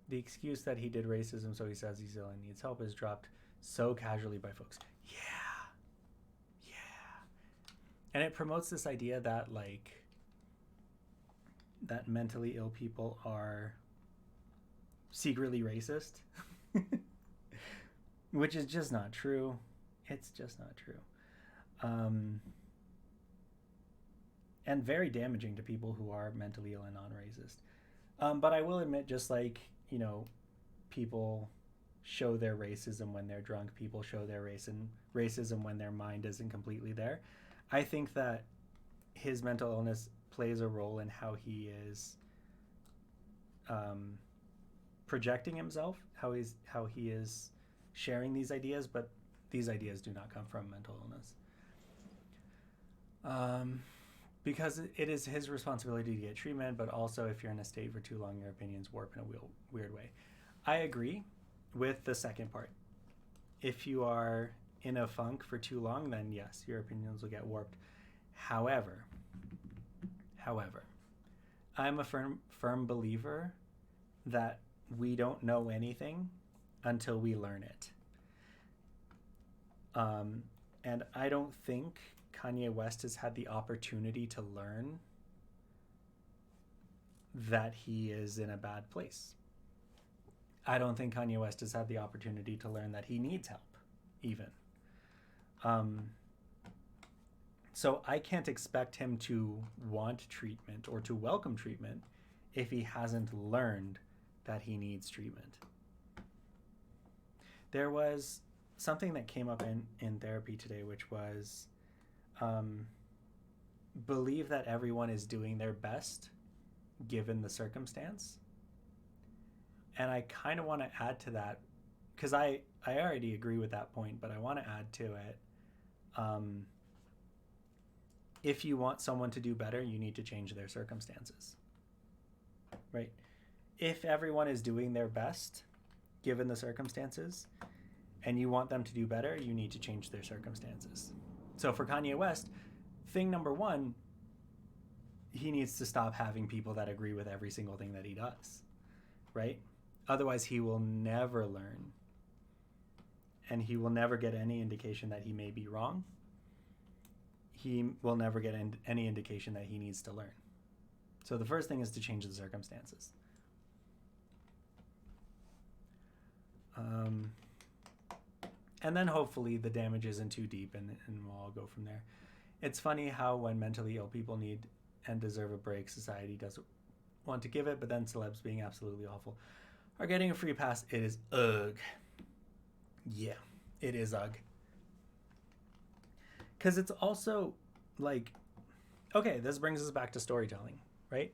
The excuse that he did racism, so he says he's ill and needs help, is dropped so casually by folks. Yeah. And it promotes this idea that that mentally ill people are secretly racist, which is just not true. It's just not true. And very damaging to people who are mentally ill and non-racist. But I will admit, just like, people show their racism when they're drunk, people show their racism when their mind isn't completely there. I think that his mental illness plays a role in how he is projecting himself, how he is sharing these ideas, but these ideas do not come from mental illness. Because it is his responsibility to get treatment, but also if you're in a state for too long, your opinions warp in a weird way. I agree with the second part. If you are in a funk for too long, then yes, your opinions will get warped. However, I'm a firm believer that we don't know anything until we learn it. And I don't think Kanye West has had the opportunity to learn that he is in a bad place. I don't think Kanye West has had the opportunity to learn that he needs help, even. So I can't expect him to want treatment or to welcome treatment if he hasn't learned that he needs treatment. There was something that came up in therapy today, which was believe that everyone is doing their best given the circumstance. And I kind of want to add to that, because I already agree with that point, but I want to add to it. If you want someone to do better, you need to change their circumstances, right? If everyone is doing their best given the circumstances and you want them to do better, you need to change their circumstances. So for Kanye West, thing number one, he needs to stop having people that agree with every single thing that he does, right? Otherwise, he will never learn, and he will never get any indication that he may be wrong. He will never get any indication that he needs to learn. So the first thing is to change the circumstances. And then hopefully the damage isn't too deep, and we'll all go from there. It's funny how when mentally ill people need and deserve a break, society doesn't want to give it, but then celebs being absolutely awful are getting a free pass. It is ugh. Yeah, it is ugh. Because it's also like, okay, this brings us back to storytelling, right?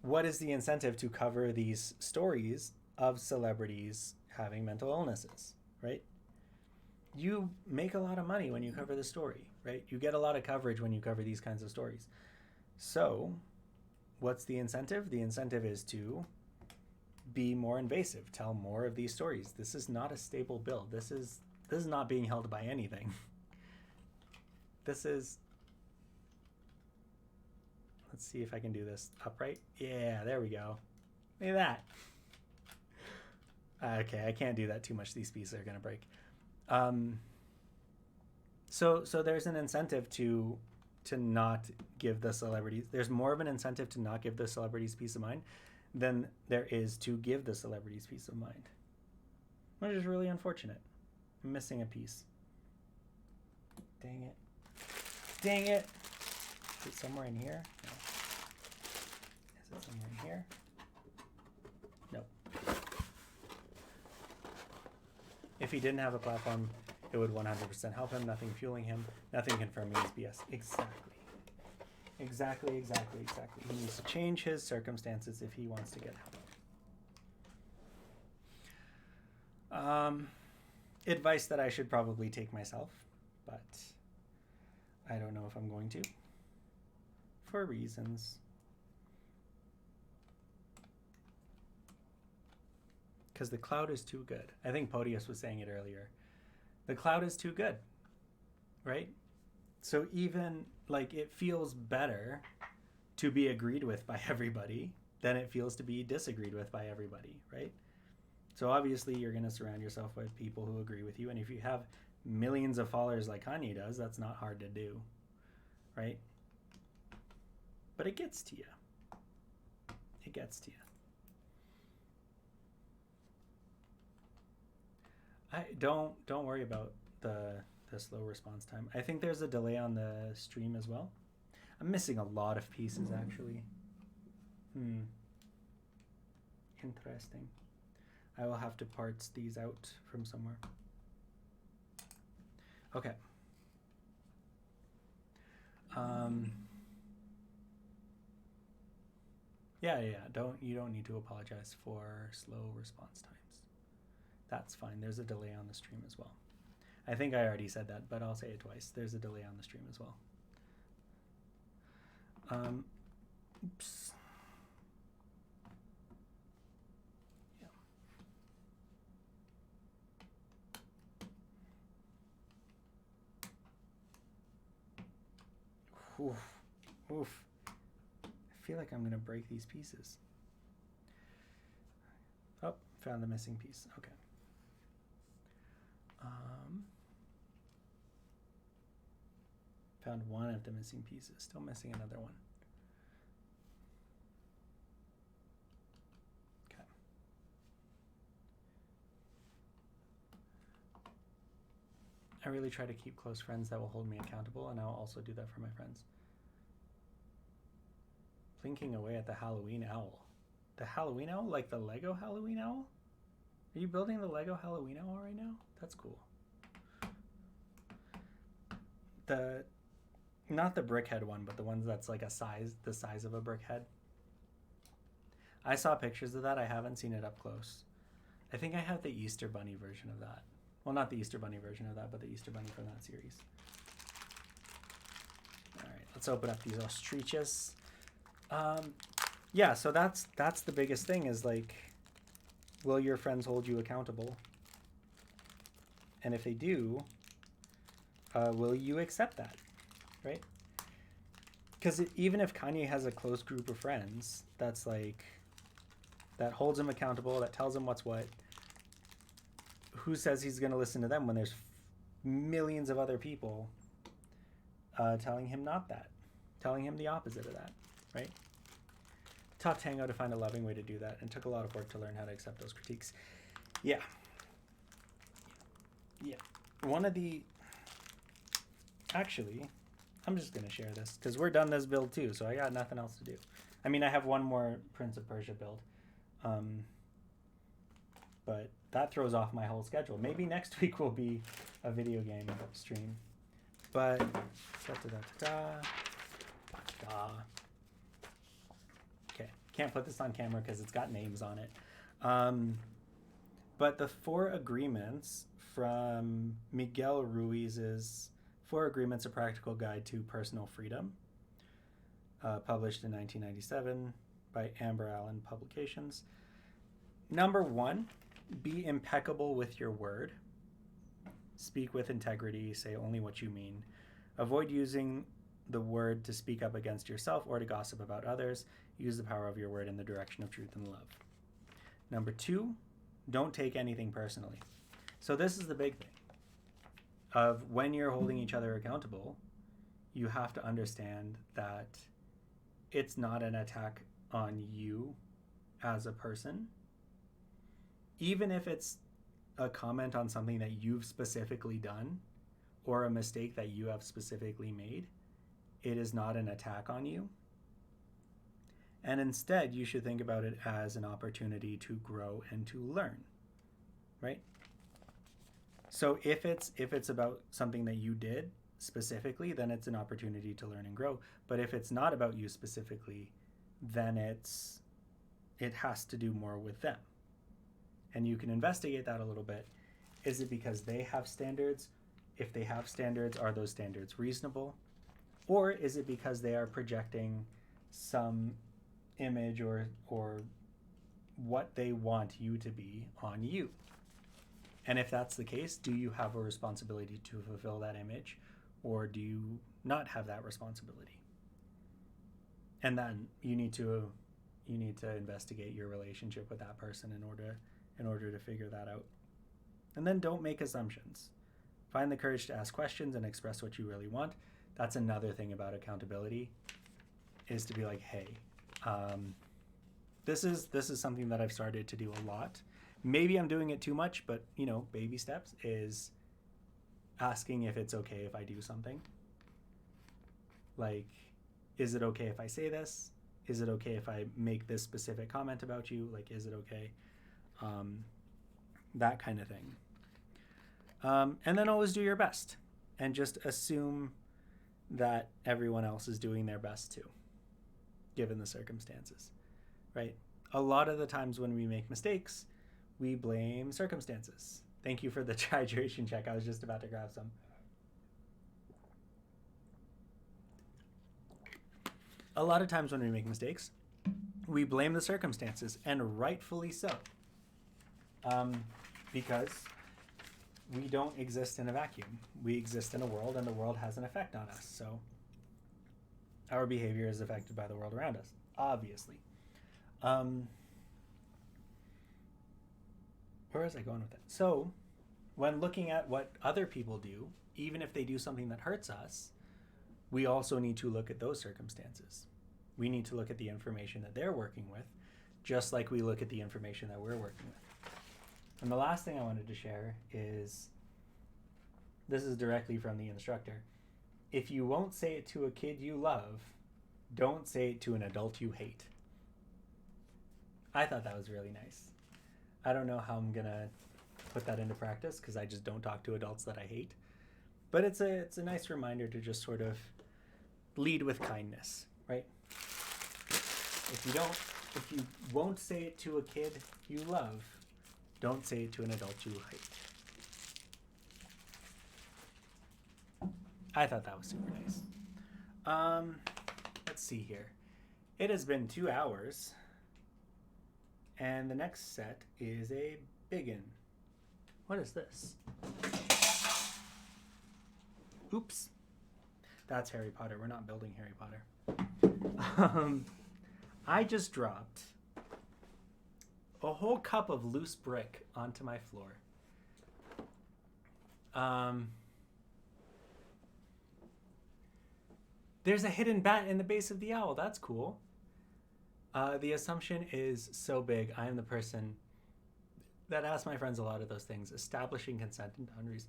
What is the incentive to cover these stories of celebrities having mental illnesses, right? You make a lot of money when you cover the story, right? You get a lot of coverage when you cover these kinds of stories. So what's the incentive? The incentive is to be more invasive, tell more of these stories. This is not a stable bill. This is not being held by anything. This is, let's see if I can do this upright. Yeah, there we go. Look at that. Okay, I can't do that too much. These pieces are going to break. So there's an incentive to not give the celebrities, there's more of an incentive to not give the celebrities peace of mind than there is to give the celebrities peace of mind, which is really unfortunate. I'm missing a piece. Dang it. Dang it. Is it somewhere in here? No. Is it somewhere in here? Nope. If he didn't have a platform, it would 100% help him. Nothing fueling him. Nothing confirming his BS. Exactly. He needs to change his circumstances if he wants to get help. Advice that I should probably take myself, but I don't know if I'm going to, for reasons. Because the cloud is too good. I think Podius was saying it earlier. The cloud is too good, right? So even, like, it feels better to be agreed with by everybody than it feels to be disagreed with by everybody, right? So obviously you're going to surround yourself with people who agree with you. And if you have millions of followers like Kanye does, that's not hard to do, right? But it gets to you. It gets to you. Don't worry about the slow response time. I think there's a delay on the stream as well. I'm missing a lot of pieces actually. Interesting. I will have to parse these out from somewhere. Okay. Yeah. You don't need to apologize for slow response times. That's fine. There's a delay on the stream as well. I think I already said that, but I'll say it twice. There's a delay on the stream as well. Oops. Yeah. Oof. feel like I'm going to break these pieces. Oh, found the missing piece. Okay. Found one of the missing pieces. Still missing another one. Okay. I really try to keep close friends that will hold me accountable, and I'll also do that for my friends. Blinking away at the Halloween owl. The Halloween owl? Like the Lego Halloween owl? Are you building the Lego Halloween owl right now? That's cool. Not the brickhead one, but the ones that's like the size of a brickhead. I saw pictures of that. I haven't seen it up close. I think I have the Easter Bunny version of that. Well, not the Easter Bunny version of that, but the Easter Bunny from that series. All right, let's open up these ostriches. Yeah, so that's the biggest thing is like, will your friends hold you accountable? And if they do, will you accept that, right? Because even if Kanye has a close group of friends that's like, that holds him accountable, that tells him what's what, who says he's going to listen to them when there's millions of other people telling him not that, telling him the opposite of that, right? Taught Tango to find a loving way to do that and took a lot of work to learn how to accept those critiques. Yeah. Actually, I'm just going to share this because we're done this build too, so I got nothing else to do. I mean, I have one more Prince of Persia build, but that throws off my whole schedule. Maybe next week will be a video game stream. But okay, can't put this on camera because it's got names on it. But the 4 agreements from Miguel Ruiz's 4 Agreements: A Practical Guide to Personal Freedom, published in 1997 by Amber Allen Publications. Number 1, be impeccable with your word. Speak with integrity, say only what you mean. Avoid using the word to speak up against yourself or to gossip about others. Use the power of your word in the direction of truth and love. Number 2, don't take anything personally. So this is the big thing of when you're holding each other accountable, you have to understand that it's not an attack on you as a person. Even if it's a comment on something that you've specifically done or a mistake that you have specifically made, it is not an attack on you. And instead, you should think about it as an opportunity to grow and to learn, right? So if it's about something that you did specifically, then it's an opportunity to learn and grow. But if it's not about you specifically, then it has to do more with them. And you can investigate that a little bit. Is it because they have standards? If they have standards, are those standards reasonable? Or is it because they are projecting some image or what they want you to be on you? And if that's the case, do you have a responsibility to fulfill that image, or do you not have that responsibility? And then you need to investigate your relationship with that person in order to figure that out. And then don't make assumptions. Find the courage to ask questions and express what you really want. That's another thing about accountability, is to be like, hey, this is something that I've started to do a lot. Maybe I'm doing it too much, but baby steps is asking if it's okay if I do something. Like, is it okay if I say this? Is it okay if I make this specific comment about you? Like, is it okay? That kind of thing. And then always do your best and just assume that everyone else is doing their best too, given the circumstances, right? A lot of the times when we make mistakes, we blame circumstances. Thank you for the hydration check. I was just about to grab some. A lot of times when we make mistakes, we blame the circumstances, and rightfully so. Because we don't exist in a vacuum. We exist in a world, and the world has an effect on us. So Our behavior is affected by the world around us, obviously. Um, where was I going with that? So, when looking at what other people do, even if they do something that hurts us, we also need to look at those circumstances. We need to look at the information that they're working with, just like we look at the information that we're working with. And the last thing I wanted to share is this is directly from the instructor. If you won't say it to a kid you love, don't say it to an adult you hate. I thought that was really nice. I don't know how I'm going to put that into practice because I just don't talk to adults that I hate. But it's a nice reminder to just sort of lead with kindness, right? If you won't say it to a kid you love, don't say it to an adult you hate. I thought that was super nice. Let's see here. It has been 2 hours, and the next set is a biggin. What is this? Oops. That's Harry Potter. We're not building Harry Potter. I just dropped a whole cup of loose brick onto my floor. There's a hidden bat in the base of the owl. That's cool. The assumption is so big. I am the person that asks my friends a lot of those things, establishing consent and boundaries.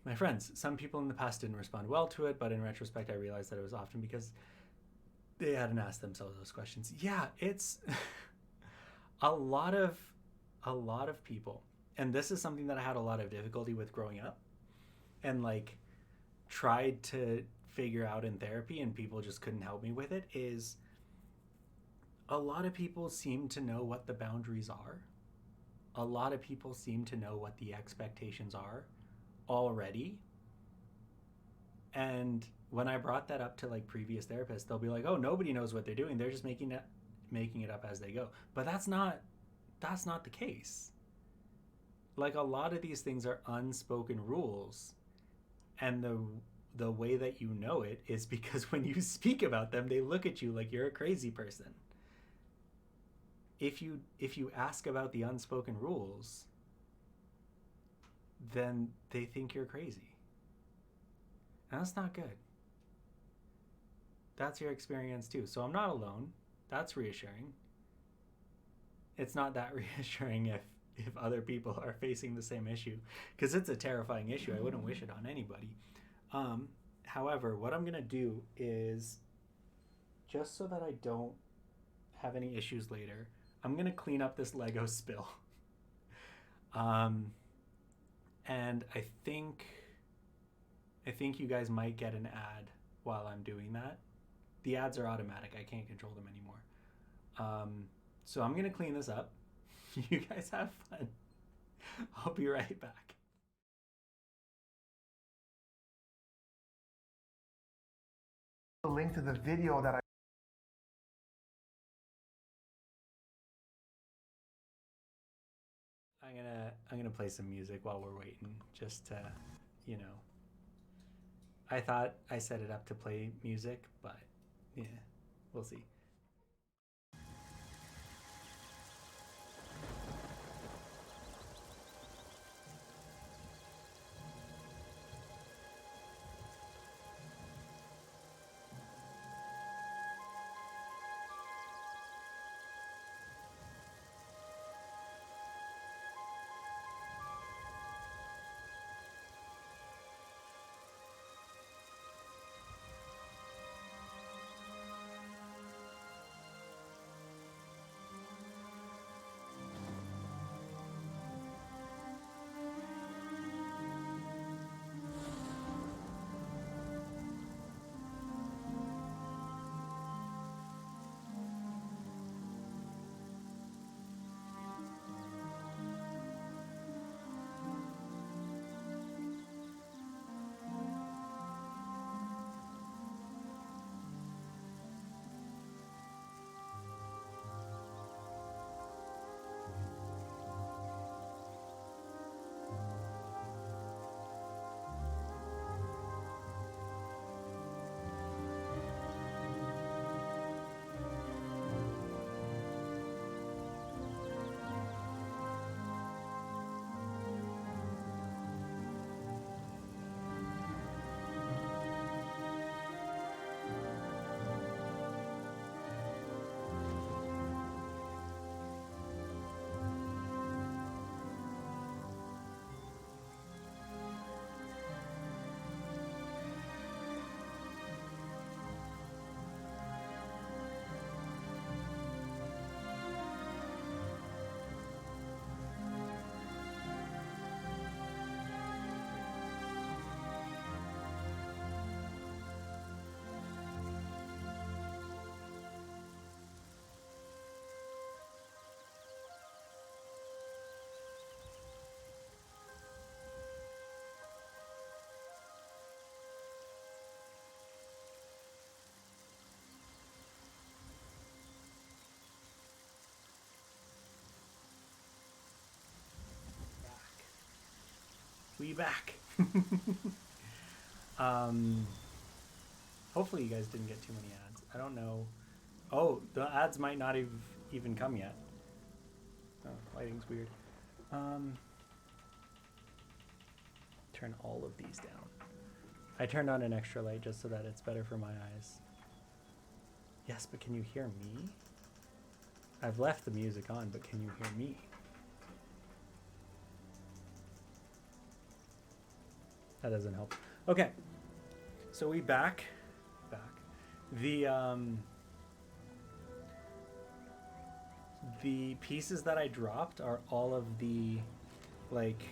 My friends, some people in the past didn't respond well to it, but in retrospect, I realized that it was often because they hadn't asked themselves those questions. Yeah, it's a lot of people, and this is something that I had a lot of difficulty with growing up, and like tried to figure out in therapy, and people just couldn't help me with it. Is a lot of people seem to know what the boundaries are. A lot of people seem to know what the expectations are already. And when I brought that up to like previous therapists, they'll be like, "Oh, nobody knows what they're doing. They're just making it up as they go." But that's not the case. Like a lot of these things are unspoken rules, and the way that you know it is because when you speak about them, they look at you like you're a crazy person. If you ask about the unspoken rules, then they think you're crazy. And that's not good. That's your experience too. So I'm not alone. That's reassuring. It's not that reassuring if other people are facing the same issue, because it's a terrifying issue. I wouldn't wish it on anybody. However, what I'm gonna do is, just so that I don't have any issues later, I'm gonna clean up this Lego spill. And I think you guys might get an ad while I'm doing that. The ads are automatic. I can't control them anymore. So I'm gonna clean this up. You guys have fun. I'll be right back. The link to the video that I'm gonna play some music while we're waiting, just to, you know. I thought I set it up to play music, but yeah, we'll see. be back. Hopefully you guys didn't get too many ads. I don't know. Oh, the ads might not have even come yet. Oh, lighting's weird. Turn all of these down. I turned on an extra light just so that it's better for my eyes. Yes, but can you hear me? I've left the music on, but can you hear me? That doesn't help. Okay, so we back. The pieces that I dropped are all of the like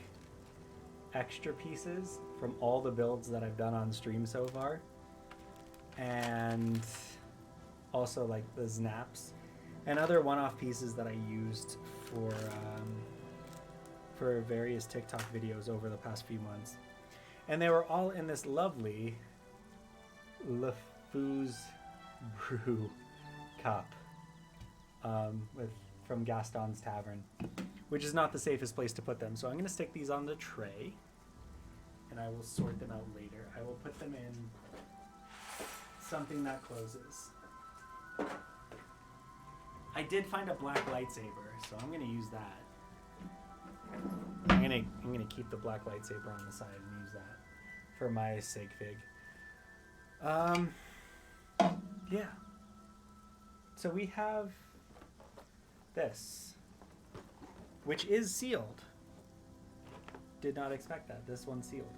extra pieces from all the builds that I've done on stream so far, and also like the snaps and other one-off pieces that I used for various TikTok videos over the past few months. And they were all in this lovely LeFou's Brew cup from Gaston's Tavern, which is not the safest place to put them. So I'm going to stick these on the tray, and I will sort them out later. I will put them in something that closes. I did find a black lightsaber, so I'm going to use that. I'm gonna keep the black lightsaber on the side and use that for my sig fig. Yeah. So we have this, which is sealed. Did not expect that. This one's sealed.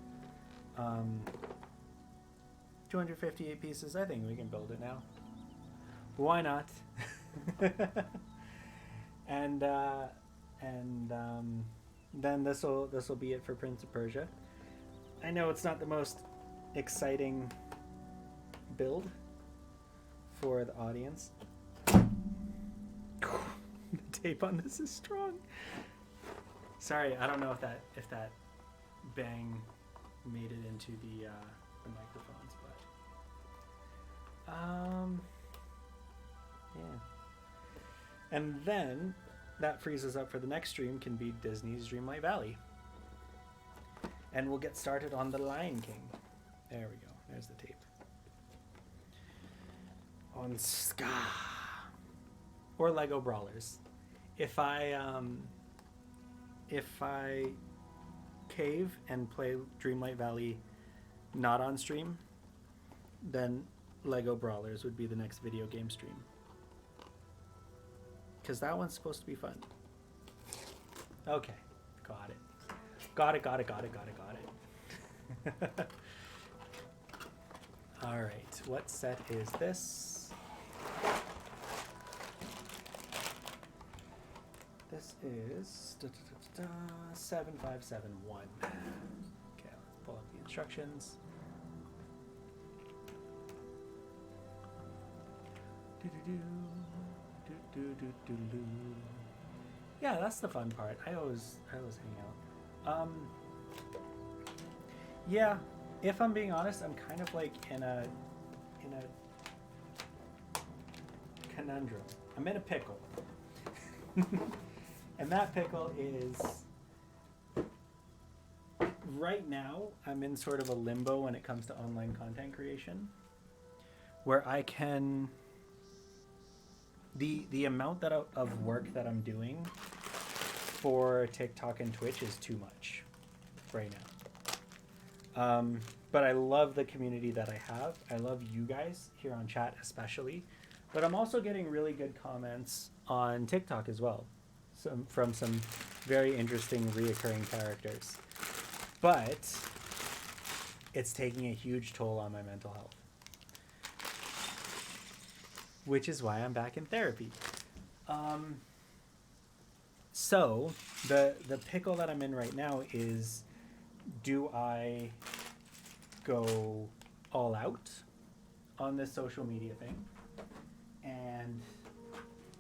258 pieces. I think we can build it now. Why not? and then this will be it for Prince of Persia. I know it's not the most exciting build for the audience. The tape on this is strong. Sorry, I don't know if that bang made it into the microphones, but yeah. And then that frees us up for the next stream, can be Disney's Dreamlight Valley. And we'll get started on The Lion King. There we go. There's the tape. On Ska. Or Lego Brawlers. If I cave and play Dreamlight Valley not on stream, then Lego Brawlers would be the next video game stream. Because that one's supposed to be fun. Okay, got it. Got it. All right, what set is this? This is 7571. Okay, let's pull up the instructions. Yeah, that's the fun part. I always hang out. Yeah, if I'm being honest, I'm kind of like in a conundrum. I'm in a pickle. And that pickle is, right now, I'm in sort of a limbo when it comes to online content creation, where I can, the amount of work that I'm doing for TikTok and Twitch is too much right now. But I love the community that I have. I love you guys here on chat especially. But I'm also getting really good comments on TikTok as well, from some very interesting reoccurring characters. But it's taking a huge toll on my mental health, which is why I'm back in therapy. So the pickle that I'm in right now is, do I go all out on this social media thing and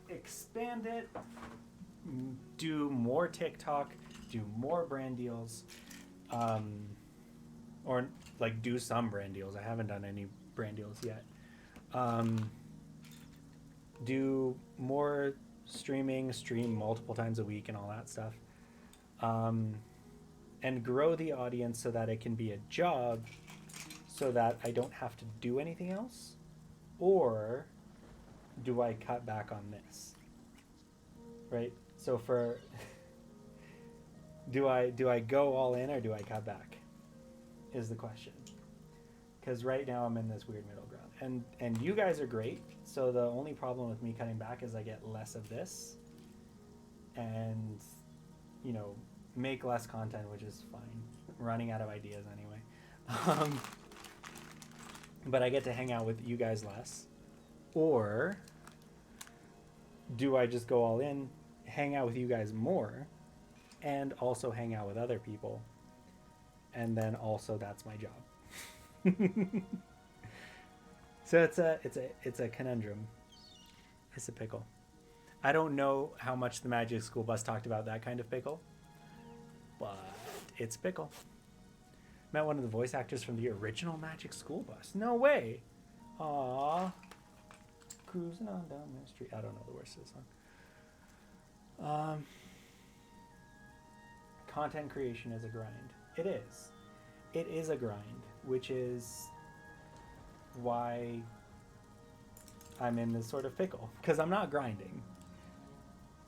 expand it, do more TikTok, do more brand deals, or like do some brand deals. I haven't done any brand deals yet. Do more stream multiple times a week and all that stuff. and grow the audience so that it can be a job so that I don't have to do anything else? Or do I cut back on this? Right? So for do I go all in or do I cut back? Is the question. Because right now I'm in this weird middle ground. And you guys are great. So the only problem with me cutting back is I get less of this and, you know, make less content, which is fine. I'm running out of ideas anyway. But I get to hang out with you guys less. Or do I just go all in, hang out with you guys more, and also hang out with other people? And then also that's my job. So it's a conundrum. It's a pickle. I don't know how much the Magic School Bus talked about that kind of pickle, but it's pickle. Met one of the voice actors from the original Magic School Bus. No way. Aww. Cruising on down the street. I don't know the words to the song. Content creation is a grind. It is. It is a grind, which is why I'm in this sort of pickle. Because I'm not grinding.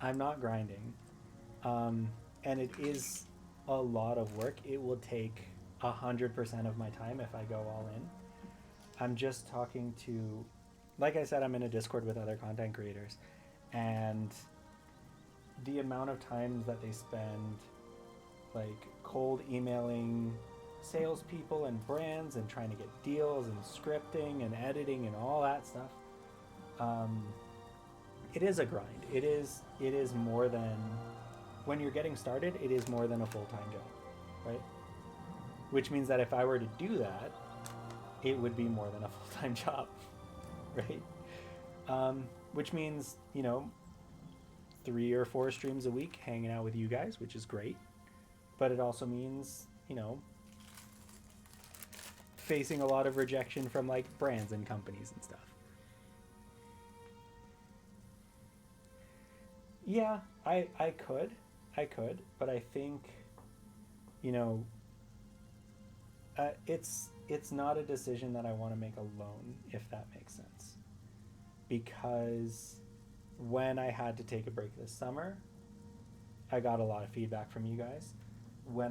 I'm not grinding. And it is a lot of work. It will take 100% of my time if I go all in. I'm just talking to, like I said, I'm in a Discord with other content creators, and the amount of times that they spend like cold emailing salespeople and brands and trying to get deals and scripting and editing and all that stuff, it is a grind. It is more than, when you're getting started, it is more than a full-time job, right? Which means that if I were to do that, it would be more than a full-time job, right? Which means, you know, 3 or 4 streams a week hanging out with you guys, which is great. But it also means, you know, facing a lot of rejection from like brands and companies and stuff. Yeah, I could, but I think, you know, it's not a decision that I want to make alone, if that makes sense. Because when I had to take a break this summer, I got a lot of feedback from you guys. When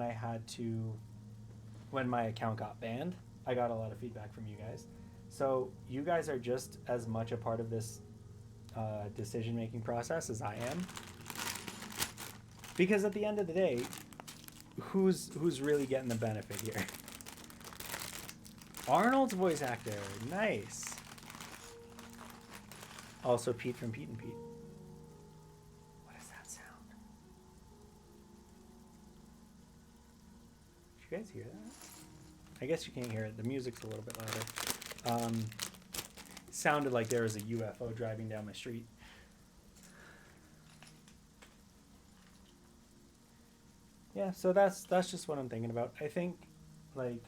my account got banned, I got a lot of feedback from you guys. So you guys are just as much a part of this decision-making process as I am. Because at the end of the day, who's really getting the benefit here? Arnold's voice actor, nice. Also Pete from Pete and Pete. What is that sound? Did you guys hear that? I guess you can't hear it. The music's a little bit louder. Sounded like there was a UFO driving down my street. Yeah, so that's just what I'm thinking about. I think, like,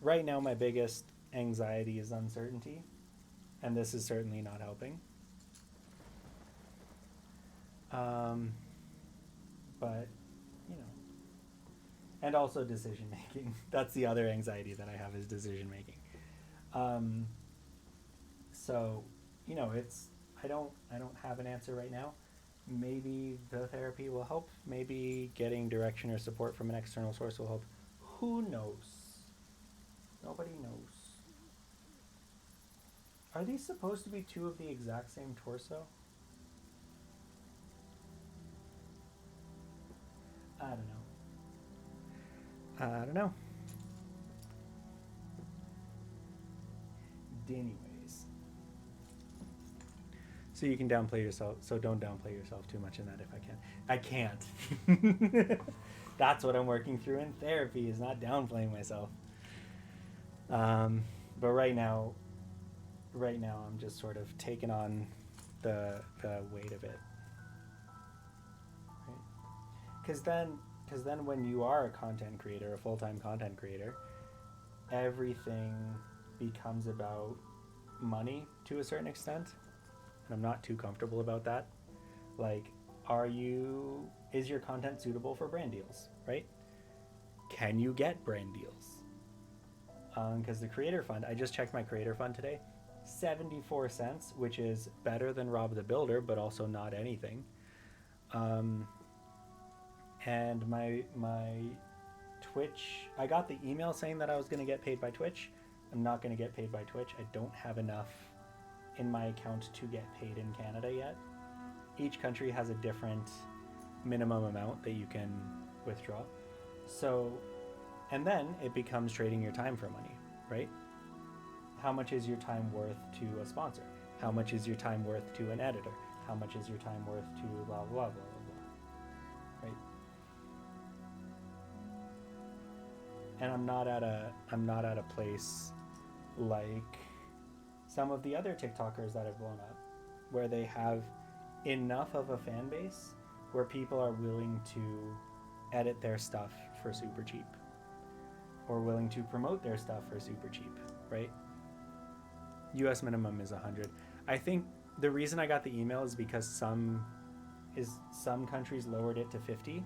right now my biggest anxiety is uncertainty, and this is certainly not helping. But, you know, and also decision making. That's the other anxiety that I have, is decision making. So, you know, I don't have an answer right now. Maybe the therapy will help. Maybe getting direction or support from an external source will help. Who knows? Nobody knows. Are these supposed to be 2 of the exact same torso? I don't know. Anyways. So you can downplay yourself. So don't downplay yourself too much in that if I can. I can't. That's what I'm working through in therapy, is not downplaying myself. But right now I'm just sort of taking on the weight of it. Right? Because then when you are a content creator, a full-time content creator, everything becomes about money to a certain extent. And I'm not too comfortable about that. Like, is your content suitable for brand deals, right? can you get brand deals? Because the Creator Fund, I just checked my Creator Fund today, 74 cents, which is better than Rob the Builder, but also not anything. And my Twitch, I got the email saying that I was going to get paid by Twitch. I'm not going to get paid by Twitch. I don't have enough in my account to get paid in Canada yet. Each country has a different minimum amount that you can withdraw. So, and then it becomes trading your time for money, right? How much is your time worth to a sponsor? How much is your time worth to an editor? How much is your time worth to blah, blah, blah, blah, blah, right? And I'm not at a place like some of the other TikTokers that have blown up, where they have enough of a fan base where people are willing to edit their stuff for super cheap, or willing to promote their stuff for super cheap, right? US minimum is 100. I think the reason I got the email is because some countries lowered it to 50.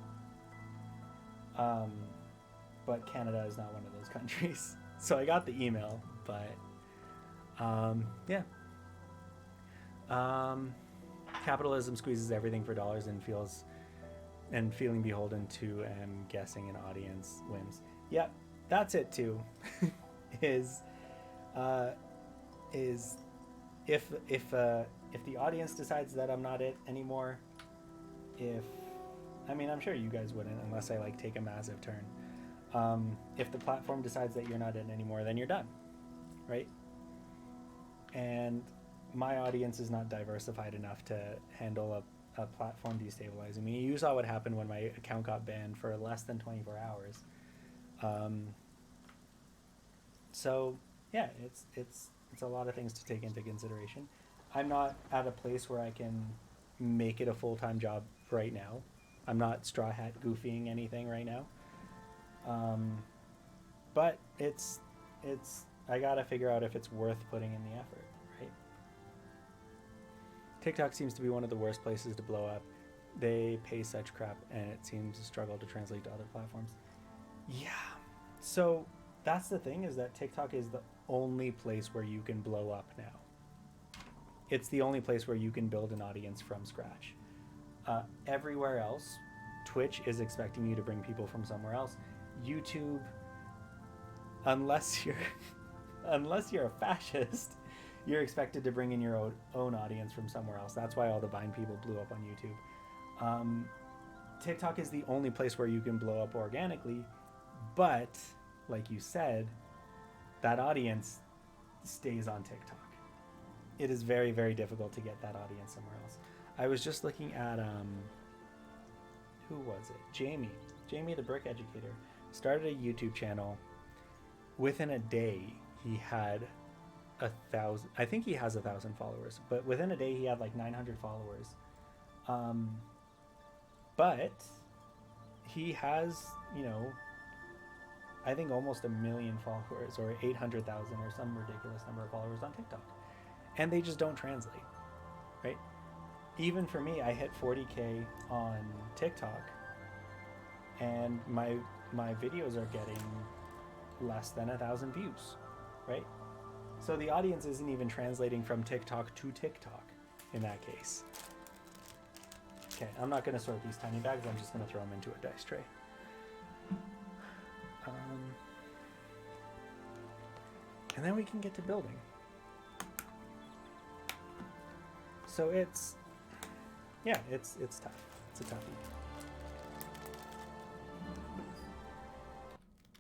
But Canada is not one of those countries. So I got the email, but yeah. Capitalism squeezes everything for dollars and feeling beholden to and guessing an audience wins. Yep, that's it too. is if the audience decides that I'm not it anymore, I'm sure you guys wouldn't unless I like take a massive turn. If the platform decides that you're not in anymore, then you're done, right? And my audience is not diversified enough to handle a platform destabilizing me. You saw what happened when my account got banned for less than 24 hours. So yeah, it's a lot of things to take into consideration. I'm not at a place where I can make it a full-time job right now. I'm not straw hat goofying anything right now. But it's I gotta figure out if it's worth putting in the effort, right? TikTok seems to be one of the worst places to blow up. They pay such crap, and it seems to struggle to translate to other platforms. Yeah, so that's the thing, is that TikTok is the only place where you can blow up now. It's the only place where you can build an audience from scratch. Everywhere else, Twitch is expecting you to bring people from somewhere else. YouTube, unless you're a fascist, you're expected to bring in your own audience from somewhere else. That's why all the Vine people blew up on YouTube. TikTok is the only place where you can blow up organically, but like you said, that audience stays on TikTok. It is very, very difficult to get that audience somewhere else. I was just looking at who was it? Jamie the Brick Educator started a YouTube channel. Within a day, he had 1,000. I think he has 1,000 followers, but within a day, he had like 900 followers. But he has, I think almost 1 million followers, or 800,000, or some ridiculous number of followers on TikTok, and they just don't translate, right? Even for me, I hit 40K on TikTok, and my videos are getting less than 1,000 views, right? So the audience isn't even translating from TikTok to TikTok in that case. Okay, I'm not going to sort these tiny bags. I'm just going to throw them into a dice tray. And then we can get to building. So it's tough. It's a toughie.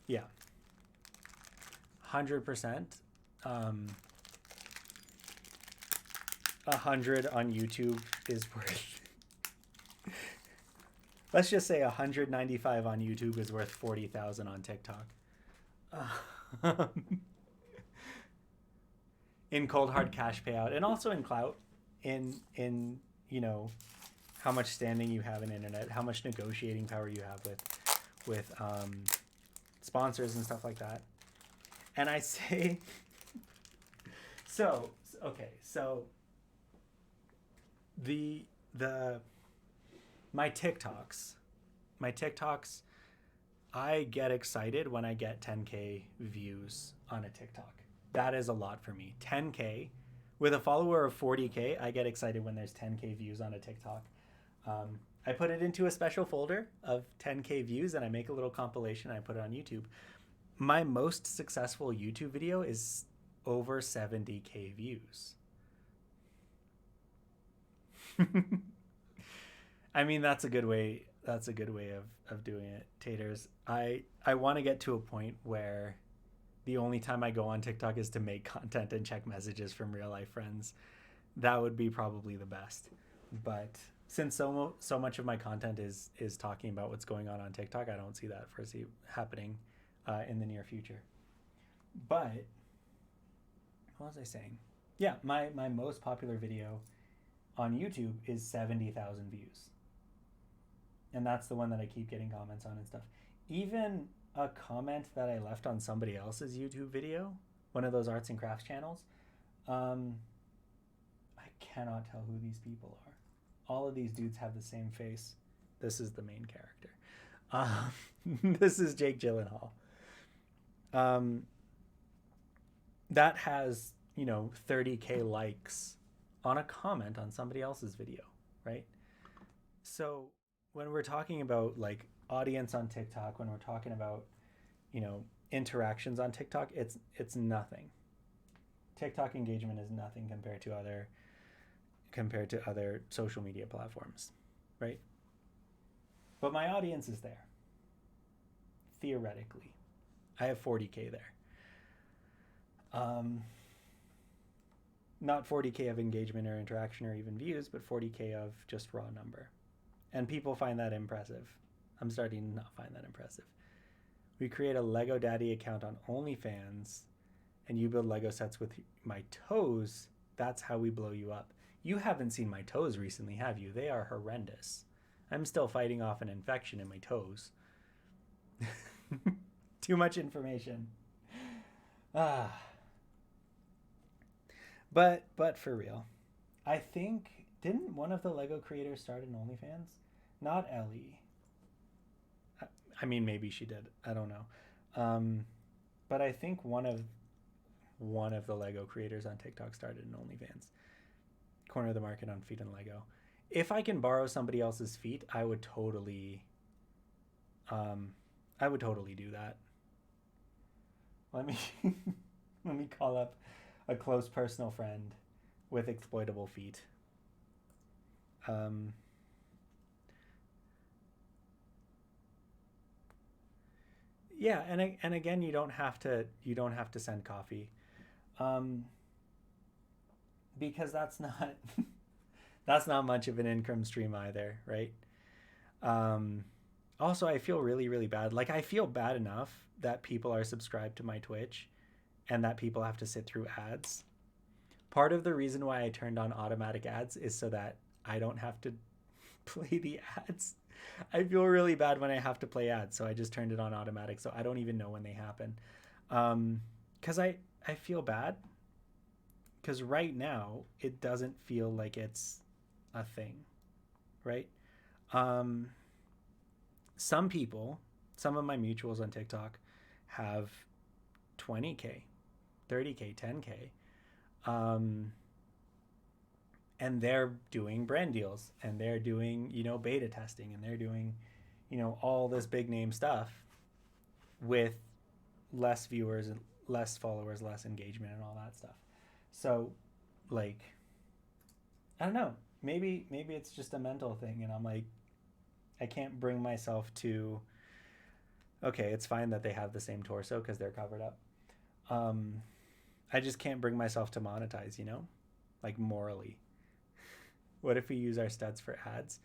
Yeah. 100%. 100 on YouTube is worth. Let's just say 195 on YouTube is worth 40,000 on TikTok. In cold hard cash payout, and also in clout, in how much standing you have in internet, how much negotiating power you have with sponsors and stuff like that. And I say, so my TikToks I get excited when I get 10K views on a TikTok. That is a lot for me. 10K. With a follower of 40K, I get excited when there's 10K views on a TikTok. I put it into a special folder of 10K views and I make a little compilation and I put it on YouTube. My most successful YouTube video is over 70K views. I mean, that's a good way. That's a good way of doing it, Taters. I want to get to a point where the only time I go on TikTok is to make content and check messages from real life friends. That would be probably the best. But since so much of my content is talking about what's going on TikTok, I don't see that foresee happening in the near future. But what was I saying? Yeah, my most popular video on YouTube is 70,000 views. And that's the one that I keep getting comments on and stuff. Even a comment that I left on somebody else's YouTube video, one of those arts and crafts channels, I cannot tell who these people are. All of these dudes have the same face. This is the main character. This is Jake Gyllenhaal. That has, 30K likes on a comment on somebody else's video, right? So when we're talking about like audience on TikTok, when we're talking about, interactions on TikTok, it's nothing. TikTok engagement is nothing compared to other social media platforms, right? But my audience is there. Theoretically, I have 40K there. Not 40K of engagement or interaction or even views, but 40K of just raw number. And people find that impressive. I'm starting to not find that impressive. We create a Lego Daddy account on OnlyFans and you build Lego sets with my toes. That's how we blow you up. You haven't seen my toes recently, have you? They are horrendous. I'm still fighting off an infection in my toes. Too much information. But for real, I think, didn't one of the Lego creators start an OnlyFans? Not Ellie. I mean, maybe she did. I don't know. But I think one of the Lego creators on TikTok started an OnlyFans. Corner of the market on feet and Lego. If I can borrow somebody else's feet, I would totally do that. Let me call up a close personal friend with exploitable feet. Yeah, and again, you don't have to send coffee, because that's not that's not much of an income stream either, right? Also, I feel really, really bad. Like, I feel bad enough that people are subscribed to my Twitch and that people have to sit through ads. Part of the reason why I turned on automatic ads is so that I don't have to play the ads. I feel really bad when I have to play ads, so I just turned it on automatic, so I don't even know when they happen. Because I feel bad. Because right now, it doesn't feel like it's a thing, right? Some people, some of my mutuals on TikTok have 20K, 30K, 10K. And they're doing brand deals and they're doing, beta testing and they're doing, all this big name stuff with less viewers and less followers, less engagement and all that stuff. So like, I don't know, maybe it's just a mental thing. And I'm like, I can't bring myself to, okay, it's fine that they have the same torso because they're covered up. I just can't bring myself to monetize, like morally. What if we use our studs for ads?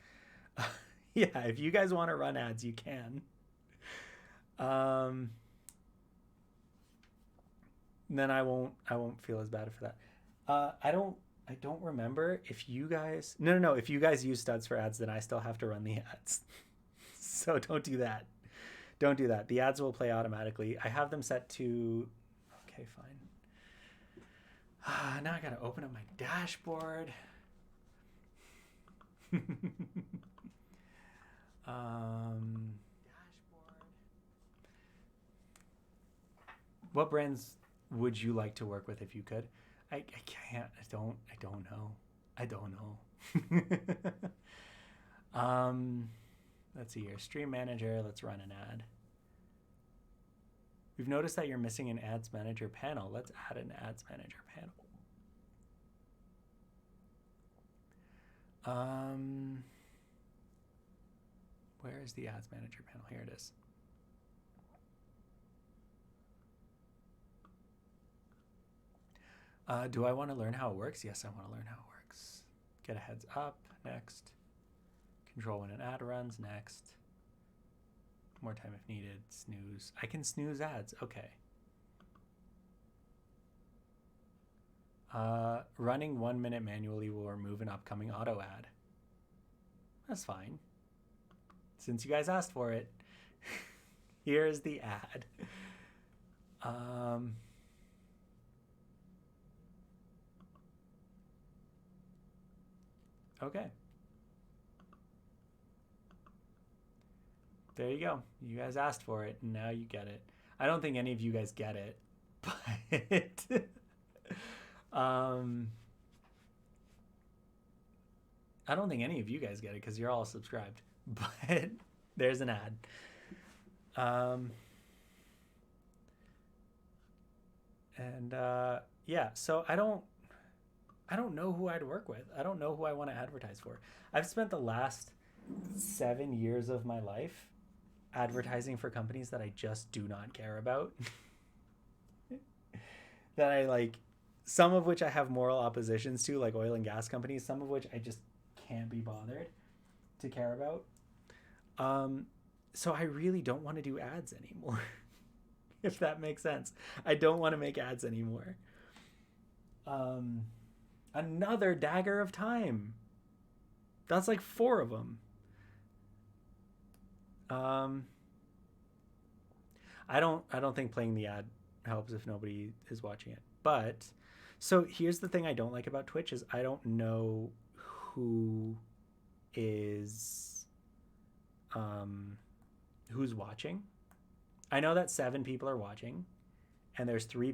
Yeah, if you guys want to run ads, you can. Then I won't feel as bad for that. I don't remember if you guys no if you guys use studs for ads, then I still have to run the ads. So don't do that. The ads will play automatically. I have them set to, okay, fine. Now I gotta open up my dashboard. Dashboard. What brands would you like to work with if you could? I can't. I don't know. I don't know. Let's see here. Stream manager. Let's run an ad. We've noticed that you're missing an ads manager panel. Let's add an ads manager panel. Where is the ads manager panel? Here it is. Do I want to learn how it works? Yes, I want to learn how it works. Get a heads up. Next. Control when an ad runs. Next. More time if needed. Snooze. I can snooze ads. Okay. Running 1 minute manually will remove an upcoming auto ad. That's fine. Since you guys asked for it, here's the ad. Okay. There you go. You guys asked for it, and now you get it. I don't think any of you guys get it, but I don't think any of you guys get it because you're all subscribed. But there's an ad. Yeah, so I don't know who I'd work with. I don't know who I want to advertise for. I've spent the last 7 years of my life advertising for companies that I just do not care about. That I like, some of which I have moral oppositions to, like oil and gas companies, some of which I just can't be bothered to care about. So I really don't want to do ads anymore. If that makes sense. I don't want to make ads anymore. Another dagger of time. That's like 4 of them. I don't think playing the ad helps if nobody is watching it. But so here's the thing I don't like about Twitch is I don't know who is who's watching. I know that 7 people are watching, and there's 4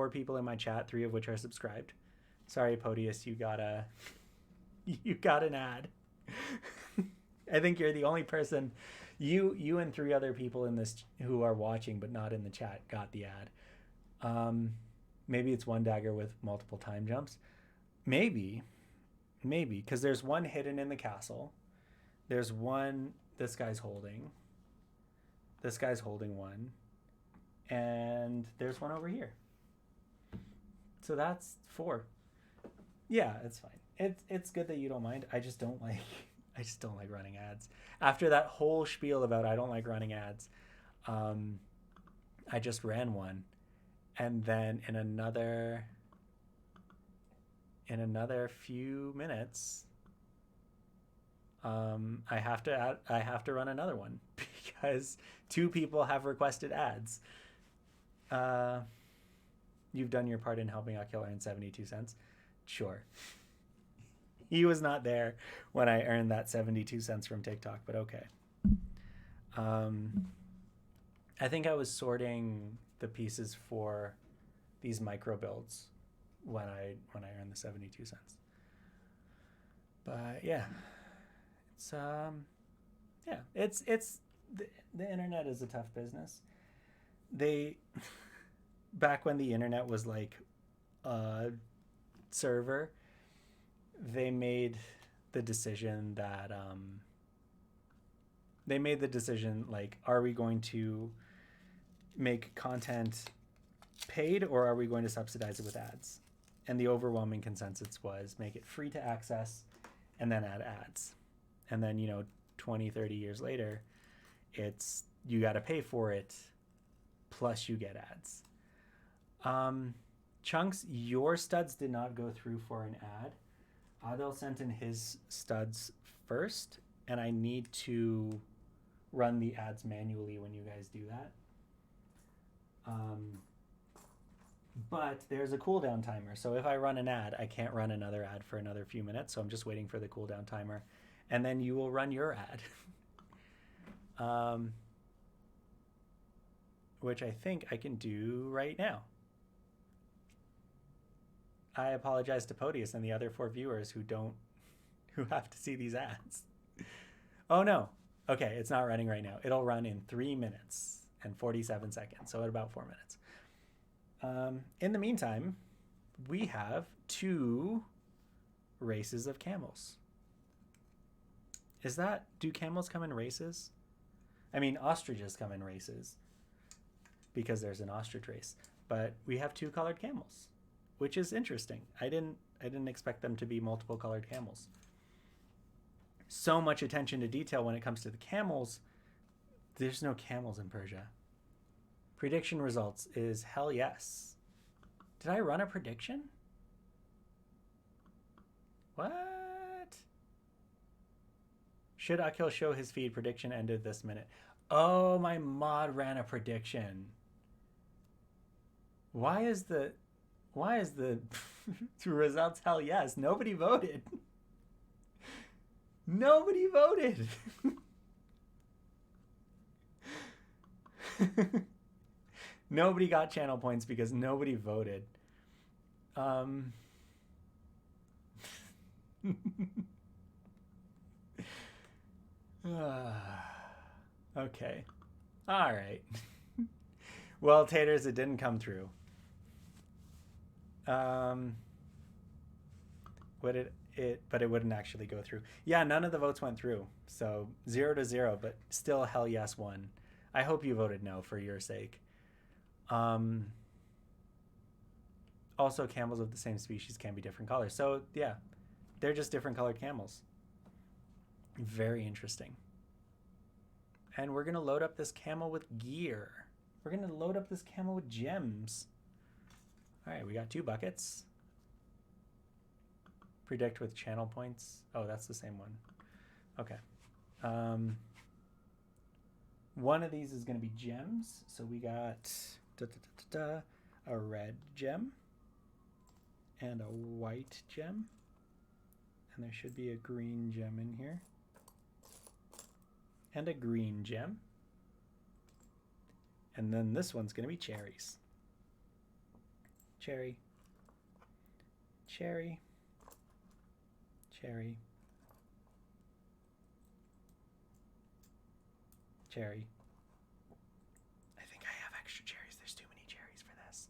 people in my chat, 3 of which are subscribed. Sorry, Podius, you got an ad. I think you're the only person, you and 3 other people in this who are watching but not in the chat got the ad. Maybe it's one dagger with multiple time jumps. Maybe, because there's one hidden in the castle. There's one this guy's holding. This guy's holding one. And there's one over here. So that's 4. Yeah, it's fine. It's good that you don't mind. I just don't like running ads. After that whole spiel about I don't like running ads, I just ran one, and then in another few minutes, I have to run another one because 2 people have requested ads. You've done your part in helping Akil earn 72 cents. Sure. He was not there when I earned that 72 cents from TikTok, but okay. I think I was sorting the pieces for these micro builds when I earned the 72 cents. But yeah, it's the internet is a tough business. Back when the internet was like a server, they made the decision like, are we going to make content paid or are we going to subsidize it with ads? And the overwhelming consensus was make it free to access and then add ads. And then, 20, 30 years later, it's you got to pay for it plus you get ads. Chunks, your studs did not go through for an ad. Adel sent in his studs first, and I need to run the ads manually when you guys do that. But there's a cooldown timer, so if I run an ad, I can't run another ad for another few minutes, so I'm just waiting for the cooldown timer, and then you will run your ad. which I think I can do right now. I apologize to Podius and the other 4 viewers who have to see these ads. Oh no. Okay, it's not running right now. It'll run in 3 minutes and 47 seconds, so at about 4 minutes. In the meantime, we have 2 races of camels. Do camels come in races? I mean, ostriches come in races because there's an ostrich race, but we have 2 colored camels, which is interesting. I didn't expect them to be multiple colored camels. So much attention to detail when it comes to the camels. There's no camels in Persia. Prediction results is hell yes. Did I run a prediction? What? Should Akil show his feed? Prediction ended this minute. Oh, my mod ran a prediction. Why is the results hell yes? Nobody voted. Nobody voted. Nobody got channel points because nobody voted. Okay. All right. Well, taters, it didn't come through. But it wouldn't actually go through. Yeah, none of the votes went through. So 0-0, but still hell yes won. I hope you voted no for your sake. Also, camels of the same species can be different colors. So yeah, they're just different colored camels. Very interesting. And we're going to load up this camel with gear. We're going to load up this camel with gems. All right, we got 2 buckets. Predict with channel points. Oh, that's the same one. Okay. One of these is going to be gems. So we got a red gem and a white gem. And there should be a green gem in here. And a green gem. And then this one's going to be cherries. Cherry. Cherry. Cherry. Cherry. I think I have extra cherries. There's too many cherries for this.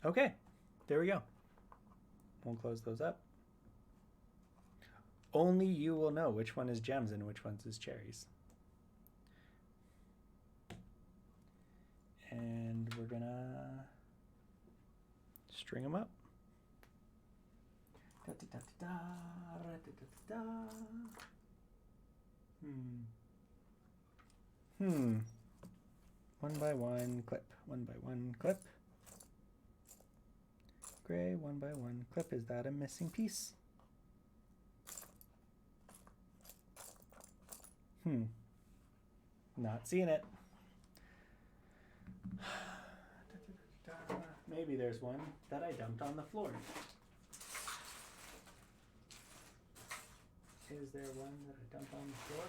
Okay, there we go. We'll close those up. Only you will know which one is gems and which ones is cherries. And we're gonna string them up. Da, da, da, da, da, da, da. One by one clip. One by one clip. Gray, one by one clip. Is that a missing piece? Not seeing it. Maybe there's one that I dumped on the floor. Is there one that I dumped on the floor?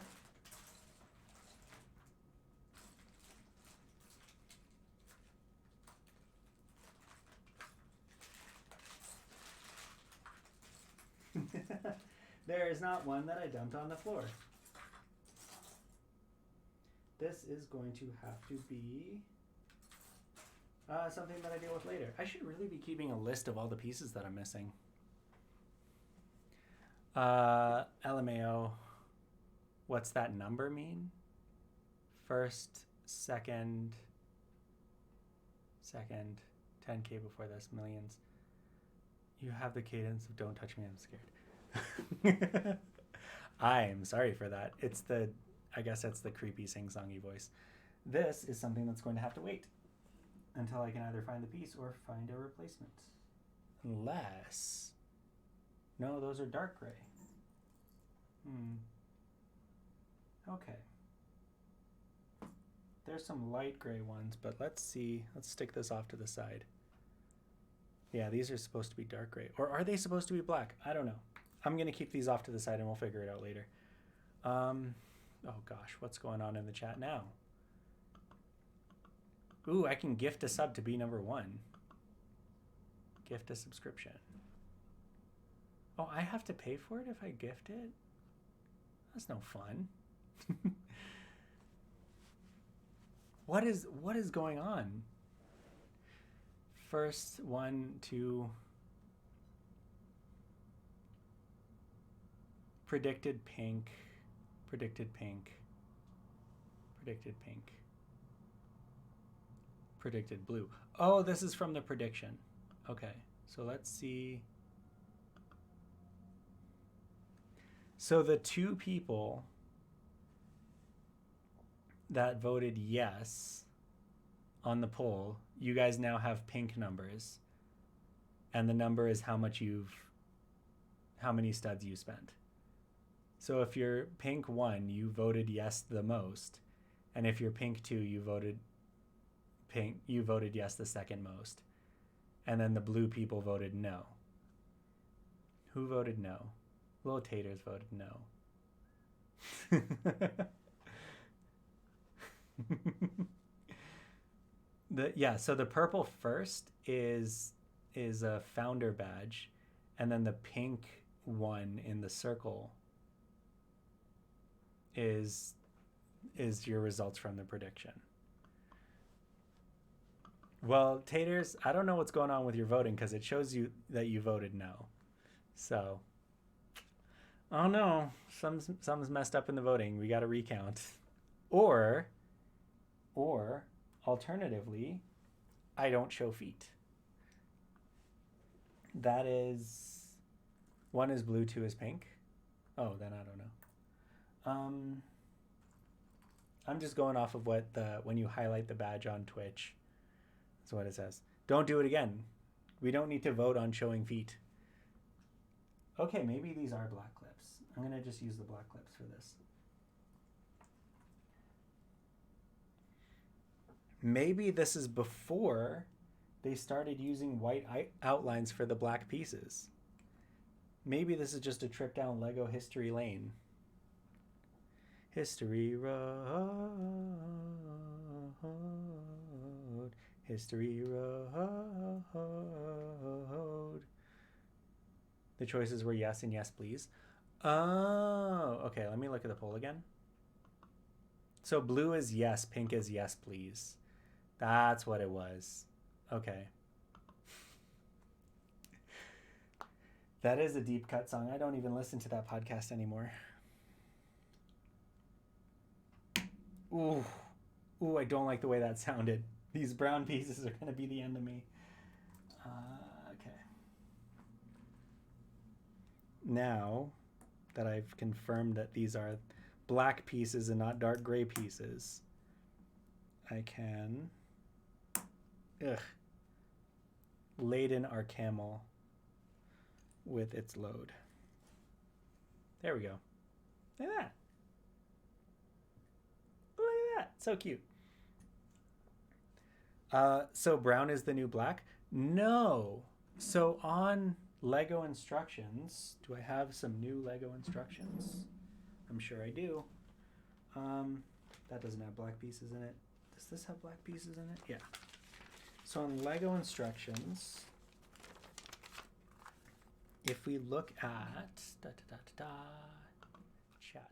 There is not one that I dumped on the floor. This is going to have to be something that I deal with later. I should really be keeping a list of all the pieces that I'm missing. LMAO, what's that number mean? First, second, 10K before this, millions. You have the cadence of don't touch me, I'm scared. I'm sorry for that. I guess that's the creepy sing-songy voice. This is something that's going to have to wait until I can either find the piece or find a replacement. Unless... No, those are dark gray. Okay. There's some light gray ones, but let's see. Let's stick this off to the side. Yeah, these are supposed to be dark gray. Or are they supposed to be black? I don't know. I'm going to keep these off to the side and we'll figure it out later. Oh gosh, what's going on in the chat now? Ooh, I can gift a sub to be number 1. Gift a subscription. Oh, I have to pay for it if I gift it? That's no fun. What is going on? First 1, 2. Predicted pink. Predicted pink. Predicted pink. Predicted blue. Oh, this is from the prediction. Okay, so let's see. So the 2 people that voted yes on the poll, you guys now have pink numbers. And the number is how many studs you spent. So if you're pink 1, you voted yes the most. And if you're pink 2, you voted yes the second most. And then the blue people voted no. Who voted no? Little Taters voted no. So the purple first is a founder badge, and then the pink one in the circle is your results from the prediction. Well, Taters, I don't know what's going on with your voting because it shows you that you voted no. So, oh no, something's messed up in the voting. We got to recount. Or alternatively, I don't show feet. That is 1 is blue, 2 is pink. Oh, then I don't know. I'm just going off of what when you highlight the badge on Twitch. That's what it says. Don't do it again. We don't need to vote on showing feet. Okay, maybe these are black clips. I'm going to just use the black clips for this. Maybe this is before they started using white outlines for the black pieces. Maybe this is just a trip down Lego history lane. History road. History road. The choices were yes and yes, please. Oh, okay. Let me look at the poll again. So blue is yes, pink is yes, please. That's what it was. Okay. That is a deep cut song. I don't even listen to that podcast anymore. Ooh. Ooh, I don't like the way that sounded. These brown pieces are going to be the end of me. Okay. Now that I've confirmed that these are black pieces and not dark gray pieces, I can laden our camel with its load. There we go. Look at that. Look at that. So cute. So brown is the new black? No. So on Lego instructions, do I have some new Lego instructions? I'm sure I do. That doesn't have black pieces in it. Does this have black pieces in it? Yeah. So on Lego instructions, if we look at chat,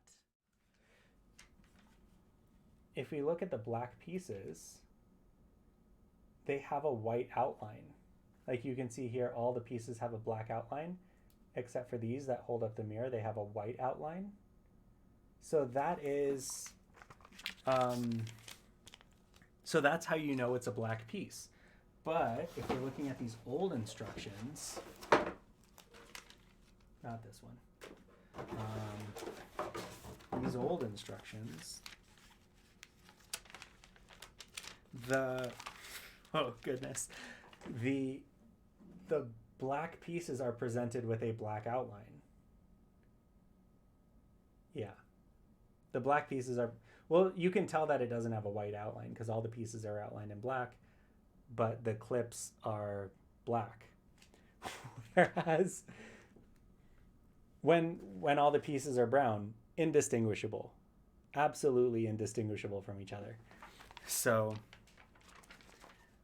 if we look at the black pieces, they have a white outline. Like you can see here, all the pieces have a black outline, except for these that hold up the mirror, they have a white outline. So that is, so that's how you know it's a black piece. But if we're looking at these old instructions, not this one, these old instructions, oh goodness, the black pieces are presented with a black outline. Yeah. The black pieces are, well, you can tell that it doesn't have a white outline because all the pieces are outlined in black, but the clips are black. Whereas when all the pieces are brown, indistinguishable. absolutely indistinguishable from each other. So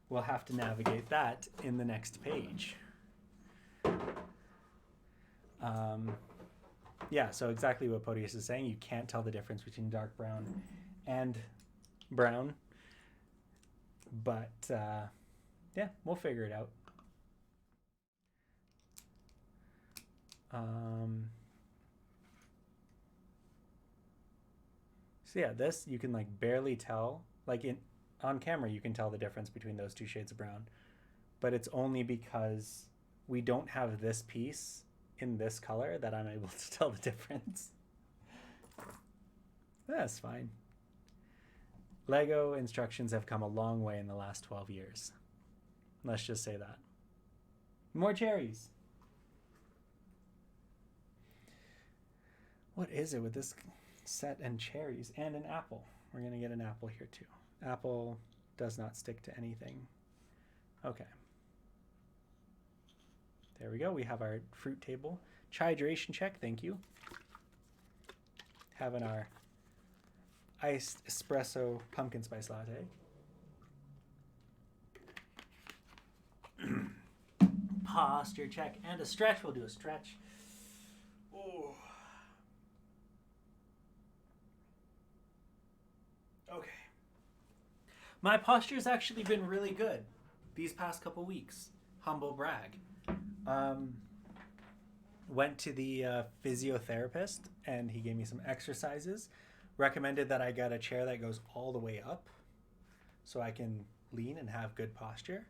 we'll have to navigate that in the next page. Yeah, so exactly what Podius is saying. You can't tell the difference between dark brown and brown. But yeah, we'll figure it out. So yeah, this you can like barely tell. Like on camera, you can tell the difference between those two shades of brown. But it's only because we don't have this piece in this color that I'm able to tell the difference. That's fine. Lego instructions have come a long way in the last 12 years. Let's just say that. More cherries. What is it with this set and cherries and an apple? We're going to get an apple here too. Apple does not stick to anything. Okay. There we go. We have our fruit table. Hydration check. Thank you. Having our iced espresso pumpkin spice latte. Posture check and a stretch. We'll do a stretch. Oh. Okay. My posture's actually been really good these past couple weeks. Humble brag. Went to the physiotherapist and he gave me some exercises. Recommended that I get a chair that goes all the way up so I can lean and have good posture.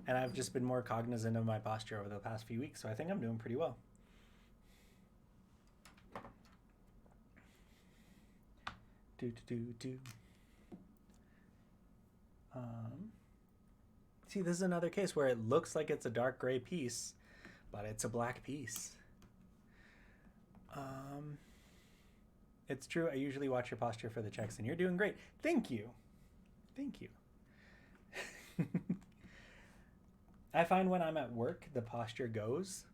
And I've just been more cognizant of my posture over the past few weeks, so I think I'm doing pretty well. See, this is another case where it looks like it's a dark gray piece, but it's a black piece. It's true. I usually watch your posture for the checks, and you're doing great. Thank you. Thank you. I find when I'm at work, the posture goes,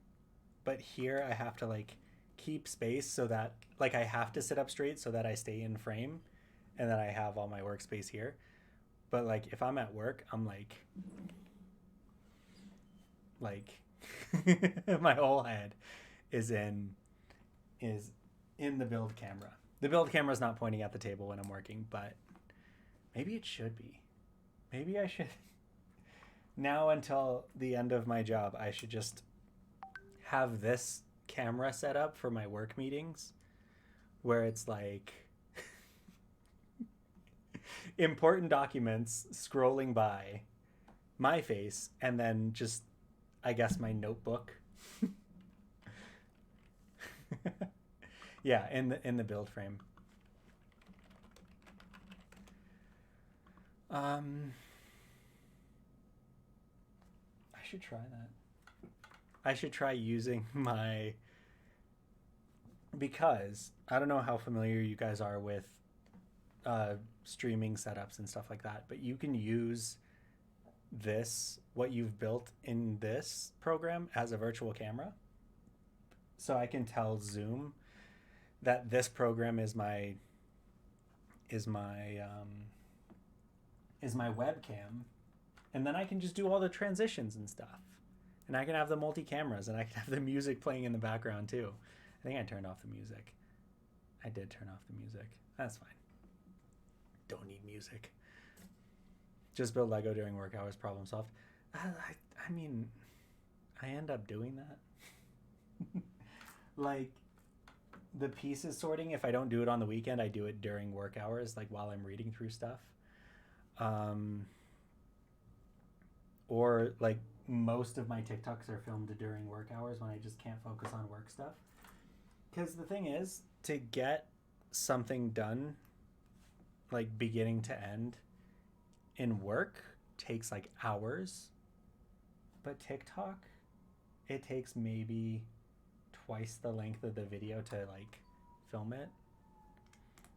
but here I have to like keep space so that like I have to sit up straight so that I stay in frame and that I have all my workspace here. But like if I'm at work, I'm like my whole head is in the build camera. The build camera is not pointing at the table when I'm working, but maybe it should be. Maybe I should. Now until the end of my job, I should just have this camera set up for my work meetings where it's like important documents scrolling by my face and then just, I guess, my notebook. Yeah, in the build frame. I should try that. I should try using my, because I don't know how familiar you guys are with streaming setups and stuff like that, but you can use this, what you've built in this program, as a virtual camera. So I can tell Zoom that this program is my webcam, and then I can just do all the transitions and stuff, and I can have the multi cameras, and I can have the music playing in the background too. I think I turned off the music. I did turn off the music. That's fine. Don't need music. Just build Lego during work hours, problem solved. I mean, I end up doing that. Like the pieces sorting, if I don't do it on the weekend, I do it during work hours, like while I'm reading through stuff. Or like most of my TikToks are filmed during work hours when I just can't focus on work stuff. Because the thing is, to get something done, like beginning to end, in work takes like hours. But TikTok, it takes maybe twice the length of the video to like film it.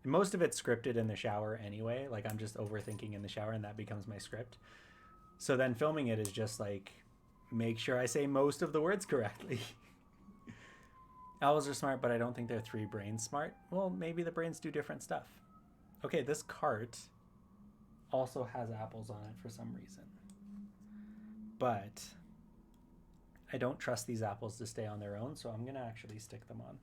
And most of it's scripted in the shower anyway. Like I'm just overthinking in the shower and that becomes my script. So then filming it is just like, make sure I say most of the words correctly. Owls are smart, but I don't think they're 3 brains smart. Well, maybe the brains do different stuff. Okay, this cart also has apples on it for some reason. But I don't trust these apples to stay on their own, so I'm going to actually stick them on.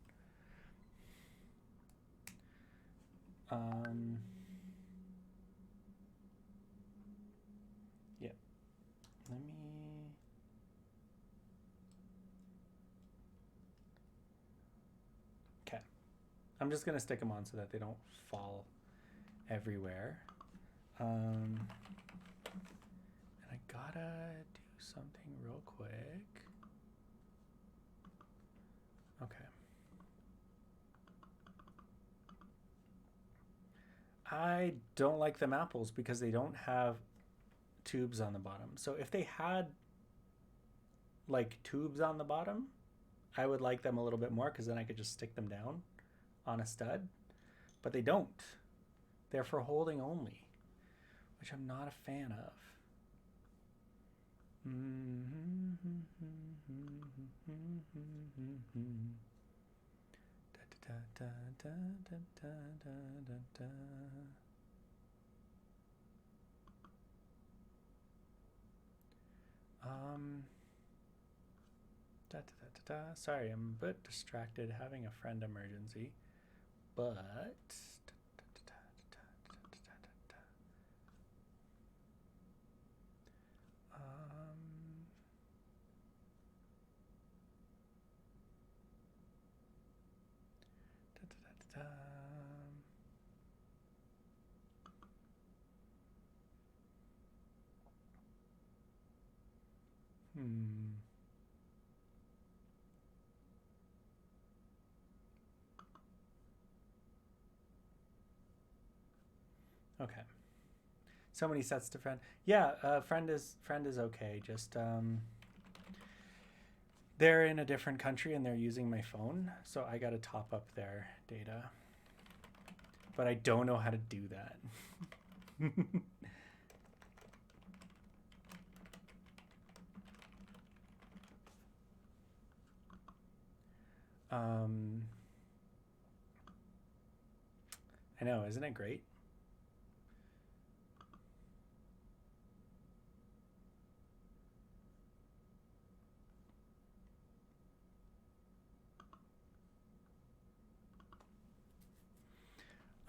Yeah. Let me... Okay. I'm just going to stick them on so that they don't fall everywhere. And I gotta do something real quick. Okay. I don't like them apples because they don't have tubes on the bottom. So if they had like tubes on the bottom, I would like them a little bit more because then I could just stick them down on a stud. But they don't. They're for holding only, which I'm not a fan of. Sorry, I'm a bit distracted having a friend emergency, but okay. So many sets to friend. Yeah, friend is okay. Just they're in a different country and they're using my phone, so I got to top up their data. But I don't know how to do that. I know, isn't it great?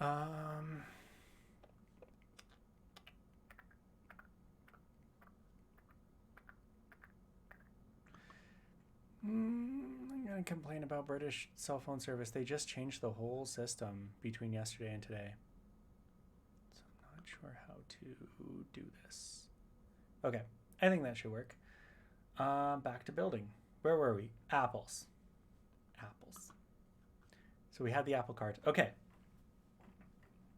I'm gonna complain about British cell phone service. They just changed the whole system between yesterday and today. So I'm not sure how to do this. Okay, I think that should work. Back to building. Where were we? Apples. Apples. So we had the apple cart. Okay.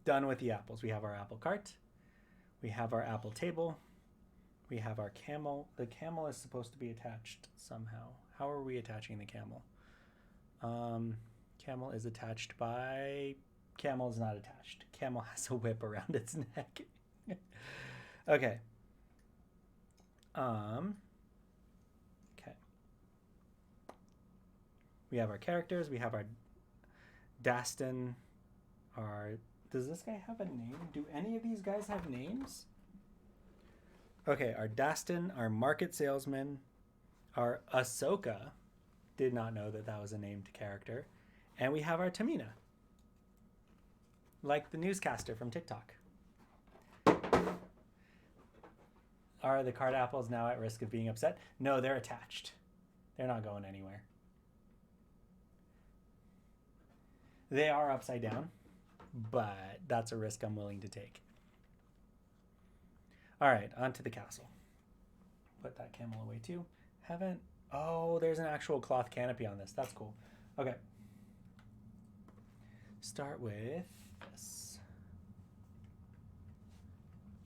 Done with the apples. We have our apple cart. We have our apple table. We have our camel. The camel is supposed to be attached somehow. How are we attaching the camel? Camel is attached by... Camel is not attached. Camel has a whip around its neck. Okay. Okay. We have our characters. We have our Dastin. Does this guy have a name? Do any of these guys have names? Okay, our Dastin, our market salesman, our Ahsoka. Did not know that that was a named character. And we have our Tamina. Like the newscaster from TikTok. Are the card apples now at risk of being upset? No, they're attached. They're not going anywhere. They are upside down, but that's a risk I'm willing to take. All right, on to the castle. Put that camel away too. Oh, there's an actual cloth canopy on this. That's cool. Okay. Start with this.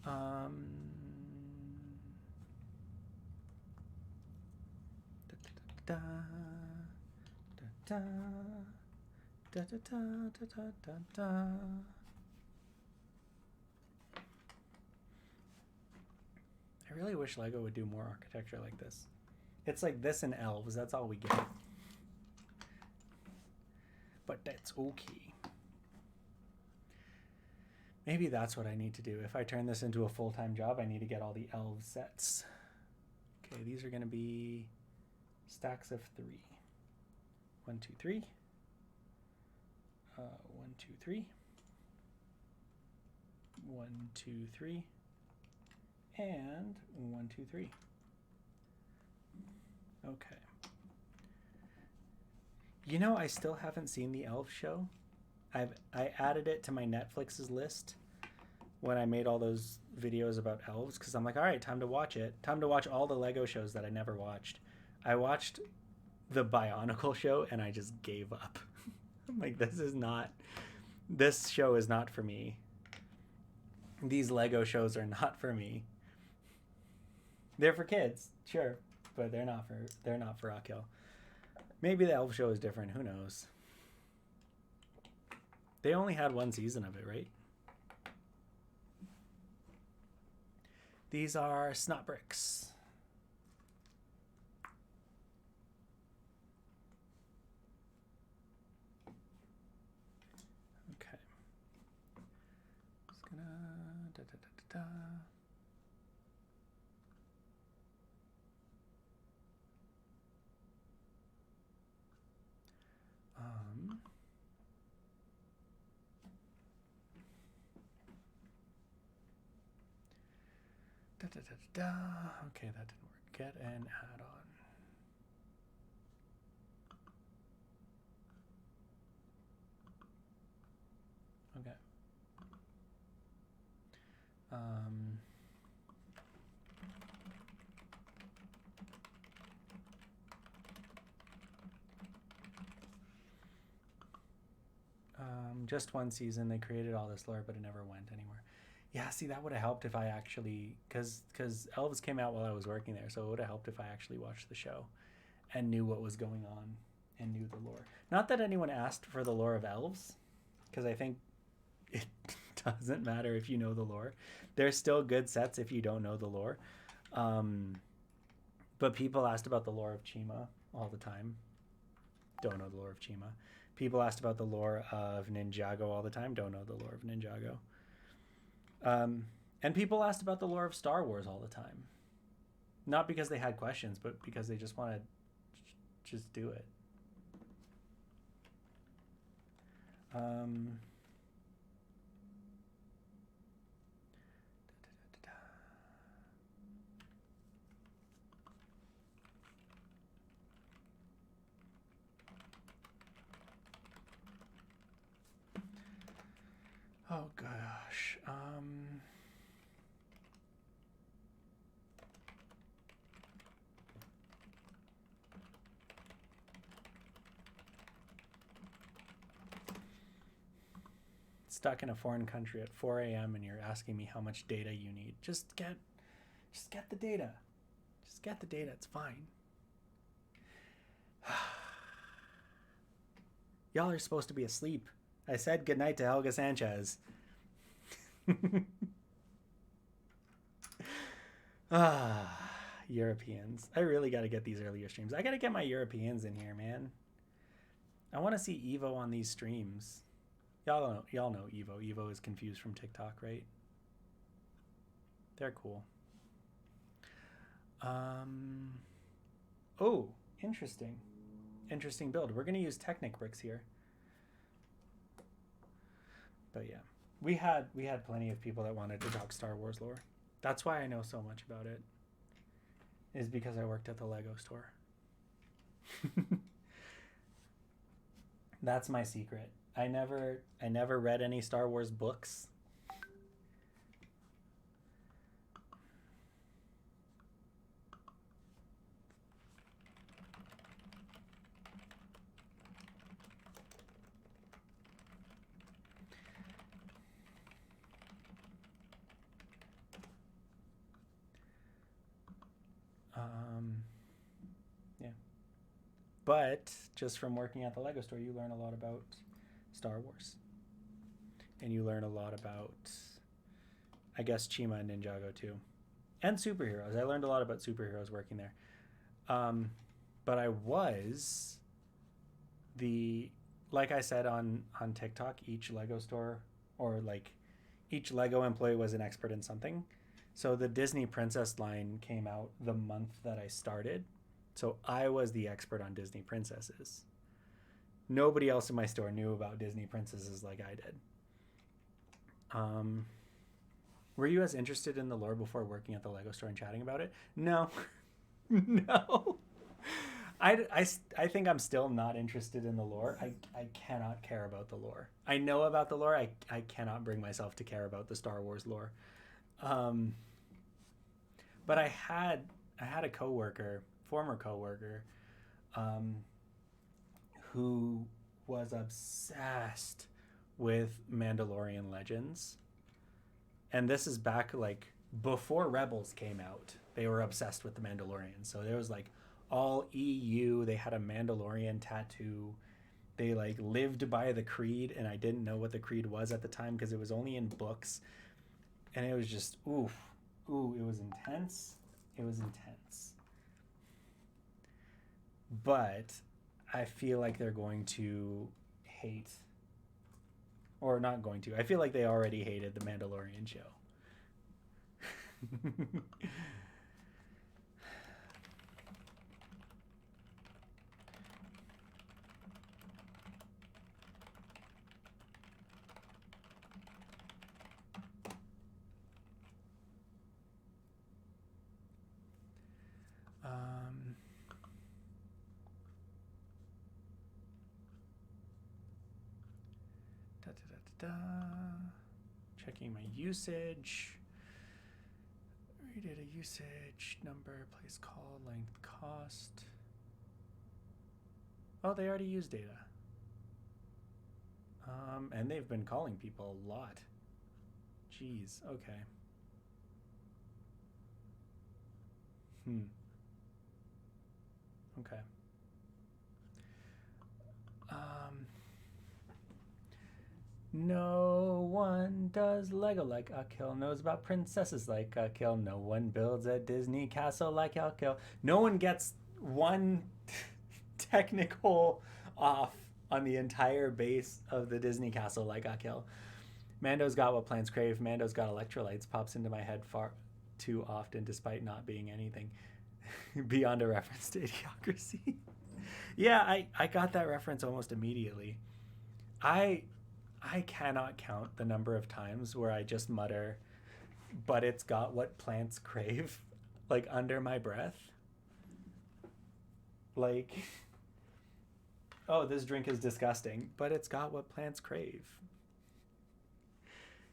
I really wish LEGO would do more architecture like this. It's like this and elves. That's all we get. But that's okay. Maybe that's what I need to do. If I turn this into a full-time job, I need to get all the elf sets. Okay, these are going to be stacks of 3. 1, 2, 3. 1, 2, 3. 1, 2, 3. And 1, 2, 3. Okay. You know, I still haven't seen the elf show. I added it to my Netflix's list when I made all those videos about elves, because I'm like, all right, time to watch it. Time to watch all the Lego shows that I never watched. I watched the Bionicle show and I just gave up. I'm like, this show is not for me. These Lego shows are not for me. They're for kids, sure, but they're not for Raquel. Maybe the elf show is different, who knows. They only had 1 season of it, right? These are snot bricks. Okay. Just gonna da da da da da. Da, da, da, da, da. Okay, that didn't work. Get an add-on. Okay. Just 1 season. They created all this lore, but it never went anywhere. Yeah, see, that would have helped if I actually, because Elves came out while I was working there, so it would have helped if I actually watched the show and knew what was going on and knew the lore. Not that anyone asked for the lore of Elves, because I think it doesn't matter if you know the lore. There's still good sets if you don't know the lore. But people asked about the lore of Chima all the time. Don't know the lore of Chima. People asked about the lore of Ninjago all the time. Don't know the lore of Ninjago. And people asked about the lore of Star Wars all the time. Not because they had questions, but because they just want to just do it. Oh gosh. Stuck in a foreign country at 4 a.m. and you're asking me how much data you need. Just get the data. Just get the data. It's fine. Y'all are supposed to be asleep. I said goodnight to Helga Sanchez. Europeans. I really got to get these earlier streams. I got to get my Europeans in here, man. I want to see Evo on these streams. Y'all know Evo. Evo is confused from TikTok, right? They're cool. Oh, interesting. Interesting build. We're going to use Technic bricks here. But yeah, we had plenty of people that wanted to talk Star Wars lore. That's why I know so much about it. Is because I worked at the Lego store. That's my secret. I never read any Star Wars books. Yeah. But just from working at the Lego store, you learn a lot about Star Wars. And you learn a lot about, I guess, Chima and Ninjago too. And superheroes. I learned a lot about superheroes working there. But I was like I said on TikTok, each Lego store, or like each Lego employee was an expert in something. So the Disney Princess line came out the month that I started. So I was the expert on Disney princesses. Nobody else in my store knew about Disney princesses like I did. Were you as interested in the lore before working at the Lego store and chatting about it? No. No. I think I'm still not interested in the lore. I cannot care about the lore. I know about the lore. I cannot bring myself to care about the Star Wars lore. But I had a coworker, former coworker, who was obsessed with Mandalorian Legends. And this is back like before Rebels came out. They were obsessed with the Mandalorian. So there was like all EU. They had a Mandalorian tattoo. They like lived by the creed, and I didn't know what the creed was at the time because it was only in books. And it was just it was intense. It was intense. But I feel like they're going to hate, or not going to. I feel like they already hated the Mandalorian show. Checking my usage. Data usage, number, place call, length, cost. Oh, they already use data. And they've been calling people a lot. Jeez, okay. Okay. No one does Lego like Akil, knows about princesses like Akil. No one builds a Disney castle like Akil. No one gets one technical off on the entire base of the Disney castle like Akil. Mando's got what plants crave. Mando's got electrolytes. Pops into my head far too often despite not being anything beyond a reference to Idiocracy. Yeah, I got that reference almost immediately. I cannot count the number of times where I just mutter, but it's got what plants crave, like under my breath. Like, oh, this drink is disgusting, but it's got what plants crave.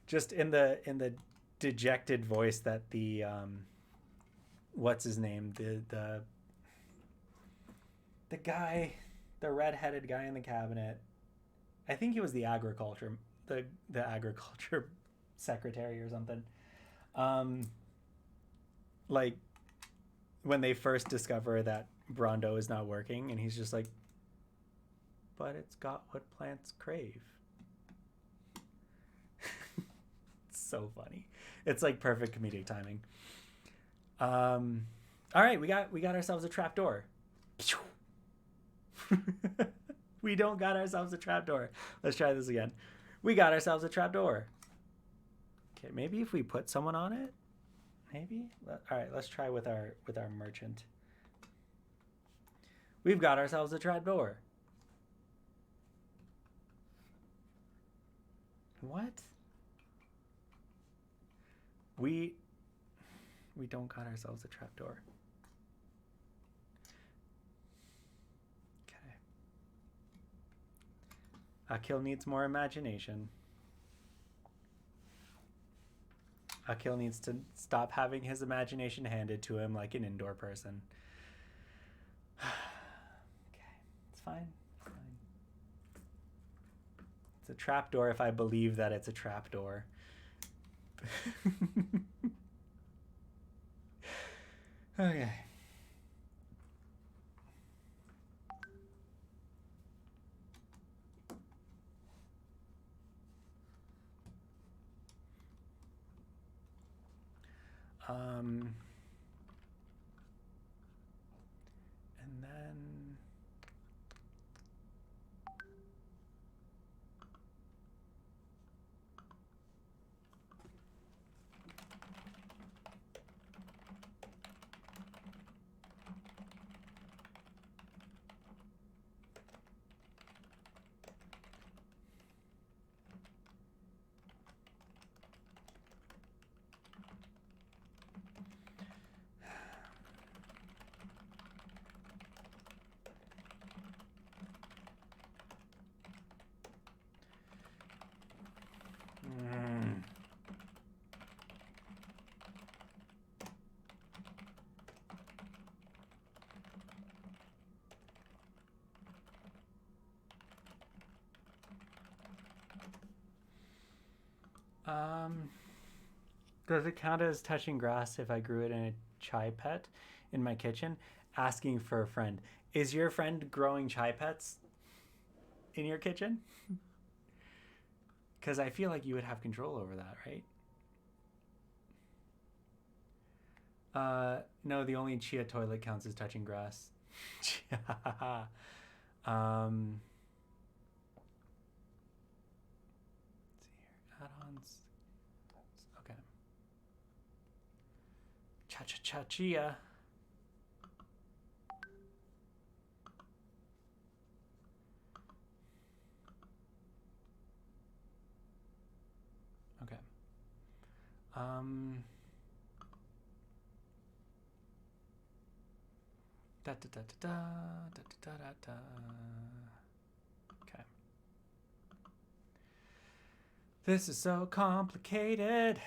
Just in the dejected voice that the what's his name, the guy, the redheaded guy in the cabinet. I think he was the agriculture secretary or something. Like when they first discover that Brondo is not working, and he's just like, but it's got what plants crave. It's so funny. It's like perfect comedic timing. All right, we got ourselves a trapdoor. We don't got ourselves a trapdoor. Let's try this again. We got ourselves a trapdoor. Okay, maybe if we put someone on it, maybe. All right, let's try with our merchant. We've got ourselves a trapdoor. What? We don't got ourselves a trapdoor. Akil needs more imagination. Akil needs to stop having his imagination handed to him like an indoor person. Okay, it's fine. It's fine. It's a trapdoor if I believe that it's a trapdoor. Okay. And then Does it count as touching grass if I grew it in a chai pet in my kitchen? Asking for a friend. Is your friend growing chai pets in your kitchen? Because I feel like you would have control over that, right? No, the only Chia toilet counts as touching grass. um, let's see here. Add-ons. Okay. Cha-cha-cha-chia. Okay. Da da da da da da da da. Okay. This is so complicated.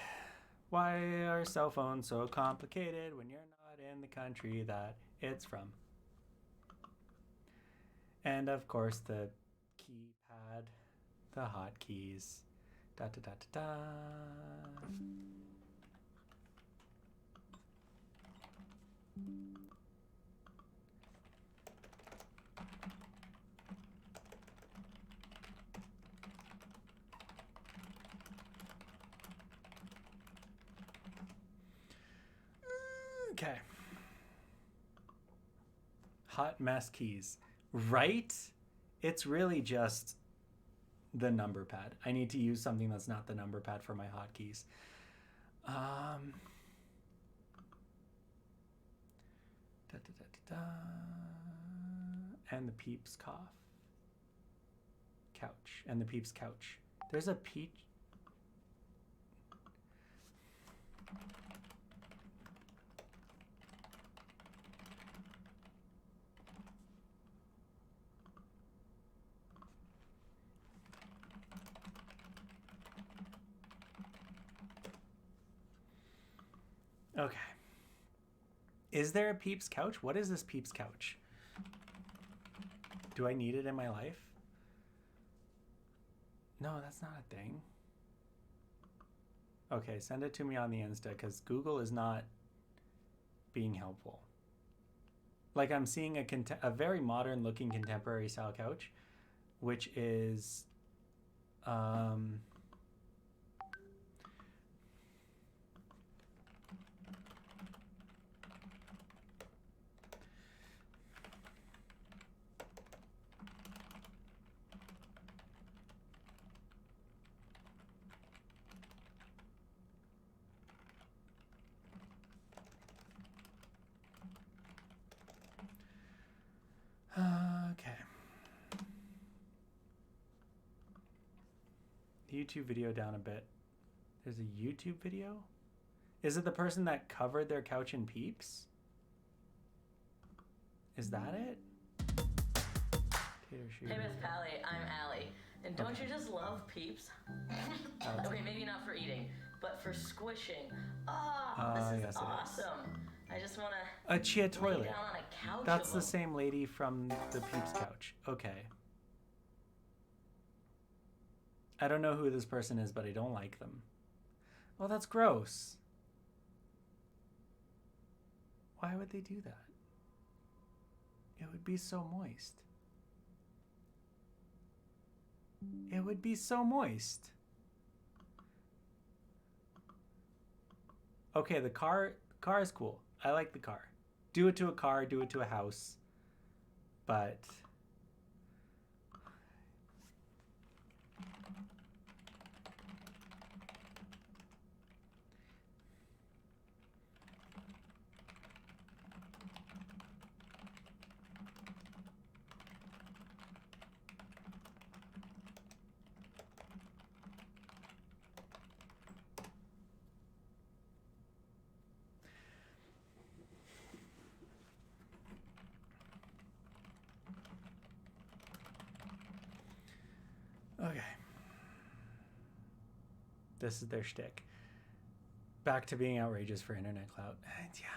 Why are cell phones so complicated when you're not in the country that it's from? And of course, the keypad, the hotkeys. Da da da da da. Okay. Hot mess keys. Right? It's really just the number pad. I need to use something that's not the number pad for my hotkeys. Da, da, da, da, da. And the Peeps cough. Couch. And the Peeps couch. There's a peach. Okay. Is there a Peeps couch? What is this Peeps couch? Do I need it in my life? No, that's not a thing. Okay, send it to me on the Insta because Google is not being helpful. Like I'm seeing a very modern looking contemporary style couch, which is okay. The YouTube video down a bit. There's a YouTube video? Is it the person that covered their couch in Peeps? Is that it? Hey Miss Pally, I'm Allie. And don't you just love Peeps? Okay, maybe not for eating, but for squishing. Oh, this is yes, awesome. I just want to a Chia toilet. lay down on a couch. That's the same lady from the Peeps couch. Okay. I don't know who this person is, but I don't like them. Well, that's gross. Why would they do that? It would be so moist. It would be so moist. Okay, the car is cool. I like the car. Do it to a car, do it to a house. But okay. This is their shtick. Back to being outrageous for internet clout. Yeah.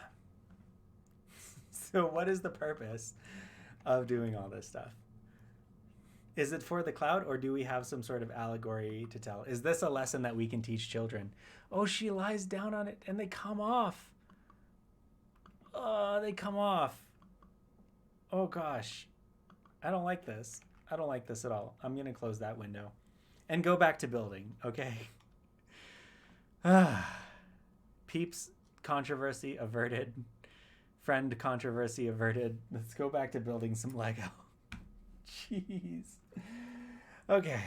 So what is the purpose of doing all this stuff? Is it for the cloud, or do we have some sort of allegory to tell? Is this a lesson that we can teach children? Oh, she lies down on it and they come off. Oh, they come off. Oh gosh. I don't like this. I don't like this at all. I'm going to close that window and go back to building, okay? Peeps controversy averted. Friend controversy averted. Let's go back to building some Lego. Jeez. Okay.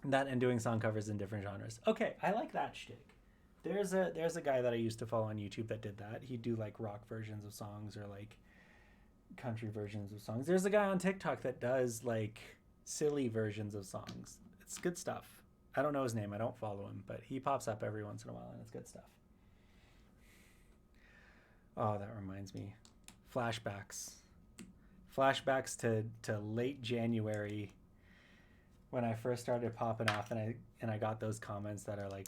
That and doing song covers in different genres. Okay, I like that shtick. There's a guy that I used to follow on YouTube that did that. He'd do like rock versions of songs or like country versions of songs. There's a guy on TikTok that does like silly versions of songs. It's good stuff. I don't know his name. I don't follow him, but he pops up every once in a while and it's good stuff. Oh, that reminds me. Flashbacks. Flashbacks to late January when I first started popping off, and I got those comments that are like,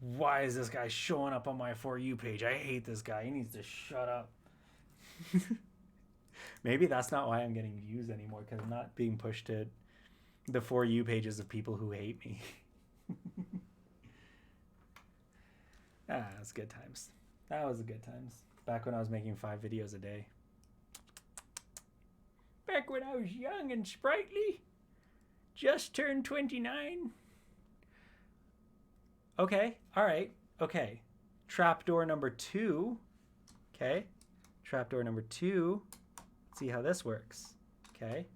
why is this guy showing up on my For You page? I hate this guy. He needs to shut up. Maybe that's not why I'm getting views anymore, because I'm not being pushed to the For You pages of people who hate me. That's good times. That was the good times. Back when I was making 5 videos a day. Back when I was young and sprightly. Just turned 29. Okay, all right, okay. Trapdoor number 2. Okay, trapdoor number 2. Let's see how this works. Okay.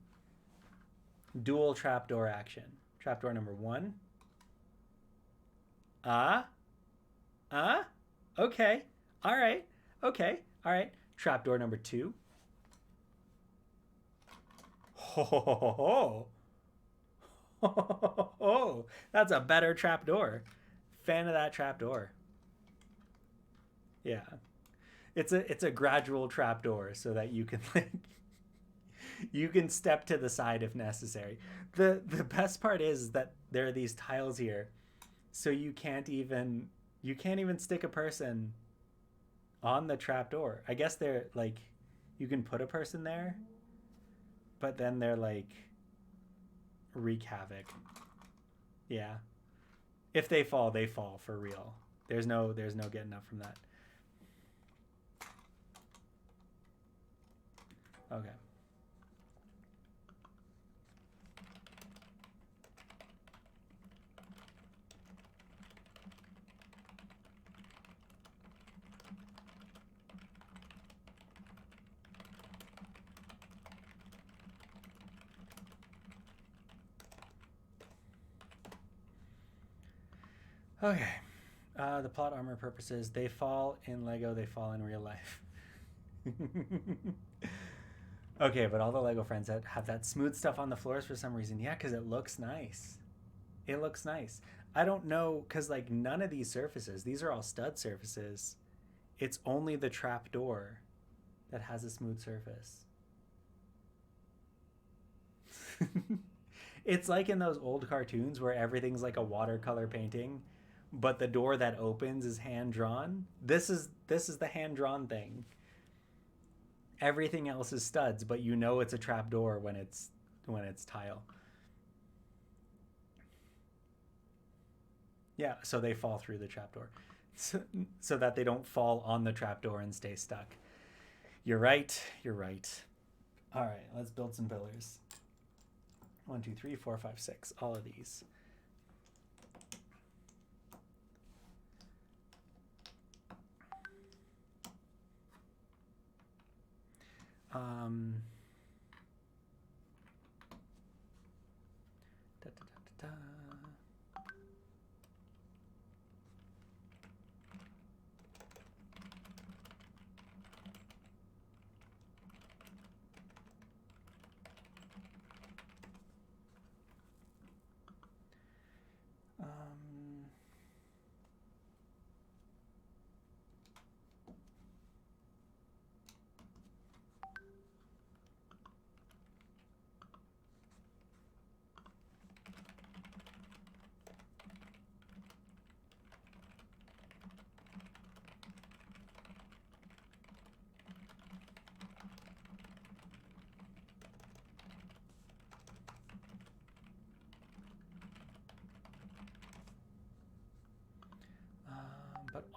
Dual trapdoor action. Trapdoor number 1. Okay, all right, okay, all right. Trapdoor number 2. Ho ho ho ho ho. Oh, that's a better trapdoor. Fan of that trapdoor. Yeah, it's a gradual trapdoor so that you can like you can step to the side if necessary. The best part is that there are these tiles here, so you can't even stick a person on the trapdoor. I guess they're like you can put a person there, but then they're like wreak havoc. Yeah. If they fall for real. There's no getting up from that. Okay. Okay. The plot armor purposes, they fall in Lego, they fall in real life. Okay, but all the Lego friends that have that smooth stuff on the floors for some reason, yeah, because it looks nice. It looks nice. I don't know, because like none of these surfaces, these are all stud surfaces. It's only the trap door that has a smooth surface. It's like in those old cartoons where everything's like a watercolor painting, but the door that opens is hand drawn. This is the hand drawn thing. Everything else is studs, but you know it's a trap door when it's tile. Yeah, so they fall through the trapdoor, so that they don't fall on the trapdoor and stay stuck. You're right. You're right. All right, let's build some pillars. 1, 2, 3, 4, 5, 6. All of these. Da, da, da, da, da.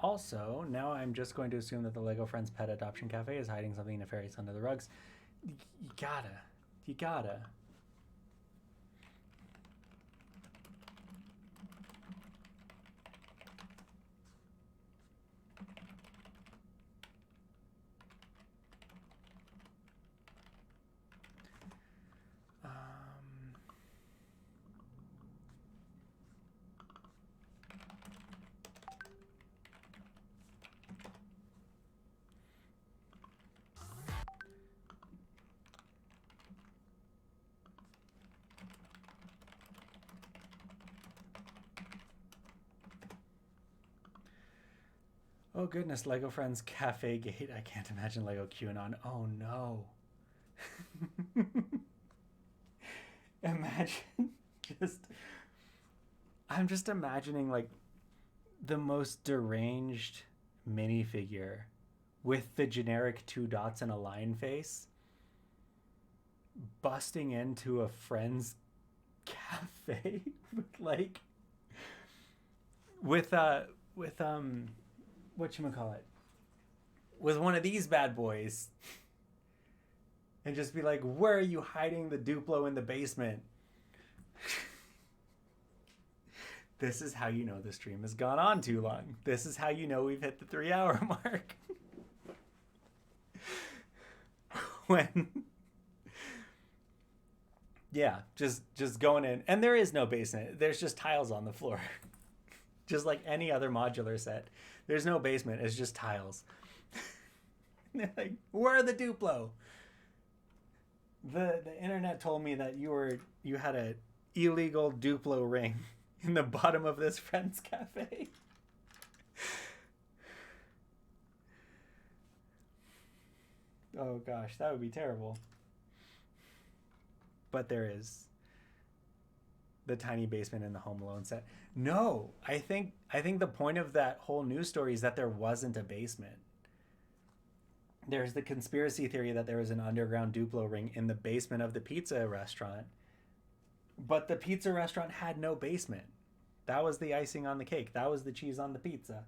Also, now I'm just going to assume that the Lego Friends Pet Adoption Cafe is hiding something nefarious under the rugs. You gotta. Oh goodness, Lego Friends Cafe Gate. I can't imagine Lego QAnon. Oh no. Imagine I'm just imagining like the most deranged minifigure with the generic 2 dots and a lion face busting into a friend's cafe with whatchamacallit, with one of these bad boys, and just be like, where are you hiding the Duplo in the basement? This is how you know the stream has gone on too long. This is how you know we've hit the 3-hour mark. When yeah, just going in, and there is no basement. There's just tiles on the floor. Just like any other modular set. There's no basement, it's just tiles. And they're like, where are the Duplo? The internet told me that you had a illegal Duplo ring in the bottom of this Friends Cafe. Oh gosh, that would be terrible. But there is the tiny basement in the Home Alone set. No, I think the point of that whole news story is that there wasn't a basement. There's the conspiracy theory that there was an underground Duplo ring in the basement of the pizza restaurant, but the pizza restaurant had no basement. That was the icing on the cake. That was the cheese on the pizza.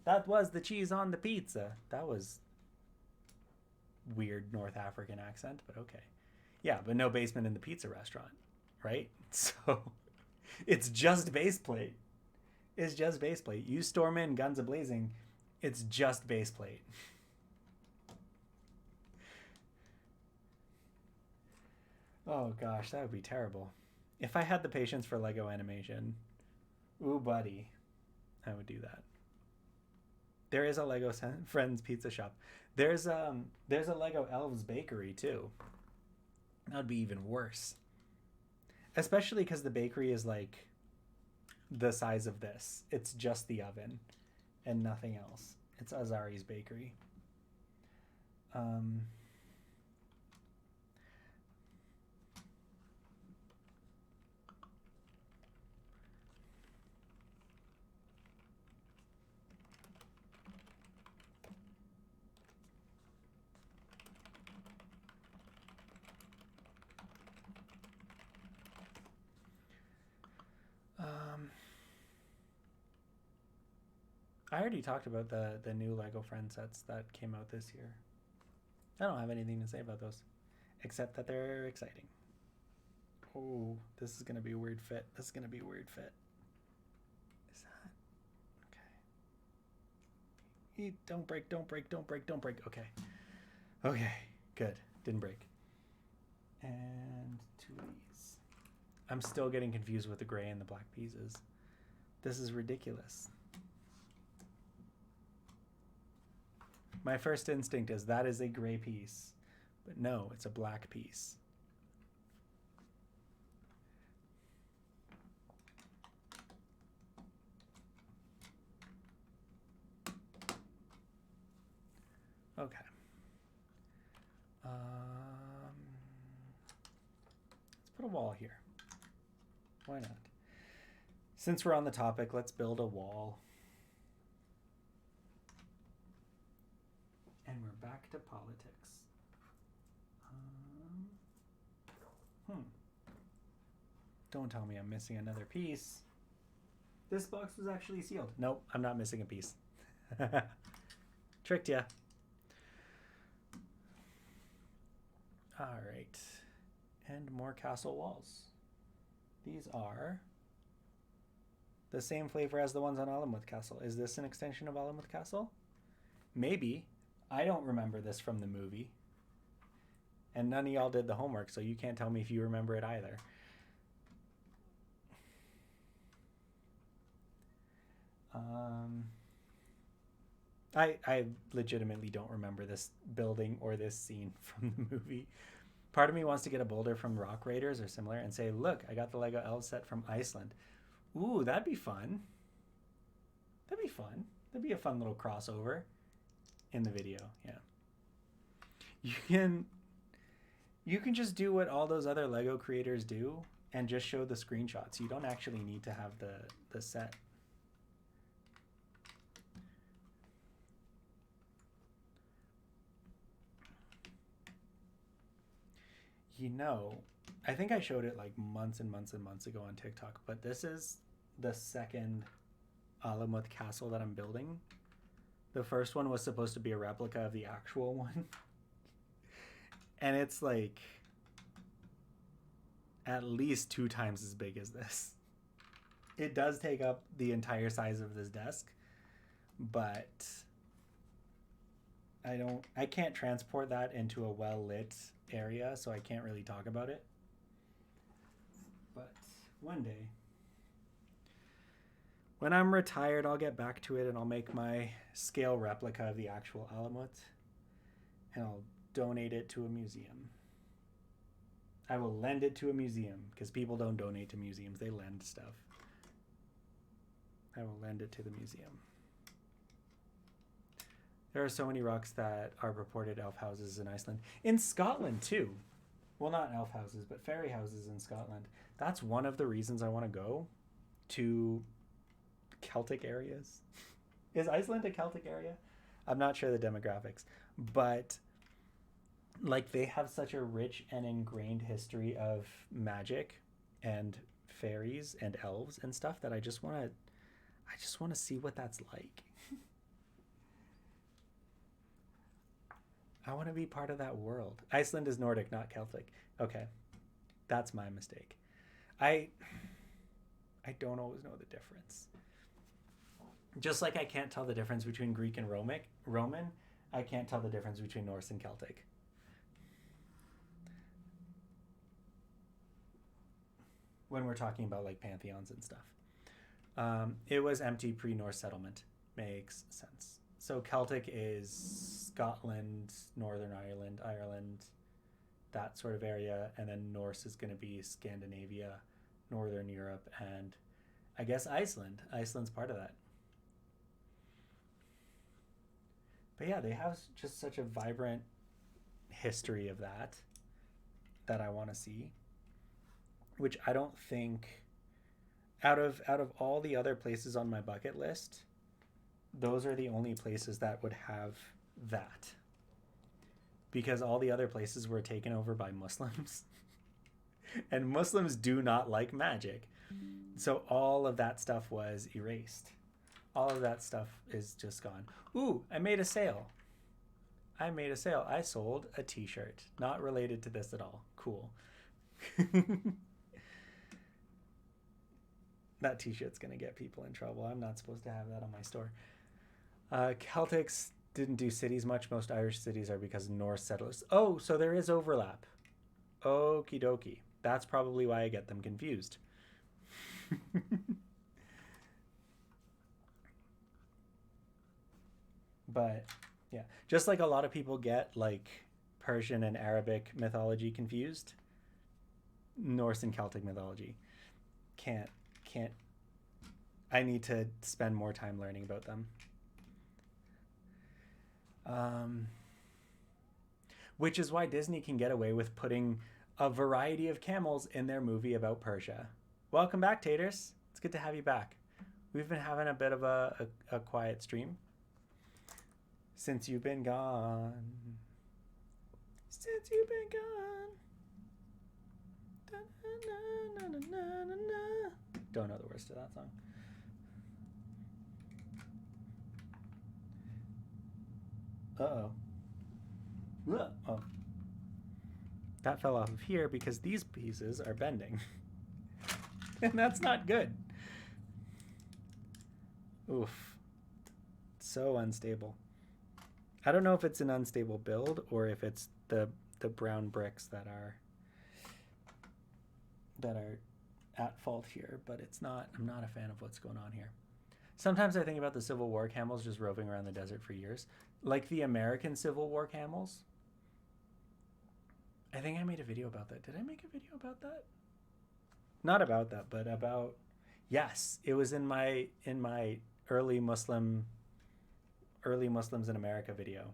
That was the cheese on the pizza. That was weird North African accent, but okay. Yeah, but no basement in the pizza restaurant, right? So it's just base plate. It's just base plate. You storm in guns a-blazing, it's just base plate. Oh gosh, that would be terrible. If I had the patience for Lego animation, ooh buddy, I would do that. There is a Lego Friends pizza shop. There's a Lego Elves bakery too. That would be even worse. Especially because the bakery is like the size of this. It's just the oven and nothing else. It's Azari's bakery. I already talked about the new Lego Friends sets that came out this year. I don't have anything to say about those, except that they're exciting. Oh, this is going to be a weird fit. This is going to be a weird fit. Is that... okay. Don't break, don't break, don't break, don't break. Okay. Okay, good. Didn't break. And 2 of these. I'm still getting confused with the gray and the black pieces. This is ridiculous. My first instinct is that is a gray piece, but no, it's a black piece. Okay. Let's put a wall here. Why not? Since we're on the topic, let's build a wall. And we're back to politics. Don't tell me I'm missing another piece. This box was actually sealed. Nope, I'm not missing a piece. Tricked ya. All right. And more castle walls. These are the same flavor as the ones on Alamut Castle. Is this an extension of Alamut Castle? Maybe. I don't remember this from the movie. And none of y'all did the homework, so you can't tell me if you remember it either. I legitimately don't remember this building or this scene from the movie. Part of me wants to get a boulder from Rock Raiders or similar and say, look, I got the Lego Elves set from Iceland. Ooh, that'd be fun. That'd be fun. That'd be a fun little crossover in the video. Yeah. You can just do what all those other Lego creators do and just show the screenshots. You don't actually need to have the set. You know, I think I showed it like months and months and months ago on TikTok, but this is the second Alamut castle that I'm building. The first one was supposed to be a replica of the actual one. And it's like at least 2 times as big as this. It does take up the entire size of this desk, but I can't transport that into a well-lit area, so I can't really talk about it. But one day, when I'm retired, I'll get back to it and I'll make my scale replica of the actual Alamut and I'll donate it to a museum. I will lend it to a museum because people don't donate to museums, they lend stuff. I will lend it to the museum. There are so many rocks that are purported elf houses in Iceland. In Scotland, too. Well, not elf houses, but fairy houses in Scotland. That's one of the reasons I want to go to Celtic areas. Is Iceland a Celtic area? I'm not sure the demographics. But, like, they have such a rich and ingrained history of magic and fairies and elves and stuff that I just want to see what that's like. I want to be part of that world. Iceland is Nordic, not Celtic. Okay. That's my mistake. I don't always know the difference. Just like I can't tell the difference between Greek and Roman, I can't tell the difference between Norse and Celtic. When we're talking about like pantheons and stuff. It was empty pre-Norse settlement. Makes sense. So Celtic is Scotland, Northern Ireland, that sort of area. And then Norse is going to be Scandinavia, Northern Europe, and I guess Iceland. Iceland's part of that. But yeah, they have just such a vibrant history of that I want to see. Which I don't think, out of all the other places on my bucket list, those are the only places that would have that. Because all the other places were taken over by Muslims. And Muslims do not like magic. So all of that stuff was erased. All of that stuff is just gone. Ooh, I made a sale. I sold a t-shirt. Not related to this at all. Cool. That t-shirt's going to get people in trouble. I'm not supposed to have that on my store. Celtics didn't do cities much. Most Irish cities are because Norse settlers. Oh, so there is overlap. Okie dokie. That's probably why I get them confused. But yeah, just like a lot of people get like Persian and Arabic mythology confused, Norse and Celtic mythology can't. I need to spend more time learning about them. Which is why Disney can get away with putting a variety of camels in their movie about Persia. Welcome back, Taters. It's good to have you back. We've been having a bit of a quiet stream since you've been gone. Since you've been gone. Don't know the words to that song. Uh-oh. Oh. That fell off of here because these pieces are bending. And that's not good. Oof. So unstable. I don't know if it's an unstable build or if it's the brown bricks that are at fault here, but it's not. I'm not a fan of what's going on here. Sometimes I think about the Civil War camels just roving around the desert for years, like the American Civil War camels. I think I made a video about that. Did I make a video about that? Not about that, but about, yes, it was in my early Muslims in America video.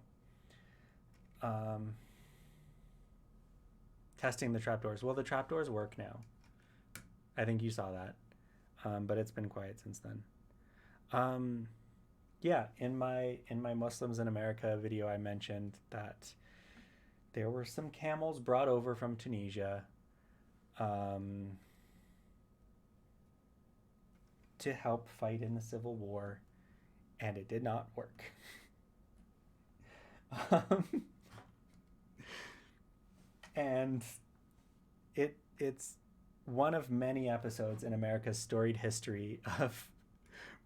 Testing the trapdoors. Well, the trapdoors work now. I think you saw that, but it's been quiet since then. Yeah, in my Muslims in America video, I mentioned that there were some camels brought over from Tunisia to help fight in the Civil War, and it did not work. And it's one of many episodes in America's storied history of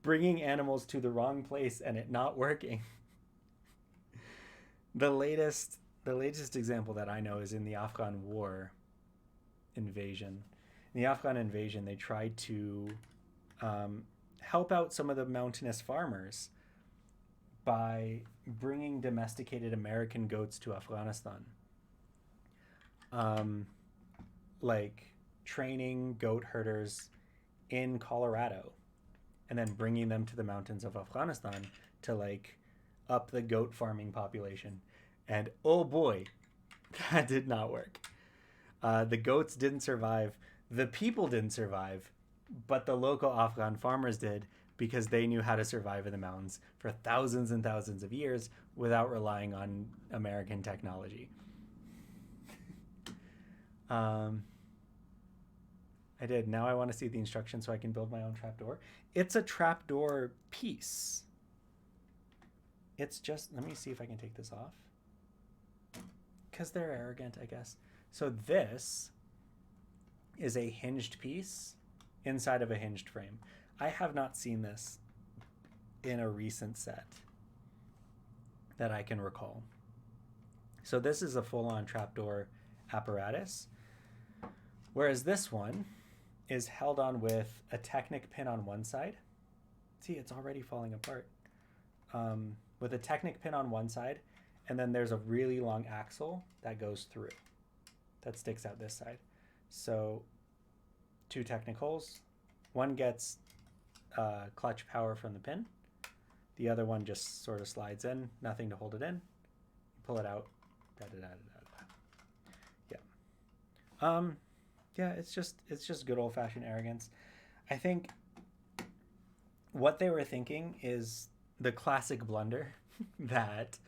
bringing animals to the wrong place and it not working. The latest example that I know is in the Afghan War invasion. In the Afghan invasion, they tried to help out some of the mountainous farmers by bringing domesticated American goats to Afghanistan. Like training goat herders in Colorado and then bringing them to the mountains of Afghanistan to like up the goat farming population. And oh boy, that did not work. The goats didn't survive. The people didn't survive, but the local Afghan farmers did because they knew how to survive in the mountains for thousands and thousands of years without relying on American technology. I did. Now I want to see the instructions so I can build my own trapdoor. It's a trapdoor piece. It's just, let me see if I can take this off. Because they're arrogant, I guess. So this is a hinged piece inside of a hinged frame. I have not seen this in a recent set that I can recall. So this is a full-on trapdoor apparatus, whereas this one is held on with a Technic pin on one side. See, it's already falling apart. With a Technic pin on one side, and then there's a really long axle that goes through, that sticks out this side. So 2 Technic holes. One gets clutch power from the pin. The other one just sort of slides in, nothing to hold it in. You pull it out. Yeah. Yeah, it's just good old-fashioned arrogance. I think what they were thinking is the classic blunder that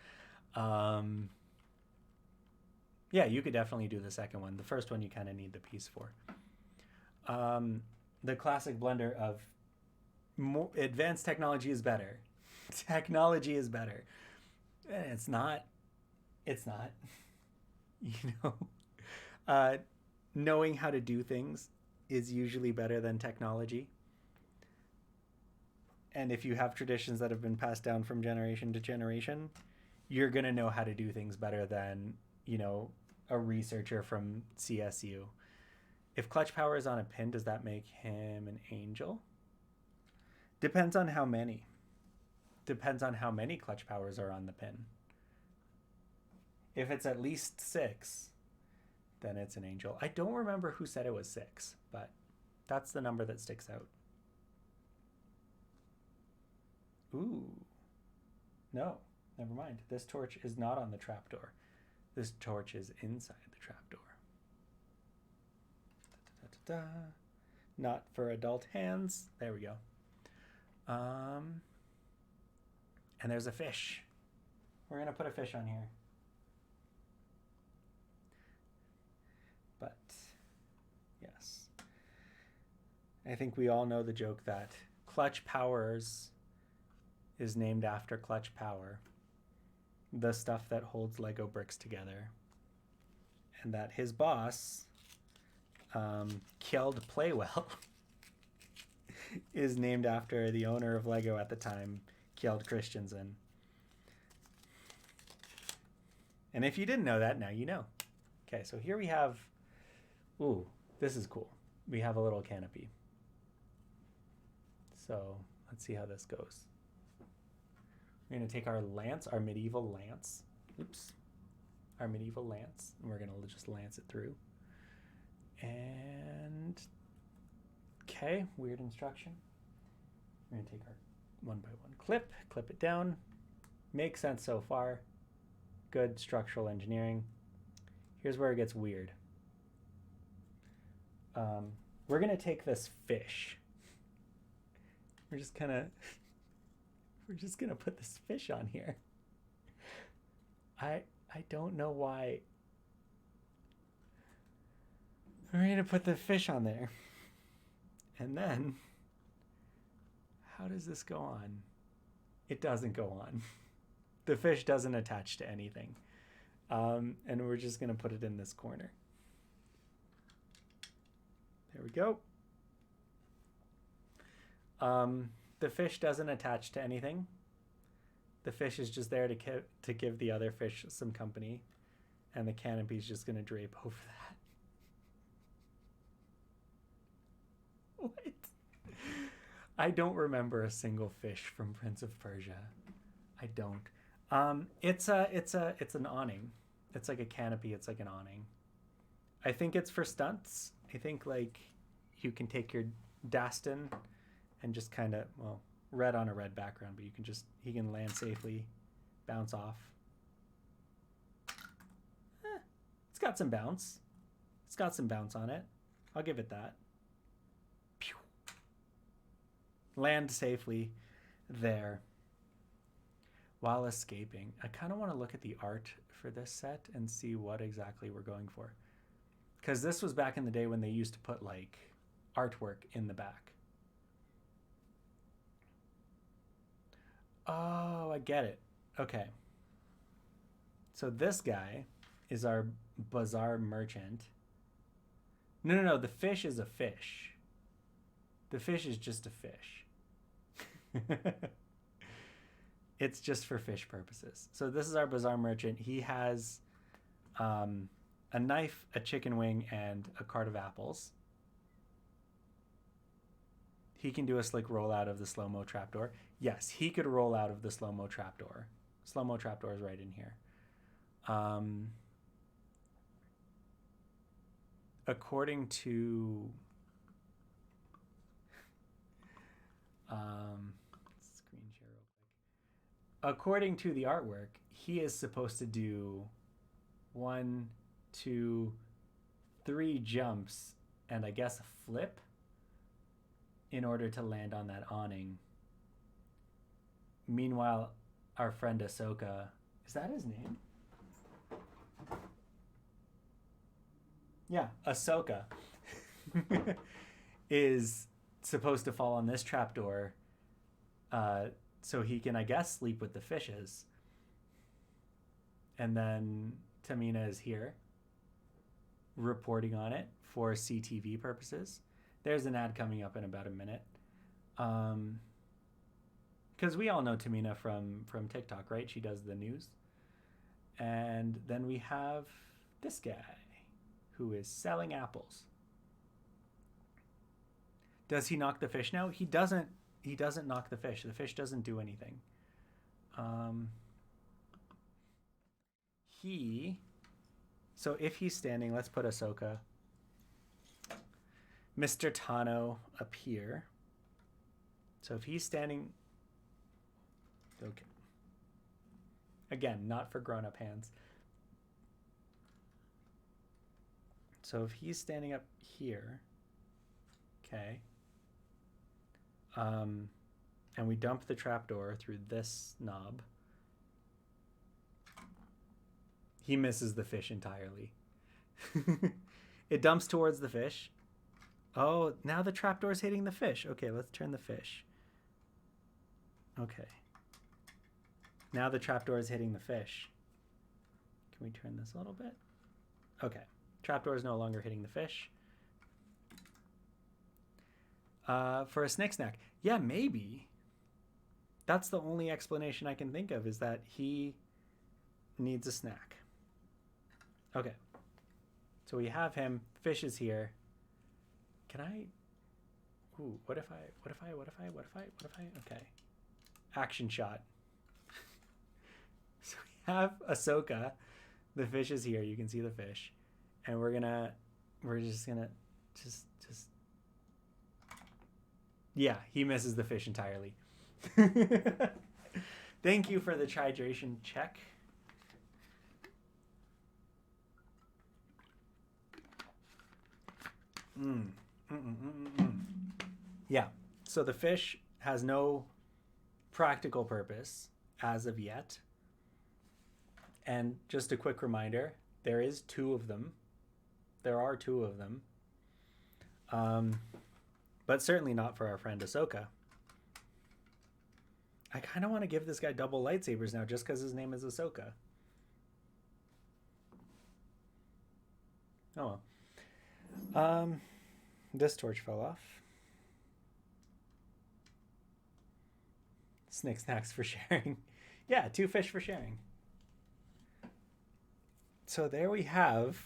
yeah, you could definitely do the second one. The first one you kind of need the piece for. The classic blunder of more advanced technology is better. Technology is better. And it's not. It's not. You know? Knowing how to do things is usually better than technology. And if you have traditions that have been passed down from generation to generation, you're going to know how to do things better than, you know, a researcher from CSU. If clutch power is on a pin, does that make him an angel? Depends on how many. Depends on how many clutch powers are on the pin. If it's at least 6, then it's an angel. I don't remember who said it was 6, but that's the number that sticks out. Ooh. No, never mind. This torch is not on the trapdoor. This torch is inside the trapdoor. Da, da, da, da, da. Not for adult hands. There we go. And there's a fish. We're going to put a fish on here. But, yes. I think we all know the joke that Clutch Powers is named after Clutch Power. the stuff that holds Lego bricks together. And that his boss, Kjeld Playwell, is named after the owner of Lego at the time, Kjeld Christensen. And if you didn't know that, now you know. Okay, so here we have, ooh, this is cool. We have a little canopy. So let's see how this goes. We're going to take our lance, our medieval lance. Oops. Our medieval lance. And we're going to just lance it through. And, okay, weird instruction. We're going to take our 1 by 1 clip it down. Makes sense so far. Good structural engineering. Here's where it gets weird. We're going to take this fish. We're just going to put this fish on here. I don't know why. We're going to put the fish on there. And then, how does this go on? It doesn't go on. The fish doesn't attach to anything. And we're just going to put it in this corner. There we go. The fish doesn't attach to anything. The fish is just there to give the other fish some company. And the canopy is just going to drape over that. What? I don't remember a single fish from Prince of Persia. I don't. It's an awning. It's like a canopy. It's like an awning. I think it's for stunts. I think like you can take your Dastan and just kind of, well, red on a red background, but he can land safely, bounce off. It's got some bounce. It's got some bounce on it. I'll give it that. Pew. Land safely there while escaping. I kind of want to look at the art for this set and see what exactly we're going for. Because this was back in the day when they used to put like artwork in the back. Oh, I get it. Okay. So this guy is our bazaar merchant. No. The fish is a fish. The fish is just a fish. It's just for fish purposes. So this is our bazaar merchant. He has a knife, a chicken wing, and a cart of apples. He can do a slick roll out of the slow-mo trapdoor. Yes, he could roll out of the slow-mo trapdoor. Slow-mo trapdoor is right in here. According to screen share real quick. According to the artwork, he is supposed to do 1, 2, 3 jumps and I guess a flip in order to land on that awning. Meanwhile, our friend Ahsoka, is that his name? Yeah, Ahsoka is supposed to fall on this trapdoor so he can, I guess, sleep with the fishes. And then Tamina is here reporting on it for CTV purposes. There's an ad coming up in about a minute. Because we all know Tamina from TikTok, right? She does the news. And then we have this guy who is selling apples. Does he knock the fish now? He doesn't knock the fish. The fish doesn't do anything. So if he's standing, let's put Ahsoka. Mr. Tano up here. So if he's standing, okay. Again, not for grown-up hands. So if he's standing up here, okay, and we dump the trapdoor through this knob, he misses the fish entirely. It dumps towards the fish. Oh, now the trapdoor's hitting the fish. Okay, let's turn the fish. Okay. Now the trapdoor is hitting the fish. Can we turn this a little bit? Okay. Trapdoor is no longer hitting the fish. For a snick snack. Yeah, maybe. That's the only explanation I can think of, is that he needs a snack. Okay. So we have him. Fish is here. Can I? Ooh, what if I? Okay. Action shot. So we have Ahsoka. The fish is here. You can see the fish. And we're just gonna yeah, he misses the fish entirely. Thank you for the hydration check. Yeah, so the fish has no practical purpose as of yet. And just a quick reminder, there is 2 of them. There are 2 of them. But certainly not for our friend Ahsoka. I kind of want to give this guy double lightsabers now just because his name is Ahsoka. Oh well. This torch fell off. Snick snacks for sharing. Yeah, 2 fish for sharing. So there we have.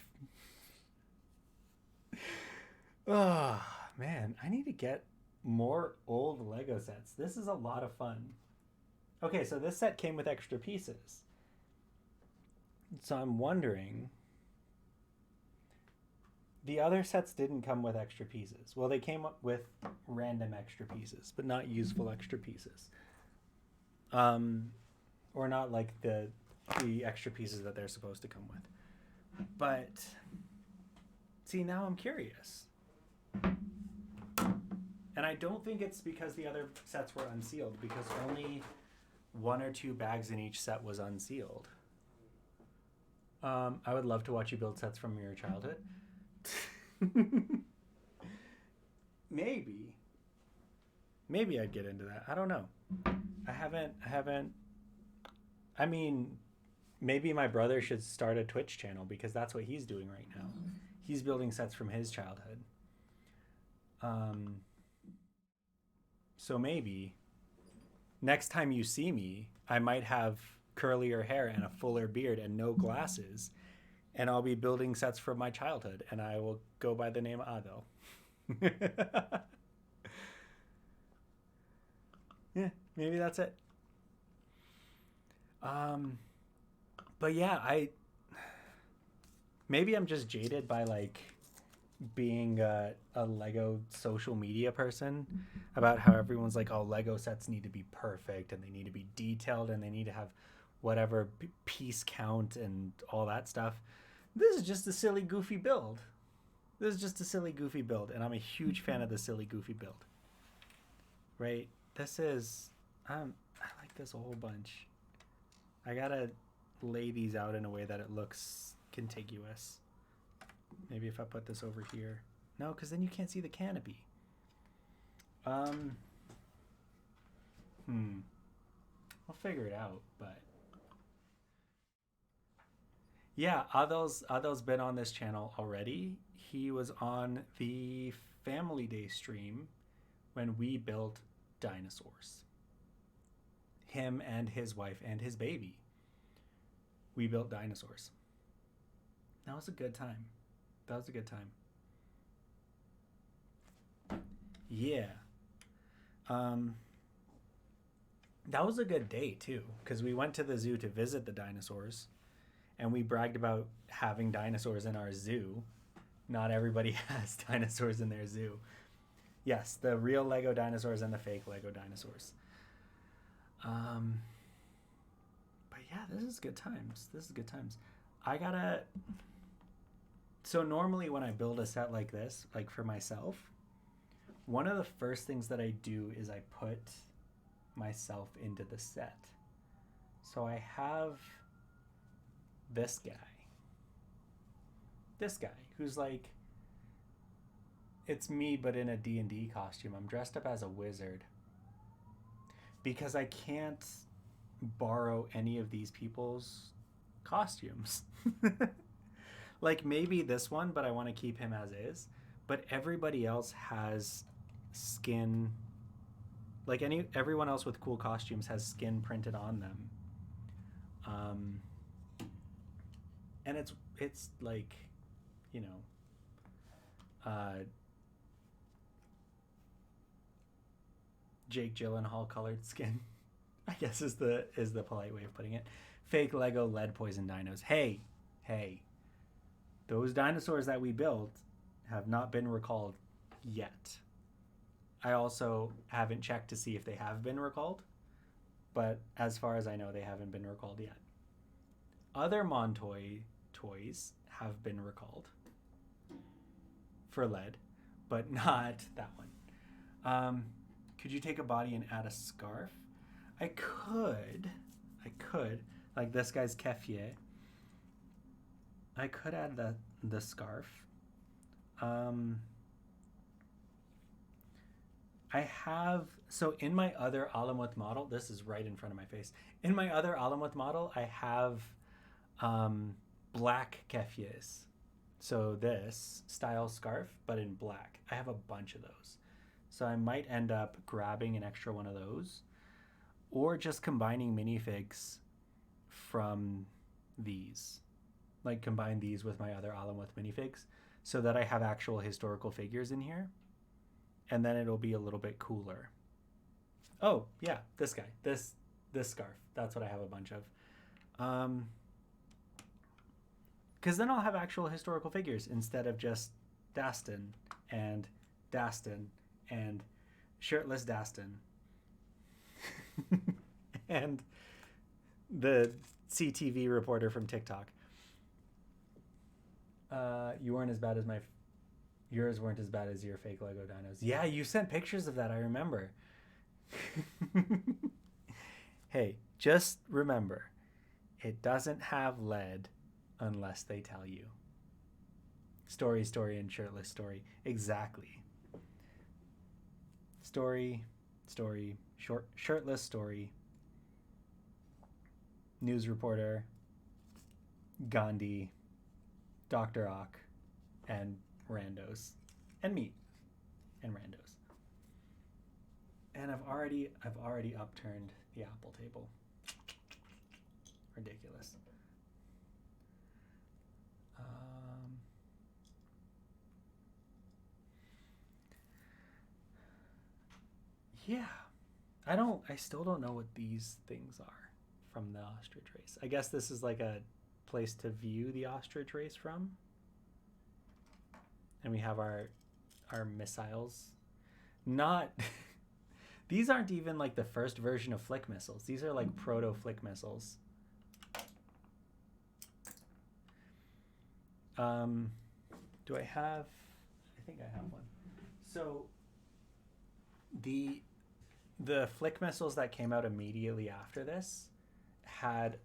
Oh, man. I need to get more old Lego sets. This is a lot of fun. Okay, so this set came with extra pieces. So I'm wondering. The other sets didn't come with extra pieces. Well, they came up with random extra pieces, but not useful extra pieces. Or not like the extra pieces that they're supposed to come with. But see, now I'm curious. And I don't think it's because the other sets were unsealed, because only 1 or 2 bags in each set was unsealed. I would love to watch you build sets from your childhood. Maybe I'd get into that. I don't know. I haven't I mean, maybe my brother should start a Twitch channel, because that's what he's doing right now. He's building sets from his childhood. So maybe next time you see me, I might have curlier hair and a fuller beard and no glasses, and I'll be building sets from my childhood, and I will go by the name Adel. Yeah, maybe that's it. But yeah, maybe I'm just jaded by like being a Lego social media person, about how everyone's like, oh, Lego sets need to be perfect and they need to be detailed and they need to have whatever piece count and all that stuff. This is just a silly, goofy build. And I'm a huge fan of the silly, goofy build. Right? This is, I like this a whole bunch. I gotta lay these out in a way that it looks contiguous. Maybe if I put this over here. No, because then you can't see the canopy. I'll figure it out, but yeah, Adel's been on this channel already. He was on the Family Day stream when we built dinosaurs. Him and his wife and his baby. We built dinosaurs. That was a good time. Yeah. That was a good day too, because we went to the zoo to visit the dinosaurs, and we bragged about having dinosaurs in our zoo. Not everybody has dinosaurs in their zoo. Yes, the real Lego dinosaurs and the fake Lego dinosaurs. But yeah, this is good times. So normally when I build a set like this, like for myself, one of the first things that I do is I put myself into the set. So I have this guy who's like, it's me but in a D&D costume. I'm dressed up as a wizard because I can't borrow any of these people's costumes. Like maybe this one, but I want to keep him as is. But everybody else has skin. Like everyone else with cool costumes has skin printed on them. And it's like, you know, Jake Gyllenhaal colored skin, I guess is the polite way of putting it. Fake Lego lead poison dinos. Hey, those dinosaurs that we built have not been recalled yet. I also haven't checked to see if they have been recalled, but as far as I know, they haven't been recalled yet. Other Montoy toys have been recalled for lead, but not that one. Could you take a body and add a scarf? I could, like this guy's Keffier. I could add the scarf. I have, so in my other Alamut model, this is right in front of my face. In my other Alamut model, I have black Keffiers. So this style scarf, but in black. I have a bunch of those. So I might end up grabbing an extra one of those, or just combining minifigs from these. Like combine these with my other Alamut minifigs so that I have actual historical figures in here. And then it'll be a little bit cooler. Oh, yeah, this guy. This scarf. That's what I have a bunch of. Because then I'll have actual historical figures instead of just Dastin and shirtless Dastin. And the CTV reporter from TikTok. You weren't as bad as yours weren't as bad as your fake Lego dinos. Yeah, you sent pictures of that, I remember. Hey, just remember, it doesn't have lead unless they tell you. Story, and shirtless story. Exactly. Story, shirtless story. News reporter, Gandhi, Dr. Ock, and randos. And me. And randos. And I've already upturned the Apple table. Ridiculous. Yeah. I still don't know what these things are from the ostrich race. I guess this is like a place to view the ostrich race from. And we have our missiles. Not these aren't even like the first version of flick missiles. These are like proto flick missiles. Do I have? I think I have one. So the flick missiles that came out immediately after this had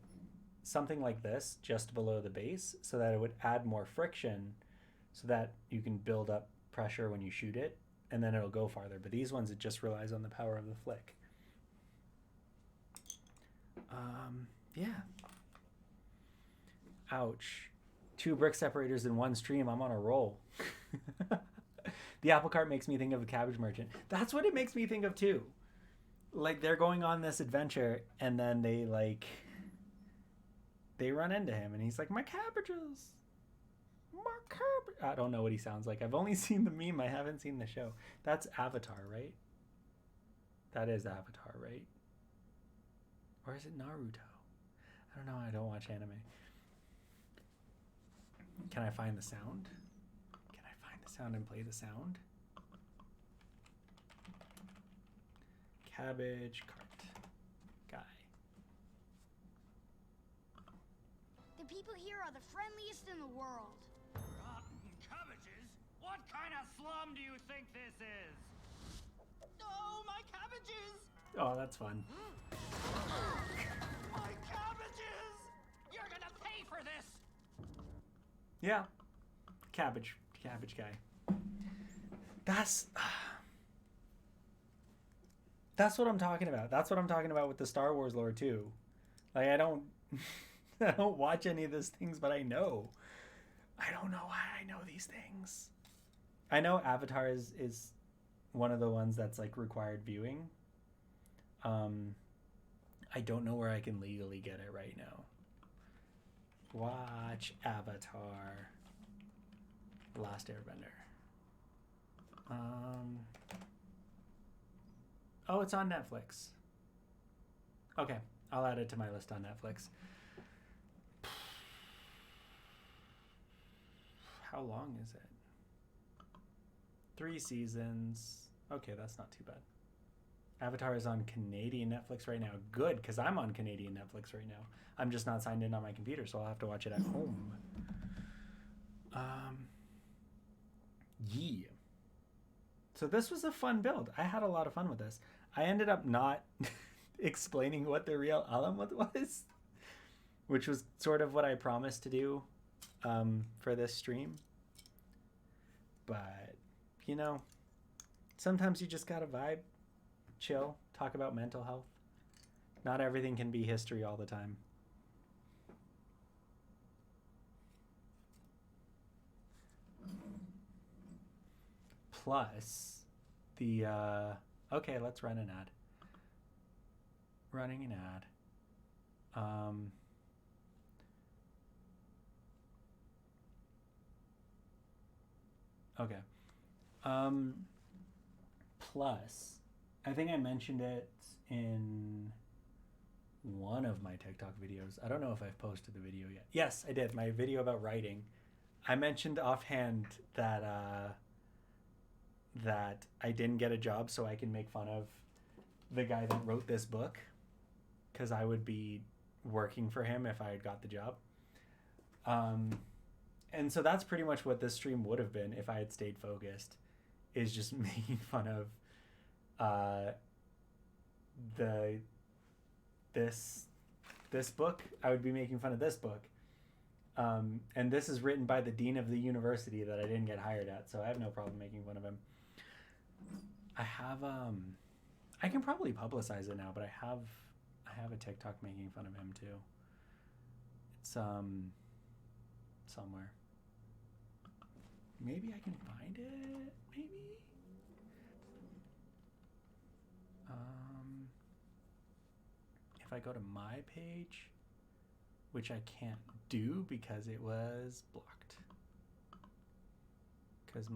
something like this just below the base so that it would add more friction so that you can build up pressure when you shoot it and then it'll go farther. But these ones, it just relies on the power of the flick. Yeah. Ouch. 2 brick separators in one stream. I'm on a roll. The apple cart makes me think of a cabbage merchant. That's what it makes me think of too. Like they're going on this adventure and then they run into him and he's like, my cabbages. I don't know what he sounds like. I've only seen the meme. I haven't seen the show. That's Avatar, right? That is Avatar, right? Or is it Naruto? I don't know. I don't watch anime. Can I find the sound? Can I find the sound and play the sound? Cabbage cart guy. The people here are the friendliest in the world. Rotten cabbages? What kind of slum do you think this is? Oh, my cabbages! Oh, that's fun. My cabbages! You're gonna pay for this! Yeah. Cabbage guy. That's what I'm talking about. That's what I'm talking about with the Star Wars lore too. Like, I don't I don't watch any of those things, but I know. I don't know why I know these things. I know Avatar is one of the ones that's like required viewing. I don't know where I can legally get it right now. Watch Avatar The Last Airbender. Oh, it's on Netflix. Okay, I'll add it to my list on Netflix. How long is it? 3 seasons. Okay, that's not too bad. Avatar is on Canadian Netflix right now. Good, because I'm on Canadian Netflix right now. I'm just not signed in on my computer, so I'll have to watch it at home. Yeah. So this was a fun build. I had a lot of fun with this. I ended up not explaining what the real Alamut was, which was sort of what I promised to do for this stream. But, you know, sometimes you just gotta vibe, chill, talk about mental health. Not everything can be history all the time. Plus, the, okay, let's run an ad. Running an ad. Okay. Plus, I think I mentioned it in one of my TikTok videos. I don't know if I've posted the video yet. Yes, I did. My video about writing. I mentioned offhand that that I didn't get a job, so I can make fun of the guy that wrote this book, because I would be working for him if I had got the job. And so that's pretty much what this stream would have been if I had stayed focused, is just making fun of this book. I would be making fun of this book. And this is written by the dean of the university that I didn't get hired at, so I have no problem making fun of him. I have I can probably publicize it now, but I have a TikTok making fun of him too. It's somewhere. Maybe I can find it. Maybe. If I go to my page, which I can't do because it was blocked. Because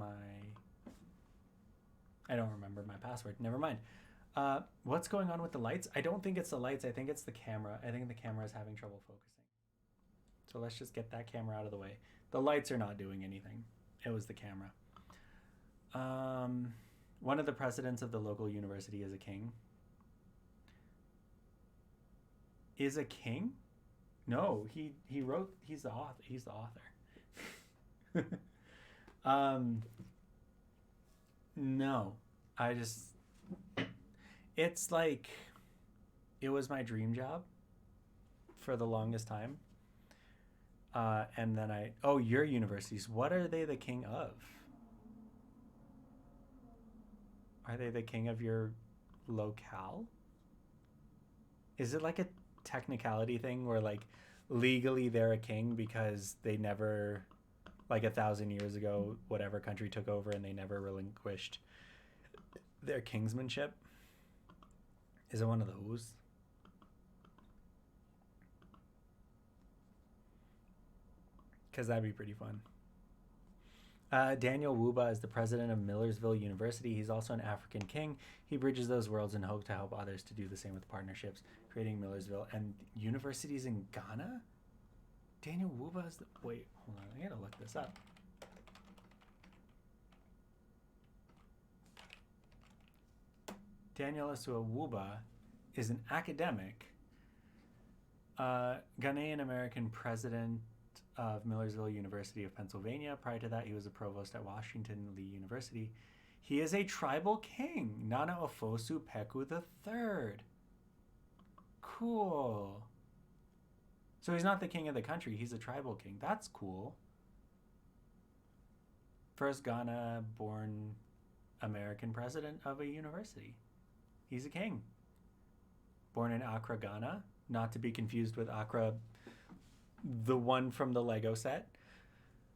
I don't remember my password. Never mind. What's going on with the lights? I don't think it's the lights. I think it's the camera. I think the camera is having trouble focusing. So let's just get that camera out of the way. The lights are not doing anything. It was the camera. One of the presidents of the local university is a king. Is a king? No, he wrote. He's the author. He's the author. No, it's like, it was my dream job for the longest time. And then your universities, what are they the king of? Are they the king of your locale? Is it like a technicality thing where like legally they're a king because they never, like 1,000 years ago, whatever country took over and they never relinquished their kingsmanship? Is it one of those? Because that'd be pretty fun. Daniel Wuba is the president of Millersville University. He's also an African king. He bridges those worlds and hopes to help others to do the same with partnerships, creating Millersville and universities in Ghana. Daniel Wuba is the... Wait, hold on. I gotta look this up. Daniel Asua Wuba is an academic, Ghanaian-American president of Millersville University of Pennsylvania. Prior to that, he was a provost at Washington Lee University. He is a tribal king, Nana Ofosu Peku III. Cool. So he's not the king of the country, he's a tribal king. That's cool. First Ghana-born American president of a university. He's a king. Born in Accra, Ghana. not to be confused with Akra, the one from the Lego set,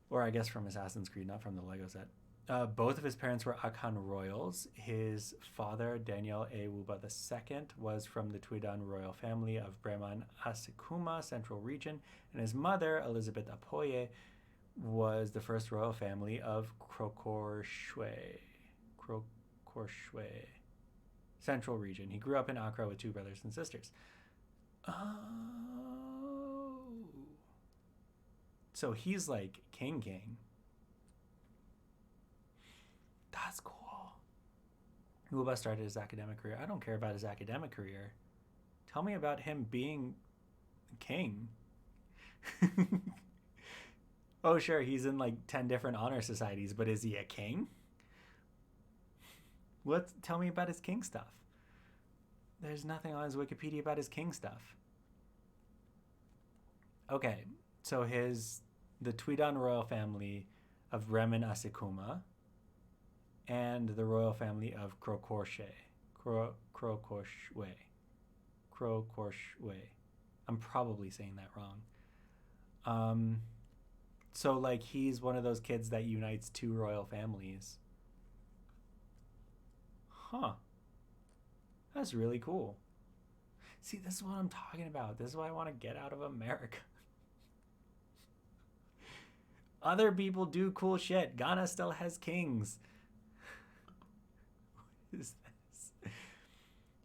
or I guess from Assassin's Creed, not from the Lego set. Both of his parents were Akan royals. His father, Daniel A. Wuba II, was from the Tuidan royal family of Breman Asikuma, Central Region, and his mother, Elizabeth Apoye, was the first royal family of Krokorshui, Central Region. He grew up in Accra with 2 brothers and sisters. Oh. So he's like King. That's cool. Wuba started his academic career. I don't care about his academic career. Tell me about him being king. Oh, sure, he's in like 10 different honor societies, but is he a king? Tell me about his king stuff. There's nothing on his Wikipedia about his king stuff. Okay, so the Tuidan royal family of Remen Asikuma and the royal family of Krokorshui. I'm probably saying that wrong. So like he's one of those kids that unites 2 royal families. Huh. That's really cool. See, this is what I'm talking about. This is why I want to get out of America. Other people do cool shit. Ghana still has kings. What is this?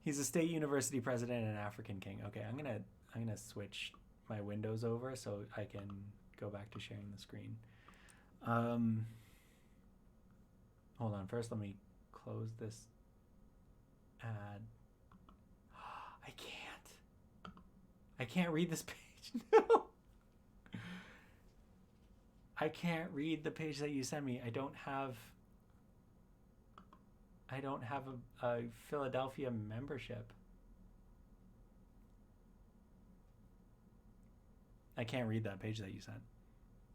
He's a state university president and an African king. Okay, I'm gonna switch my windows over so I can go back to sharing the screen. Hold on. First, let me close this ad. I can't read this page. No. I can't read the page that you sent me. I don't have a Philadelphia membership. I can't read that page that you sent.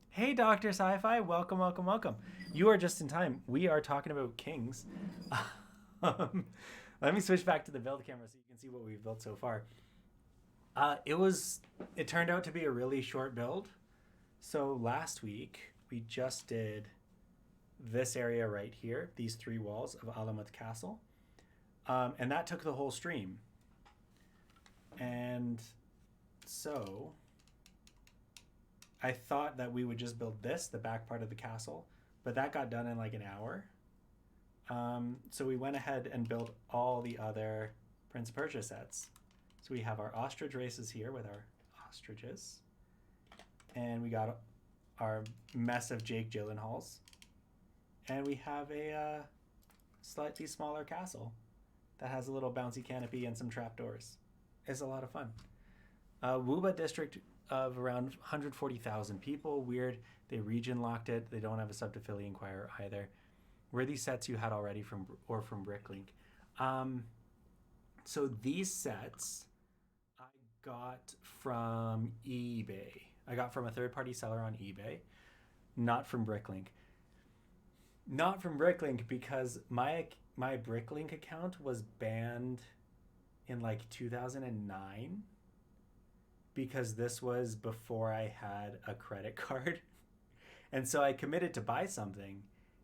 Hey, Dr. Sci-Fi. Welcome. You are just in time. We are talking about kings. Let me switch back to the build camera so you can see what we've built so far. It turned out to be a really short build. So last week, we just did this area right here, these 3 walls of Alamut Castle. And that took the whole stream. And so I thought that we would just build the back part of the castle, but that got done in like an hour. So we went ahead and built all the other Prince of Persia sets. So we have our ostrich races here with our ostriches. And we got our mess of Jake Gyllenhaals. And we have a slightly smaller castle that has a little bouncy canopy and some trapdoors. It's a lot of fun. Wuba district of around 140,000 people. Weird. They region locked it. They don't have a sub-to-Philly Inquirer either. Were these sets you had already from Bricklink? So these sets I got from eBay. I got from a third-party seller on eBay, not from Bricklink. Not from Bricklink because my Bricklink account was banned in like 2009 because this was before I had a credit card. And so I committed to buy something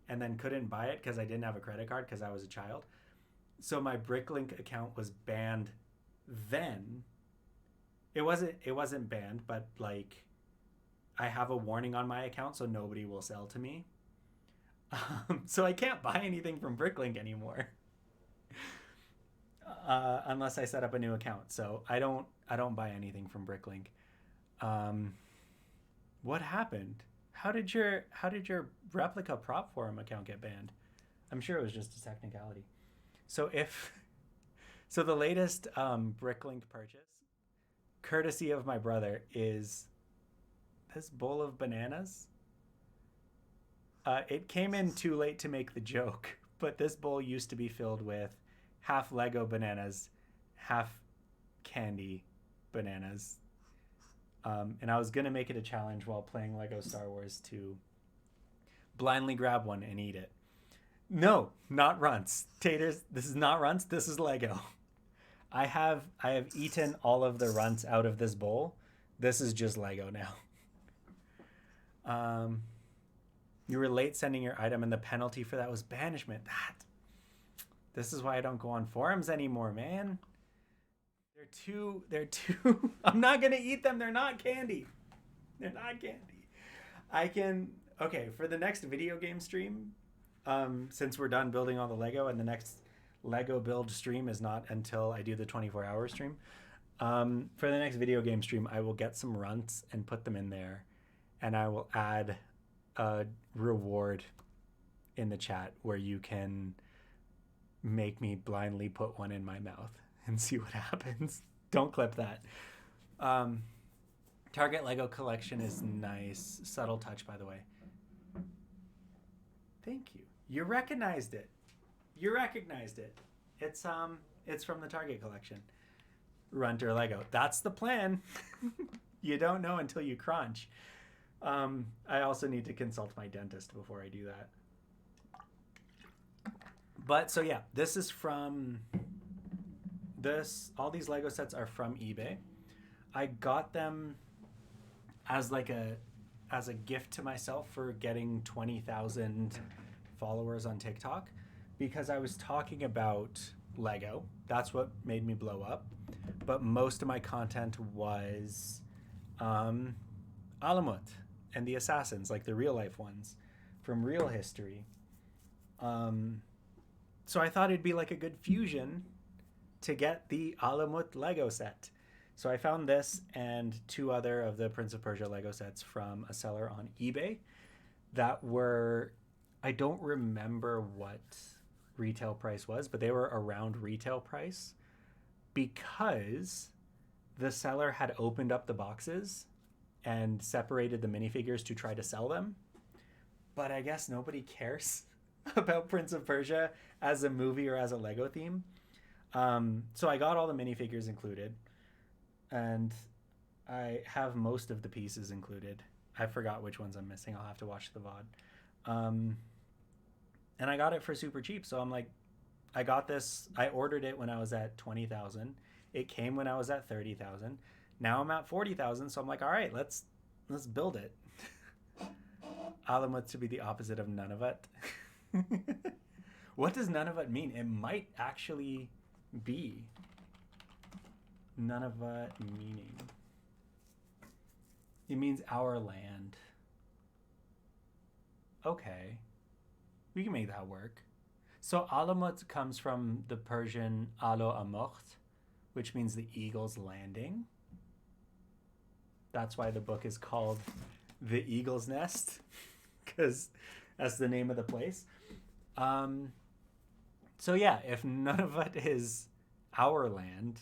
and then couldn't buy it because I didn't have a credit card because I was a child. So my Bricklink account was banned then. It wasn't banned, but like I have a warning on my account so nobody will sell to me. So I can't buy anything from Bricklink anymore. Unless I set up a new account. So I don't buy anything from Bricklink. What happened? How did your replica prop forum account get banned? I'm sure it was just a technicality. So the latest Bricklink purchase, courtesy of my brother, is this bowl of bananas. It came in too late to make the joke, but this bowl used to be filled with half Lego bananas, half candy bananas. And I was going to make it a challenge while playing Lego Star Wars to blindly grab one and eat it. No, not Runts. Taters, this is not Runts. This is Lego. I have eaten all of the runts out of this bowl. This is just Lego now. You were late sending your item, and the penalty for that was banishment. This is why I don't go on forums anymore, man. They're too I'm not gonna eat them. They're not candy. They're not candy. Okay, for the next video game stream, since we're done building all the Lego, and the next Lego build stream is not until I do the 24-hour stream. For the next video game stream, I will get some runts and put them in there, and I will add a reward in the chat where you can make me blindly put one in my mouth and see what happens. Don't clip that. Target Lego collection is nice. Subtle touch, by the way. Thank you. You recognized it. You recognized it. It's from the Target collection. Runter Lego. That's the plan. You don't know until you crunch. I also need to consult my dentist before I do that. But so yeah, this is from all these Lego sets are from eBay. I got them as a gift to myself for getting 20,000 followers on TikTok, because I was talking about Lego. That's what made me blow up. But most of my content was Alamut and the Assassins, like the real life ones from real history. So I thought it'd be like a good fusion to get the Alamut Lego set. So I found this and 2 other of the Prince of Persia Lego sets from a seller on eBay that were, I don't remember what retail price was, but they were around retail price because the seller had opened up the boxes and separated the minifigures to try to sell them. But I guess nobody cares about Prince of Persia as a movie or as a Lego theme. So I got all the minifigures included, and I have most of the pieces included. I forgot which ones I'm missing. I'll have to watch the VOD. And I got it for super cheap. So I'm like, I got this. I ordered it when I was at 20,000. It came when I was at 30,000. Now I'm at 40,000. So I'm like, all right, let's build it. Alamut to be the opposite of Nunavut. What does Nunavut mean? It might actually be Nunavut meaning. It means our land. Okay. We can make that work. So Alamut comes from the Persian Alo Amut, which means the eagle's landing. That's why the book is called The Eagle's Nest, because that's the name of the place. So yeah, if Nunavut is our land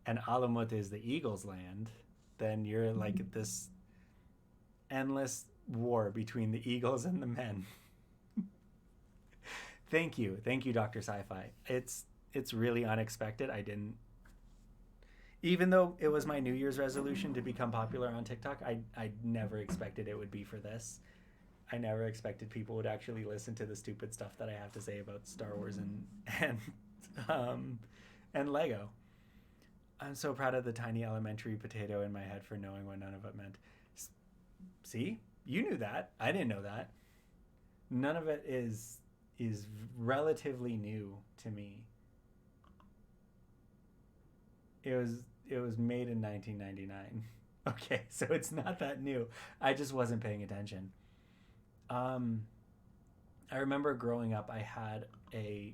and Alamut is the eagle's land, then you're like this endless war between the eagles and the men. Thank you, Dr. Sci-Fi. It's really unexpected. I didn't, even though it was my New Year's resolution to become popular on TikTok, I never expected it would be for this. I never expected people would actually listen to the stupid stuff that I have to say about Star Wars and Lego. I'm so proud of the tiny elementary potato in my head for knowing what none of it meant. See? You knew that. I didn't know that. None of it is relatively new to me. It was made in 1999. Okay, so it's not that new. I just wasn't paying attention. I remember growing up, I had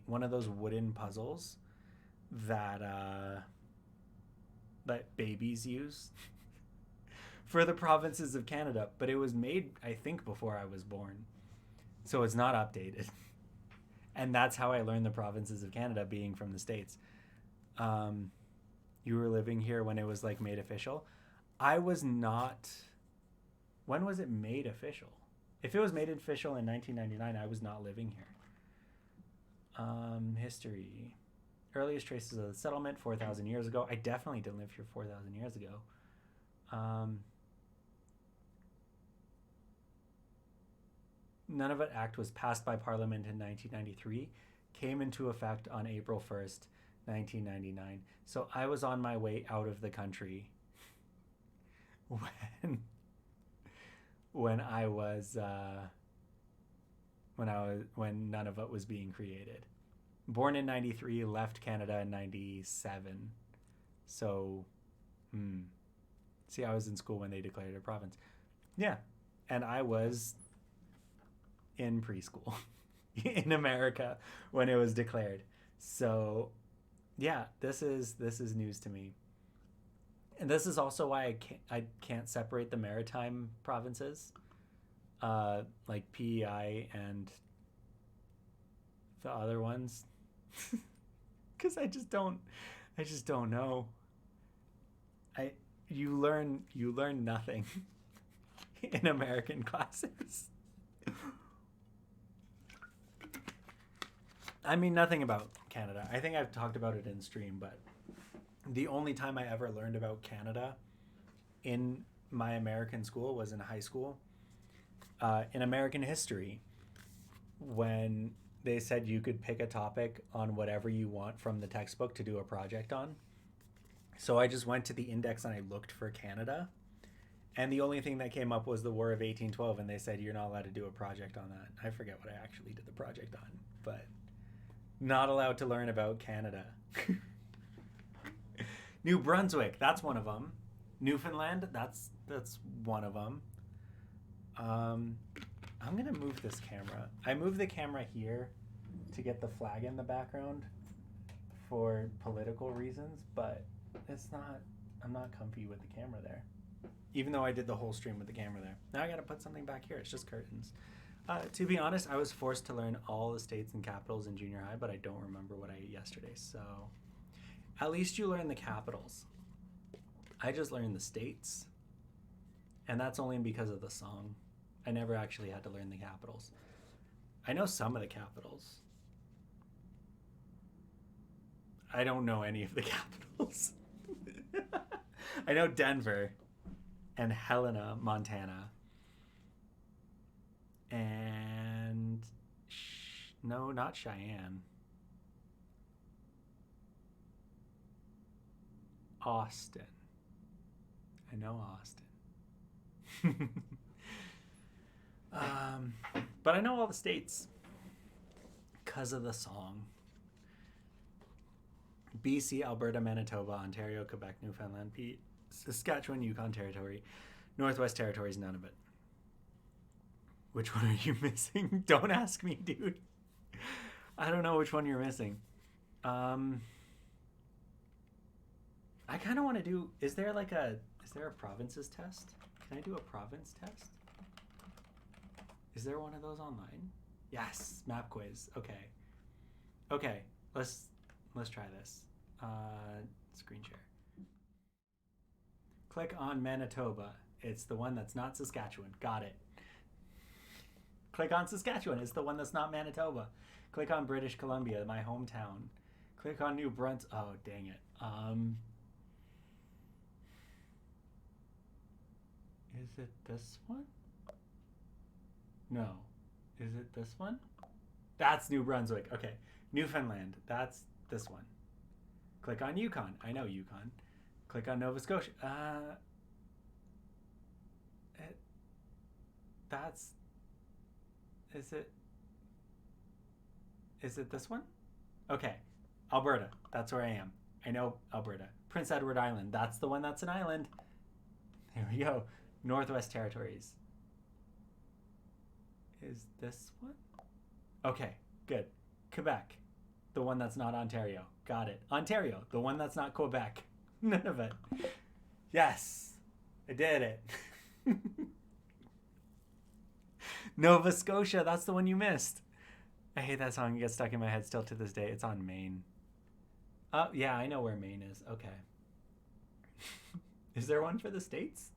one of those wooden puzzles that babies use for the provinces of Canada, but it was made, I think, before I was born, so it's not updated. And that's how I learned the provinces of Canada, being from the States. You were living here when it was like made official. I was not. When was it made official? If it was made official in 1999, I was not living here. History. Earliest traces of the settlement, 4,000 years ago. I definitely didn't live here 4,000 years ago. Nunavut Act was passed by Parliament in 1993, came into effect on April 1st, 1999. So I was on my way out of the country when none of it was being created. Born in 93, left Canada in 97. So, see, I was in school when they declared it a province. Yeah, and I was in preschool in America when it was declared. So, yeah, this is news to me. And this is also why I can't separate the maritime provinces, like PEI and the other ones, because I just don't know. You learn nothing in American classes. I mean, nothing about Canada. I think I've talked about it in stream, but the only time I ever learned about Canada in my American school was in high school, in American history, when they said you could pick a topic on whatever you want from the textbook to do a project on. So I just went to the index and I looked for Canada, and the only thing that came up was the War of 1812, and they said you're not allowed to do a project on that. I forget what I actually did the project on, but not allowed to learn about Canada. New Brunswick, that's one of them. Newfoundland, that's one of them. I'm gonna move this camera. I moved the camera here to get the flag in the background for political reasons, but I'm not comfy with the camera there. Even though I did the whole stream with the camera there. Now I gotta put something back here. It's just curtains. To be honest, I was forced to learn all the states and capitals in junior high, but I don't remember what I ate yesterday, so at least you learn the capitals. I just learned the states, and that's only because of the song. I never actually had to learn the capitals. I know some of the capitals. I don't know any of the capitals. I know Denver and Helena, Montana. And no, not Cheyenne. Austin. I know Austin. But I know all the states because of the song. BC, Alberta, Manitoba, Ontario, Quebec, Newfoundland, Saskatchewan, Yukon Territory, Northwest Territories, none of it. Which one are you missing? Don't ask me, dude. I don't know which one you're missing. I kind of want to do, is there a provinces test? Can I do a province test? Is there one of those online? Yes, map quiz. Okay. Okay, let's try this. Screen share. Click on Manitoba. It's the one that's not Saskatchewan. Got it. Click on Saskatchewan. It's the one that's not Manitoba. Click on British Columbia, my hometown. Click on New Brunswick. Oh, dang it. Is it this one? No. Is it this one? That's New Brunswick. Okay. Newfoundland. That's this one. Click on Yukon. I know Yukon. Click on Nova Scotia. Is it this one? Okay. Alberta. That's where I am. I know Alberta. Prince Edward Island. That's the one that's an island. There we go. Northwest Territories. Is this one? Okay, good. Quebec. The one that's not Ontario. Got it. Ontario. The one that's not Quebec. None of it. Yes. I did it. Nova Scotia. That's the one you missed. I hate that song. It gets stuck in my head still to this day. It's on Maine. Oh, yeah, I know where Maine is. Okay. Is there one for the States?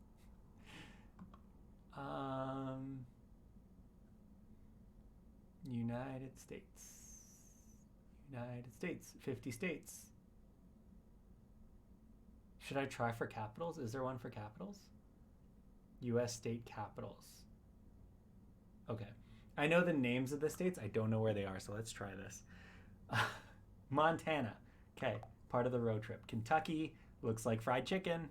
United States. United States. 50 states. Should I try for capitals? Is there one for capitals? U.S. state capitals. Okay. I know the names of the states. I don't know where they are, so let's try this. Montana. Okay, part of the road trip. Kentucky looks like fried chicken.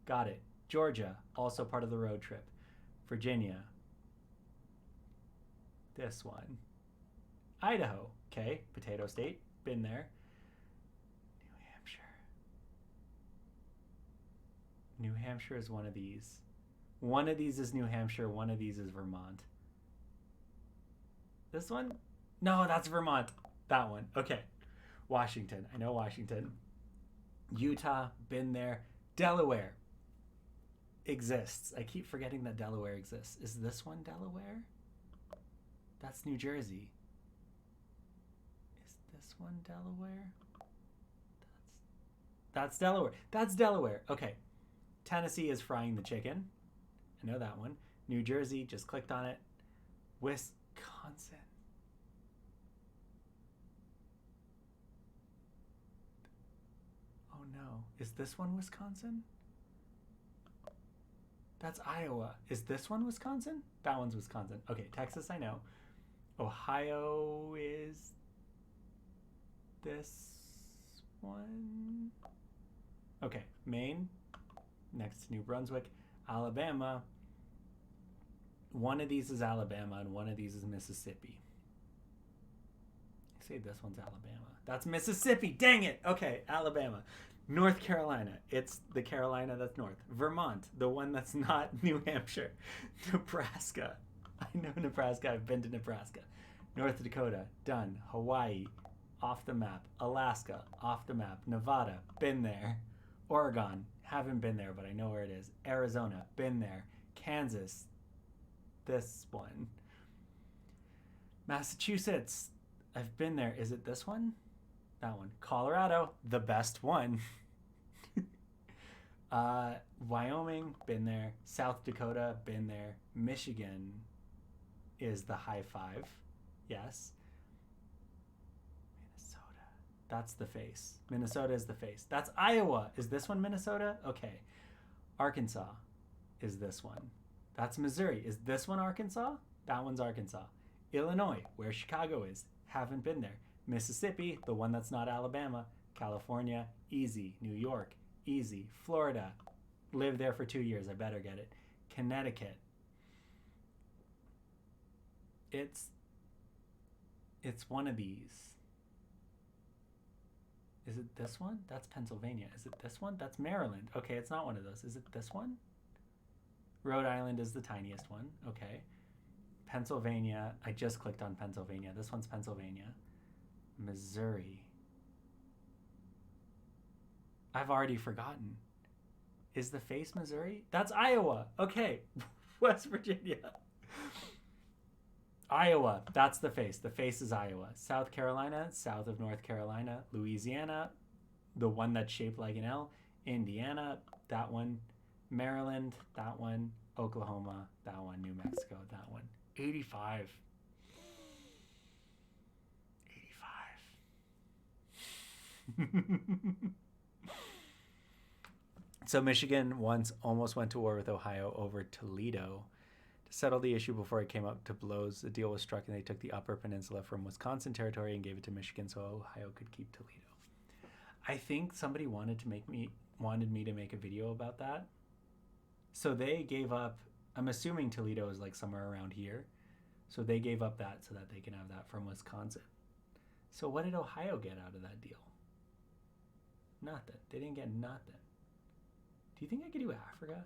Got it. Georgia, also part of the road trip. Virginia. This one. Idaho. Okay, potato state. Been there. New Hampshire. New Hampshire is one of these. One of these is New Hampshire. One of these is Vermont. This one? No, that's Vermont. That one. Okay. Washington. I know Washington. Utah. Been there. Delaware exists. I keep forgetting that Delaware exists. Is this one Delaware? That's New Jersey. Is this one Delaware? That's Delaware. That's Delaware. Okay. Tennessee is frying the chicken. I know that one. New Jersey, just clicked on it. Wisconsin. Oh no. Is this one Wisconsin? That's Iowa. Is this one Wisconsin? That one's Wisconsin. Okay, Texas, I know. Ohio is this one. Okay, Maine, next to New Brunswick. Alabama. One of these is Alabama and one of these is Mississippi. I say this one's Alabama. That's Mississippi. Dang it. Okay, Alabama. North Carolina. It's the Carolina that's north. Vermont, the one that's not New Hampshire. Nebraska. I know Nebraska. I've been to Nebraska. North Dakota. Done. Hawaii. Off the map. Alaska. Off the map. Nevada. Been there. Oregon. Haven't been there, but I know where it is. Arizona. Been there. Kansas. This one. Massachusetts. I've been there. Is it this one? That one. Colorado. The best one. Wyoming. Been there. South Dakota. Been there. Michigan is the high five. Yes. Minnesota. That's the face. Minnesota is the face. That's Iowa. Is this one Minnesota? Okay. Arkansas is this one. That's Missouri. Is this one Arkansas? That one's Arkansas. Illinois, where Chicago is. Haven't been there. Mississippi, the one that's not Alabama. California, easy. New York, easy. Florida, lived there for 2 years. I better get it. Connecticut. It's one of these. Is it this one? That's Pennsylvania. Is it this one? That's Maryland. Okay, it's not one of those. Is it this one? Rhode Island is the tiniest one. Okay. Pennsylvania. I just clicked on Pennsylvania. This one's Pennsylvania. Missouri. I've already forgotten. Is the face Missouri? That's Iowa. Okay. West Virginia. Iowa. That's the face. The face is Iowa. South Carolina, south of North Carolina. Louisiana, the one that's shaped like an L. Indiana, that one. Maryland, that one. Oklahoma, that one. New Mexico, that one. 85. 85. So Michigan once almost went to war with Ohio over Toledo to settle the issue before it came up to blows. The deal was struck and they took the Upper Peninsula from Wisconsin Territory and gave it to Michigan so Ohio could keep Toledo. I think somebody wanted me to make a video about that. So they gave up, I'm assuming Toledo is like somewhere around here. So they gave up that so that they can have that from Wisconsin. So what did Ohio get out of that deal? Nothing. They didn't get nothing. Do you think I could do Africa?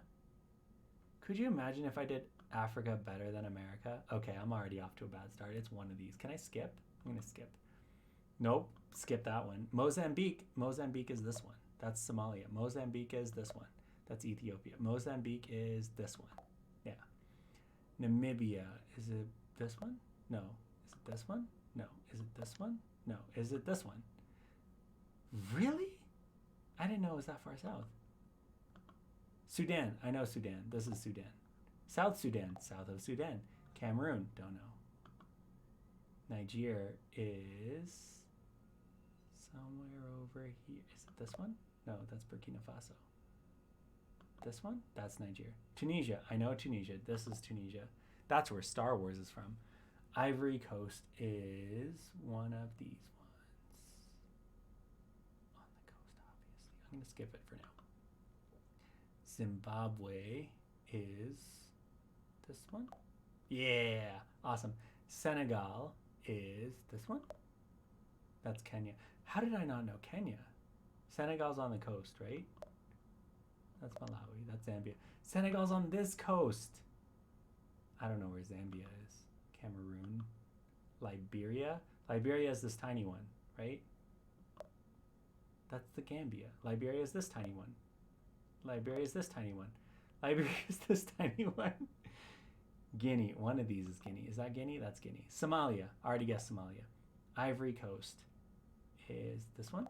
Could you imagine if I did Africa better than America? Okay, I'm already off to a bad start. It's one of these. Can I skip? I'm going to skip. Nope. Skip that one. Mozambique. Mozambique is this one. That's Somalia. Mozambique is this one. That's Ethiopia. Mozambique is this one. Yeah. Namibia. Is it this one? No. Is it this one? No. Is it this one? No. Is it this one? Really? I didn't know it was that far south. Sudan. I know Sudan. This is Sudan. South Sudan. South of Sudan. Cameroon. Don't know. Niger is somewhere over here. Is it this one? No, that's Burkina Faso. This one? That's Niger. Tunisia. I know Tunisia. This is Tunisia. That's where Star Wars is from. Ivory Coast is one of these ones. going to skip it for now. Zimbabwe is this one. Yeah, awesome. Senegal is this one. That's Kenya. How did I not know Kenya? Senegal's on the coast, right? That's Malawi. That's Zambia. Senegal's on this coast. I don't know where Zambia is. Cameroon. Liberia. Liberia is this tiny one, right? That's the Gambia. Liberia is this tiny one. Liberia is this tiny one. Liberia is this tiny one. Guinea. One of these is Guinea. Is that Guinea? That's Guinea. Somalia. I already guessed Somalia. Ivory Coast is this one.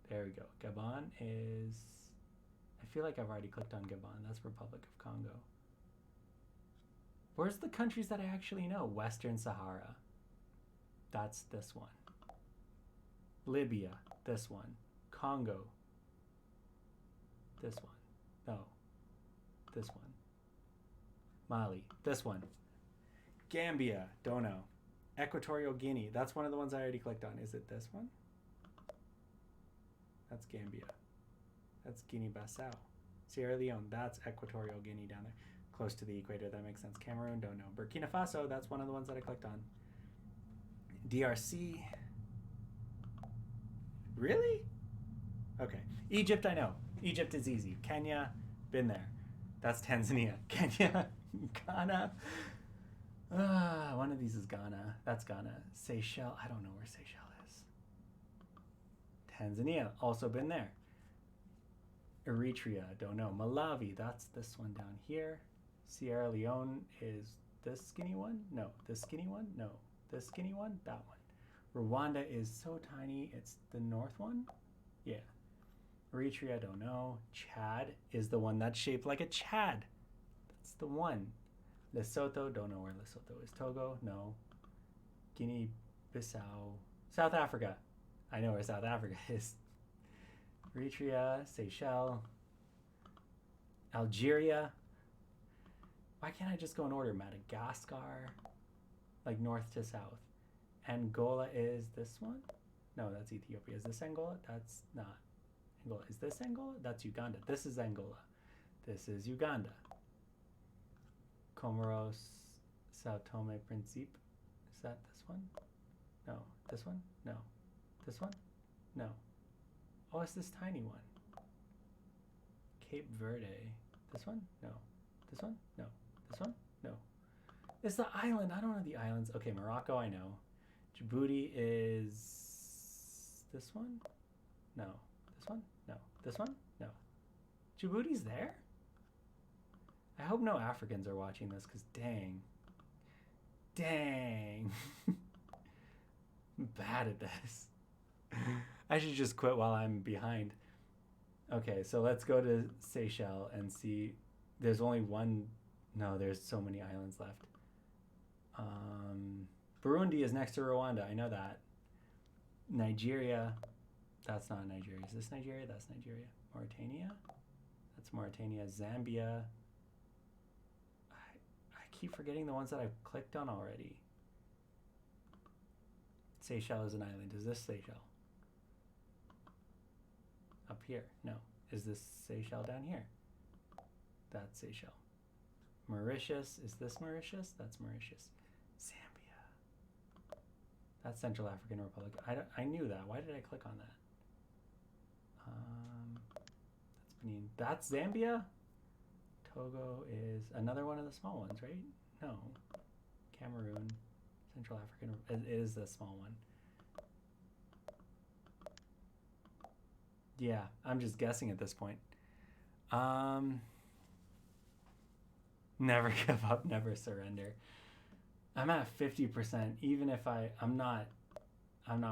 There we go. Gabon is... I feel like I've already clicked on Gabon. That's Republic of Congo. Where's the countries that I actually know? Western Sahara. That's this one. Libya. This one. Congo. This one. No. This one. Mali. This one. Gambia. Don't know. Equatorial Guinea. That's one of the ones I already clicked on. Is it this one? That's Gambia. That's Guinea-Bissau. Sierra Leone. That's Equatorial Guinea down there. Close to the equator. That makes sense. Cameroon. Don't know. Burkina Faso. That's one of the ones that I clicked on. DRC. Really? Okay. Egypt, I know. Egypt is easy. Kenya, been there. That's Tanzania. Kenya, Ghana. One of these is Ghana. That's Ghana. Seychelles. I don't know where Seychelles is. Tanzania, also been there. Eritrea, don't know. Malawi, that's this one down here. Sierra Leone is this skinny one? No. This skinny one? No. This skinny one? That one. Rwanda is so tiny. It's the north one? Yeah. Eritrea, don't know. Chad is the one that's shaped like a Chad. That's the one. Lesotho, don't know where Lesotho is. Togo, no. Guinea-Bissau. South Africa. I know where South Africa is. Eritrea, Seychelles. Algeria. Why can't I just go in order? Madagascar. Like north to south. Angola is this one? No, that's Ethiopia. Is this Angola? That's not Angola. Is this Angola? That's Uganda. This is Angola. This is Uganda. Comoros, Sao Tome Principe. Is that this one? No. This one? No. This one? No. Oh, it's this tiny one. Cape Verde. This one? No. This one? No. This one? No. It's the island. I don't know the islands. Okay, Morocco, I know. Djibouti is this one? No. This one? No. This one? No. Djibouti's there? I hope no Africans are watching this, because dang. Dang. I'm bad at this. I should just quit while I'm behind. Okay, so let's go to Seychelles and see. There's only one. No, there's so many islands left. Burundi is next to Rwanda. I know that. Nigeria. That's not Nigeria. Is this Nigeria? That's Nigeria. Mauritania. That's Mauritania. Zambia. I keep forgetting the ones that I've clicked on already. Seychelles is an island. Is this Seychelles? Up here. No. Is this Seychelles down here? That's Seychelles. Mauritius. Is this Mauritius? That's Mauritius. Zambia. That's Central African Republic. I knew that. Why did I click on that? That's Benin. That's Zambia? Togo is another one of the small ones, right? No. Cameroon. Central African. It is the small one. Yeah, I'm just guessing at this point. Never give up, never surrender. I'm at 50%. Even if I'm not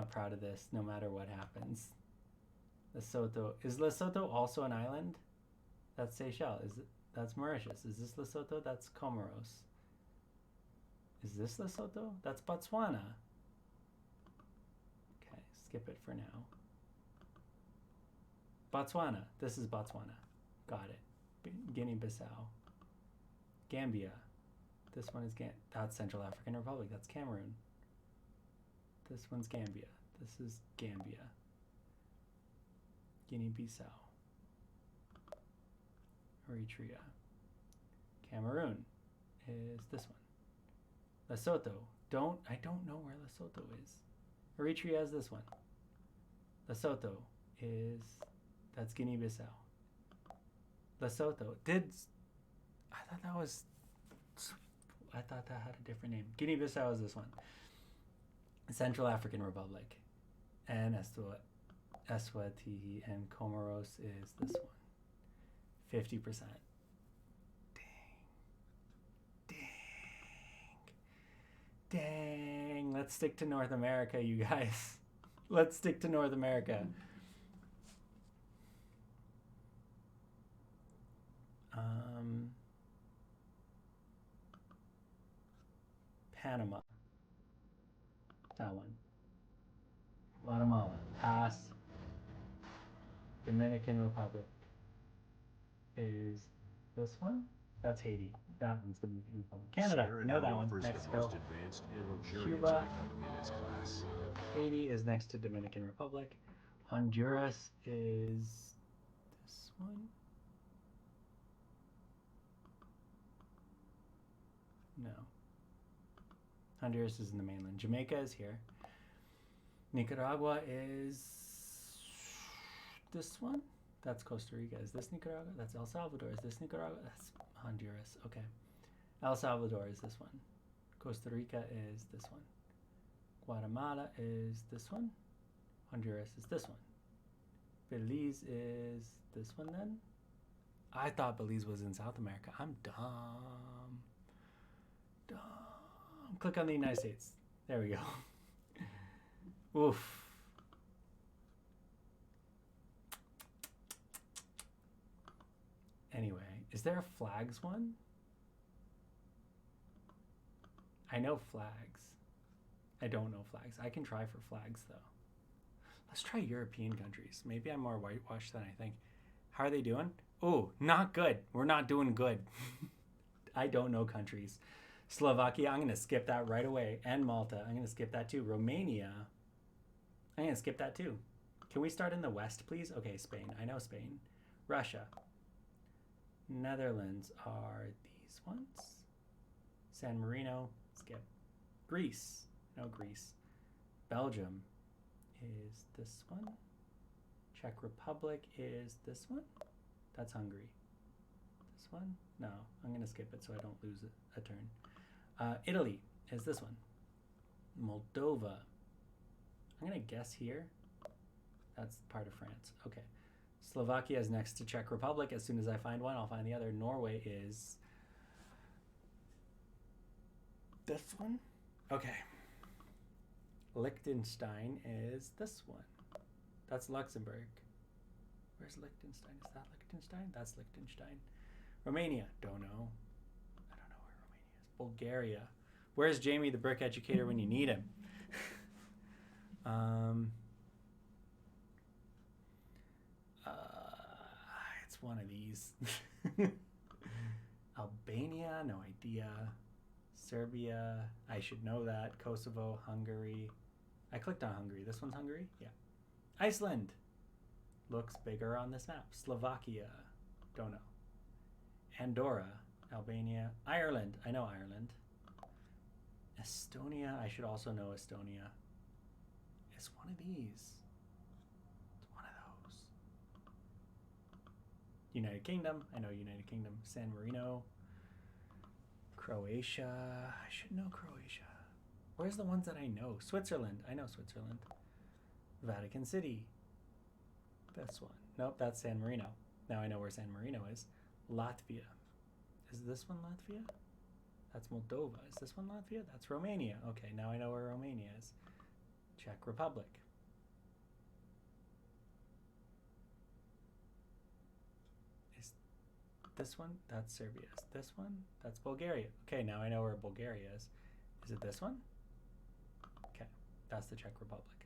proud of this. No matter what happens. Lesotho is Lesotho also an island? That's Seychelles. That's Mauritius. Is this Lesotho? That's Comoros. Is this Lesotho? That's Botswana. Okay, skip it for now. Botswana. This is Botswana. Got it. Guinea-Bissau. Gambia. This one is that's Central African Republic. That's Cameroon. This one's Gambia. This is Gambia. Guinea-Bissau. Eritrea. Cameroon is this one. Lesotho. I don't know where Lesotho is. Eritrea is this one. Lesotho is, that's Guinea-Bissau. Lesotho. I thought that had a different name. Guinea-Bissau is this one. Central African Republic. And Eswatini and Comoros is this one. 50%. Dang. Let's stick to North America, you guys. Let's stick to North America. Panama. That one. Guatemala. Pass. Dominican Republic is this one. That's Haiti. That one's the Dominican Republic. Canada. Know that one. Mexico. Cuba. Haiti is next to Dominican Republic. Honduras is this one. No. Honduras is in the mainland. Jamaica is here. Nicaragua is this one. That's Costa Rica. Is this Nicaragua? That's El Salvador. Is this Nicaragua? That's Honduras. Okay. El Salvador is this one. Costa Rica is this one. Guatemala is this one. Honduras is this one. Belize is this one then. I thought Belize was in South America. I'm dumb. Click on the United States. There we go. Oof. Anyway, is there a flags one? I know flags. I don't know flags. I can try for flags though. Let's try European countries. Maybe I'm more whitewashed than I think. How are they doing? Oh, not good. We're not doing good. I don't know countries. Slovakia, I'm going to skip that right away. And Malta, I'm going to skip that too. Romania, I'm going to skip that too. Can we start in the West, please? Okay, Spain. I know Spain. Russia. Netherlands are these ones. San Marino, skip. Greece, no Greece. Belgium is this one. Czech Republic is this one. That's Hungary. This one? No, I'm going to skip it so I don't lose a turn. Italy is this one. Moldova. I'm going to guess here. That's part of France. Okay. Slovakia is next to Czech Republic. As soon as I find one, I'll find the other. Norway is this one. Okay. Liechtenstein is this one. That's Luxembourg. Where's Liechtenstein? Is that Liechtenstein? That's Liechtenstein. Romania. Don't know. I don't know where Romania is. Bulgaria. Where's Jamie the brick educator when you need him? It's one of these. Albania, no idea. Serbia, I should know that. Kosovo, Hungary. I clicked on Hungary. This one's Hungary? Yeah. Iceland. Looks bigger on this map. Slovakia. Don't know. Andorra, Albania, Ireland. I know Ireland. Estonia. I should also know Estonia. It's one of these. It's one of those. United Kingdom. I know United Kingdom. San Marino. Croatia. I should know Croatia. Where's the ones that I know? Switzerland. I know Switzerland. Vatican City. This one. Nope, that's San Marino. Now I know where San Marino is. Latvia. Is this one Latvia? That's Moldova. Is this one Latvia? That's Romania. Okay, now I know where Romania is. Czech Republic. Is this one? That's Serbia. Is this one? That's Bulgaria. Okay, now I know where Bulgaria is. Is it this one? Okay, that's the Czech Republic.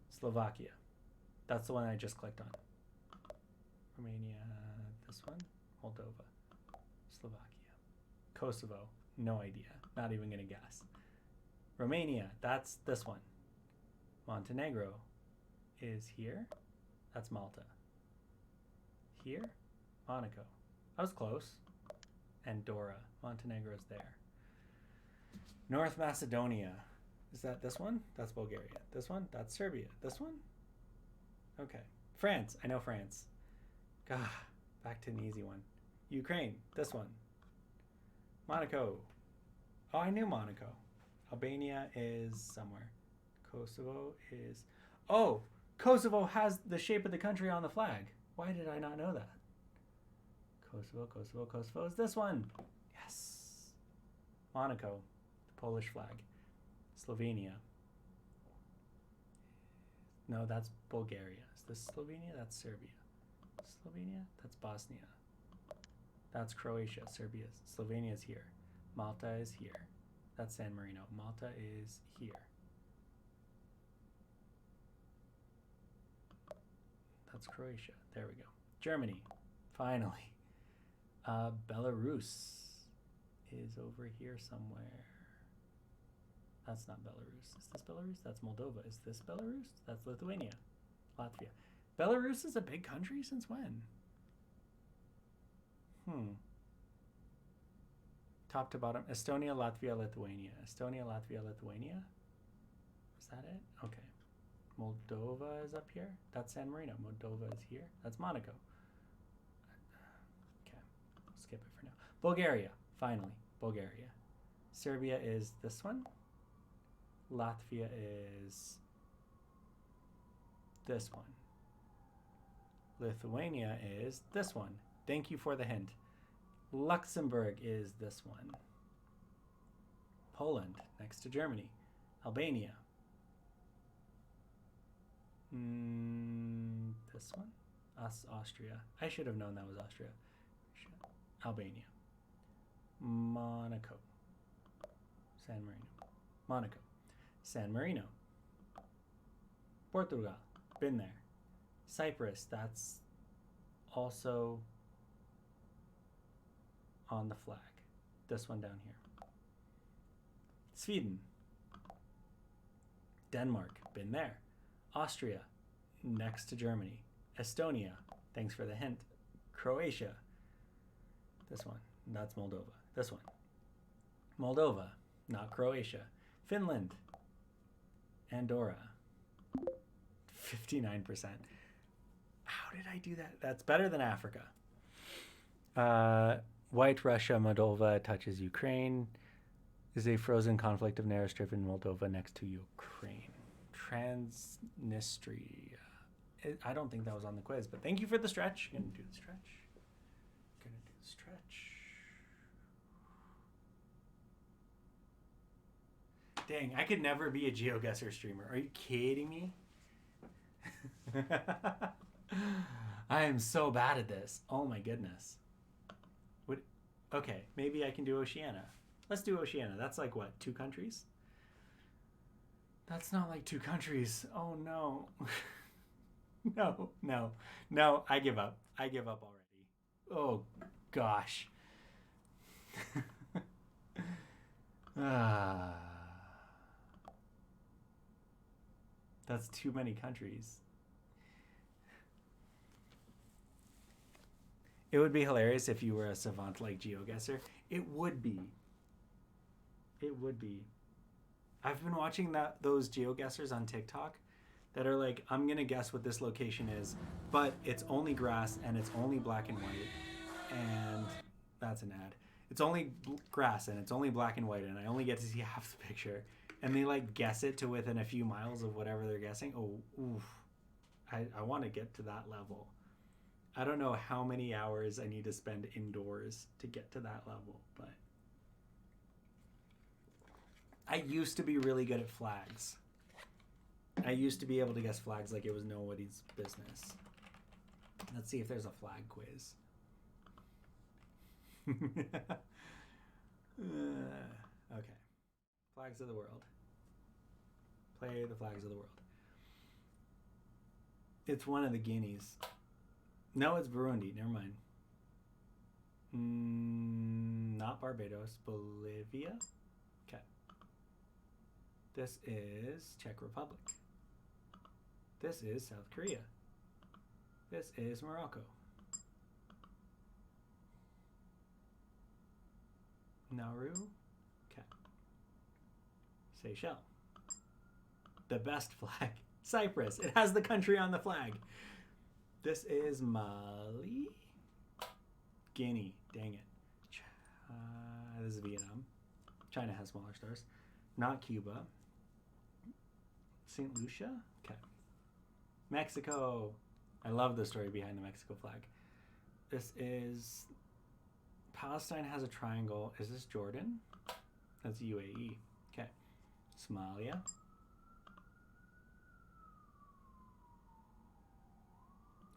Slovakia. That's the one I just clicked on. Romania, this one. Moldova. Slovakia. Kosovo. No idea. Not even going to guess. Romania. That's this one. Montenegro is here. That's Malta. Here. Monaco. I was close. Andorra. Montenegro's there. North Macedonia. Is that this one? That's Bulgaria. This one? That's Serbia. This one? Okay. France. I know France. Gah, back to an easy one. Ukraine. This one. Monaco. Oh, I knew Monaco. Albania is somewhere. Kosovo is... Oh! Kosovo has the shape of the country on the flag. Why did I not know that? Kosovo is this one. Yes. Monaco. The Polish flag. Slovenia. No, that's Bulgaria. Is this Slovenia? That's Serbia. Slovenia? That's Bosnia. That's Croatia. Serbia's. Slovenia's here. Malta is here. That's San Marino. Malta is here. That's Croatia. There we go. Germany. Finally. Belarus is over here somewhere. That's not Belarus. Is this Belarus? That's Moldova. Is this Belarus? That's Lithuania. Latvia. Belarus is a big country since when? Top to bottom. Estonia, Latvia, Lithuania. Estonia, Latvia, Lithuania. Is that it? Okay. Moldova is up here. That's San Marino. Moldova is here. That's Monaco. Okay. I'll skip it for now. Bulgaria. Finally. Bulgaria. Serbia is this one. Latvia is this one. Lithuania is this one. Thank you for the hint. Luxembourg is this one. Poland, next to Germany. Albania. This one? Austria. I should have known that was Austria. Albania. Monaco. San Marino. Monaco. San Marino. Portugal. Been there. Cyprus. That's also on the flag. This one down here. Sweden. Denmark. Been there. Austria. Next to Germany. Estonia. Thanks for the hint. Croatia. This one. That's Moldova. This one. Moldova. Not Croatia. Finland. Andorra. 59%. How did I do that? That's better than Africa. White Russia, Moldova touches Ukraine. Is a frozen conflict of narrow strip in Moldova next to Ukraine. Transnistria. I don't think that was on the quiz, but thank you for the stretch. Gonna do the stretch. Gonna do the stretch. Dang, I could never be a GeoGuessr streamer. Are you kidding me? I am so bad at this. Oh my goodness. Okay, maybe I can do Oceania. Let's do Oceania. That's like what, 2 countries? That's not like 2 countries. Oh no. No, I give up. I give up already. Oh gosh. That's too many countries. It would be hilarious if you were a savant like GeoGuessr. It would be. It would be. I've been watching those GeoGuessrs on TikTok that are like, I'm going to guess what this location is, but it's only grass and it's only black and white. And that's an ad. It's only grass and it's only black and white and I only get to see half the picture. And they like guess it to within a few miles of whatever they're guessing. Oh, oof. I want to get to that level. I don't know how many hours I need to spend indoors to get to that level, but I used to be really good at flags. I used to be able to guess flags like it was nobody's business. Let's see if there's a flag quiz. Okay. Flags of the world. Play the flags of the world. It's one of the Guineas. No, it's Burundi. Never mind. Not Barbados. Bolivia. Okay. This is Czech Republic. This is South Korea. This is Morocco. Nauru. Okay. Seychelles. The best flag. Cyprus. It has the country on the flag. This is Mali. Guinea. Dang it. This is Vietnam. China has smaller stars. Not Cuba. St. Lucia? Okay. Mexico. I love the story behind the Mexico flag. This is... Palestine has a triangle. Is this Jordan? That's UAE. Okay. Somalia.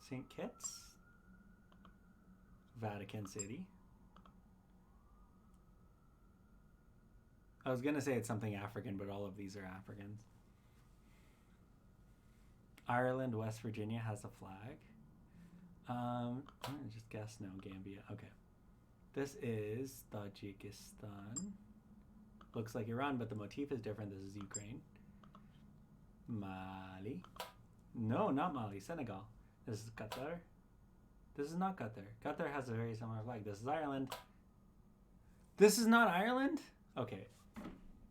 St. Kitts. Vatican City. I was going to say it's something African, but all of these are Africans. Ireland, West Virginia has a flag. I'm going to just guess no, Gambia. Okay. This is Tajikistan. Looks like Iran, but the motif is different. This is Ukraine. Mali. No, not Mali. Senegal. This is Qatar. This is not Qatar. Qatar has a very similar flag. This is Ireland. This is not Ireland? Okay.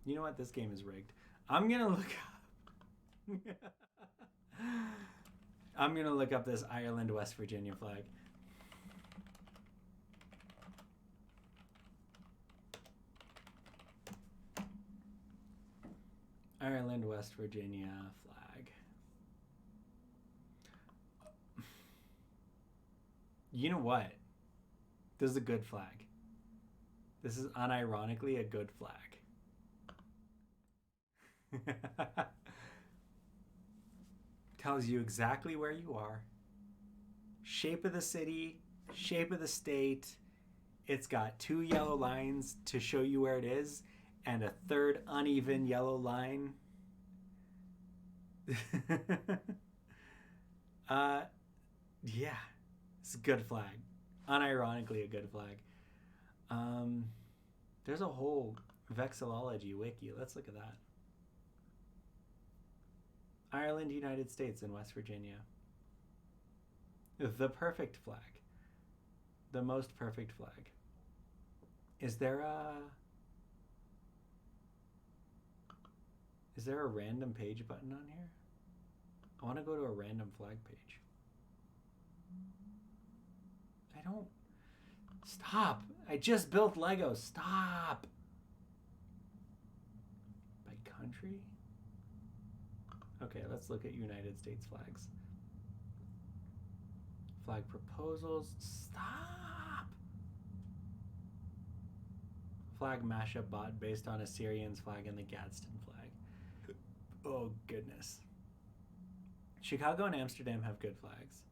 You know what? This game is rigged. I'm going to look up... I'm going to look up this Ireland, West Virginia flag. Ireland, West Virginia flag. You know what? This is a good flag. This is unironically a good flag. Tells you exactly where you are. Shape of the city, shape of the state. It's got 2 yellow lines to show you where it is, and a third uneven yellow line. Yeah, it's a good flag. Unironically a good flag. There's a whole vexillology wiki. Let's look at that. Ireland, United States, and West Virginia. The perfect flag. The most perfect flag. Is there a random page button on here? I want to go to a random flag page. I don't... Stop! I just built Lego. Stop! By country? Okay, let's look at United States flags. Flag proposals. Stop! Flag mashup bot based on Assyrian's flag and the Gadsden flag. Oh, goodness. Chicago and Amsterdam have good flags.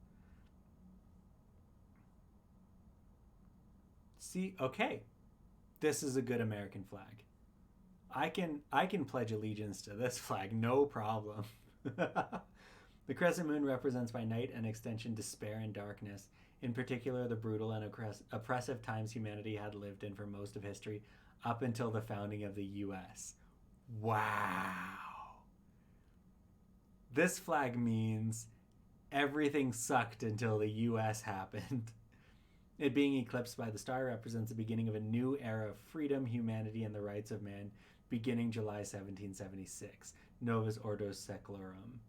See, okay. This is a good American flag. I can pledge allegiance to this flag, no problem. The crescent moon represents by night and extension despair and darkness, in particular the brutal and oppressive times humanity had lived in for most of history up until the founding of the U.S. Wow. This flag means everything sucked until the U.S. happened. It being eclipsed by the star represents the beginning of a new era of freedom, humanity, and the rights of man, beginning July 1776. Novus Ordo Seclorum.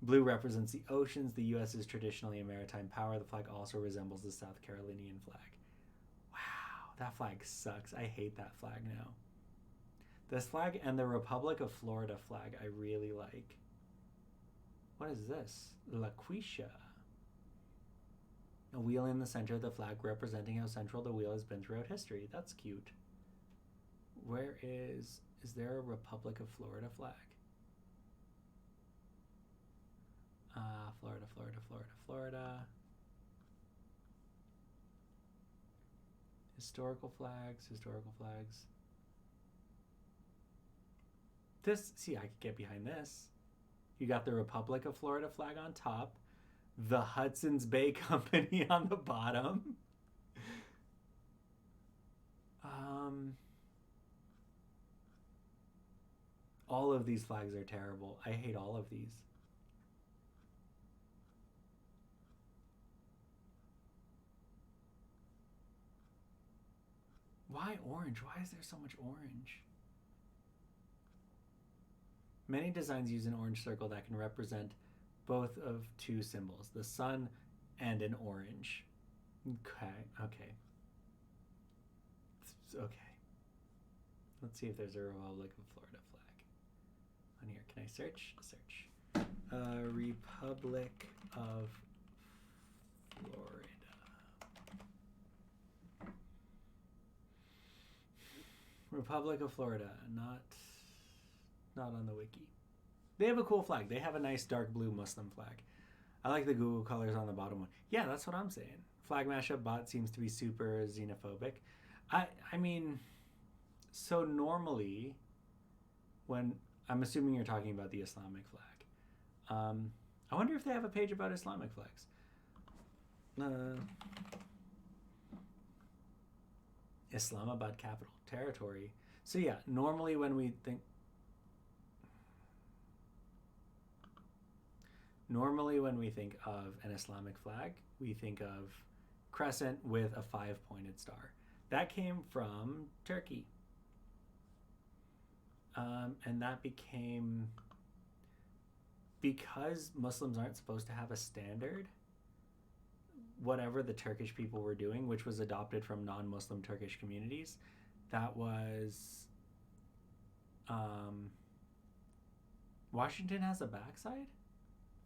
Blue represents the oceans. The U.S. is traditionally a maritime power. The flag also resembles the South Carolinian flag. Wow, that flag sucks. I hate that flag now. This flag and the Republic of Florida flag I really like. What is this? Laquisha. A wheel in the center of the flag representing how central the wheel has been throughout history. That's cute. Where is there a Republic of Florida flag? Florida, Florida, Florida, Florida. Historical flags, historical flags. This, see, I could get behind this. You got the Republic of Florida flag on top, the Hudson's Bay Company on the bottom. All of these flags are terrible. I hate all of these. Why Why orange? Why is there so much orange? Many designs use an orange circle that can represent both of two symbols, the sun and an orange. Okay. Let's see if there's a Republic of Florida flag on here. Can I search? Search. Republic of Florida. Republic of Florida, not on the wiki. They have a cool flag. They have a nice dark blue Muslim flag. I like the Google colors on the bottom one. Yeah, that's what I'm saying. Flag mashup bot seems to be super xenophobic. I mean, so normally when I'm assuming you're talking about the Islamic flag. I wonder if they have a page about Islamic flags. Islamabad capital territory. So yeah, normally when we think of an Islamic flag, we think of crescent with a 5-pointed star. That came from Turkey. And that became, because Muslims aren't supposed to have a standard, whatever the Turkish people were doing, which was adopted from non-Muslim Turkish communities, that was, Washington has a backside?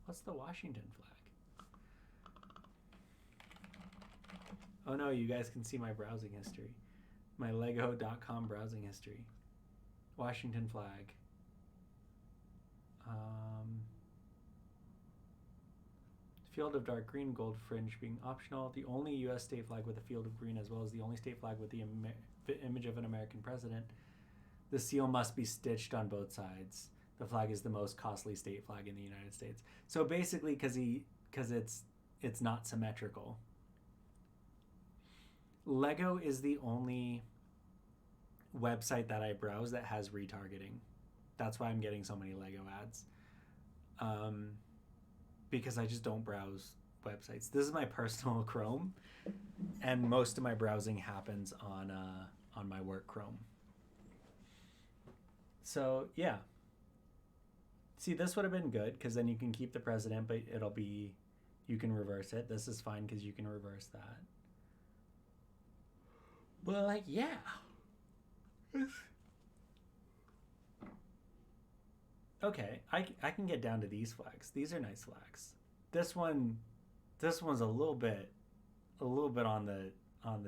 What's the Washington flag? Oh no, you guys can see my browsing history. My lego.com browsing history. Washington flag. Field of dark green, gold fringe being optional. The only U.S. state flag with a field of green, as well as the only state flag with the image of an American president. The seal must be stitched on both sides. The flag is the most costly state flag in the United States. So basically, because it's not symmetrical. Lego is the only website that I browse that has retargeting. That's why I'm getting so many Lego ads. Because I just don't browse websites. This is my personal Chrome, and most of my browsing happens on my work Chrome. So yeah. See, this would have been good because then you can keep the president, but you can reverse it. This is fine because you can reverse that. But like, yeah. Okay, I can get down to these flags. These are nice flags. This one's a little bit on the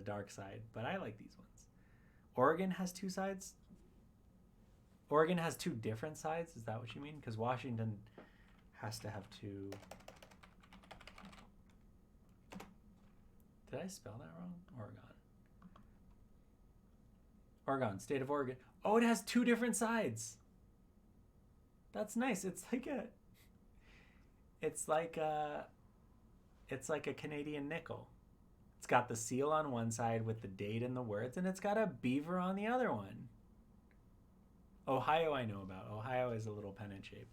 dark side, but I like these ones. Oregon has two sides. Oregon has two different sides. Is that what you mean? Because Washington has to have two. Did I spell that wrong? Oregon, state of Oregon. Oh, it has two different sides. That's nice. It's like a Canadian nickel. It's got the seal on one side with the date and the words, and it's got a beaver on the other one. Ohio I know about. Ohio is a little pennant shape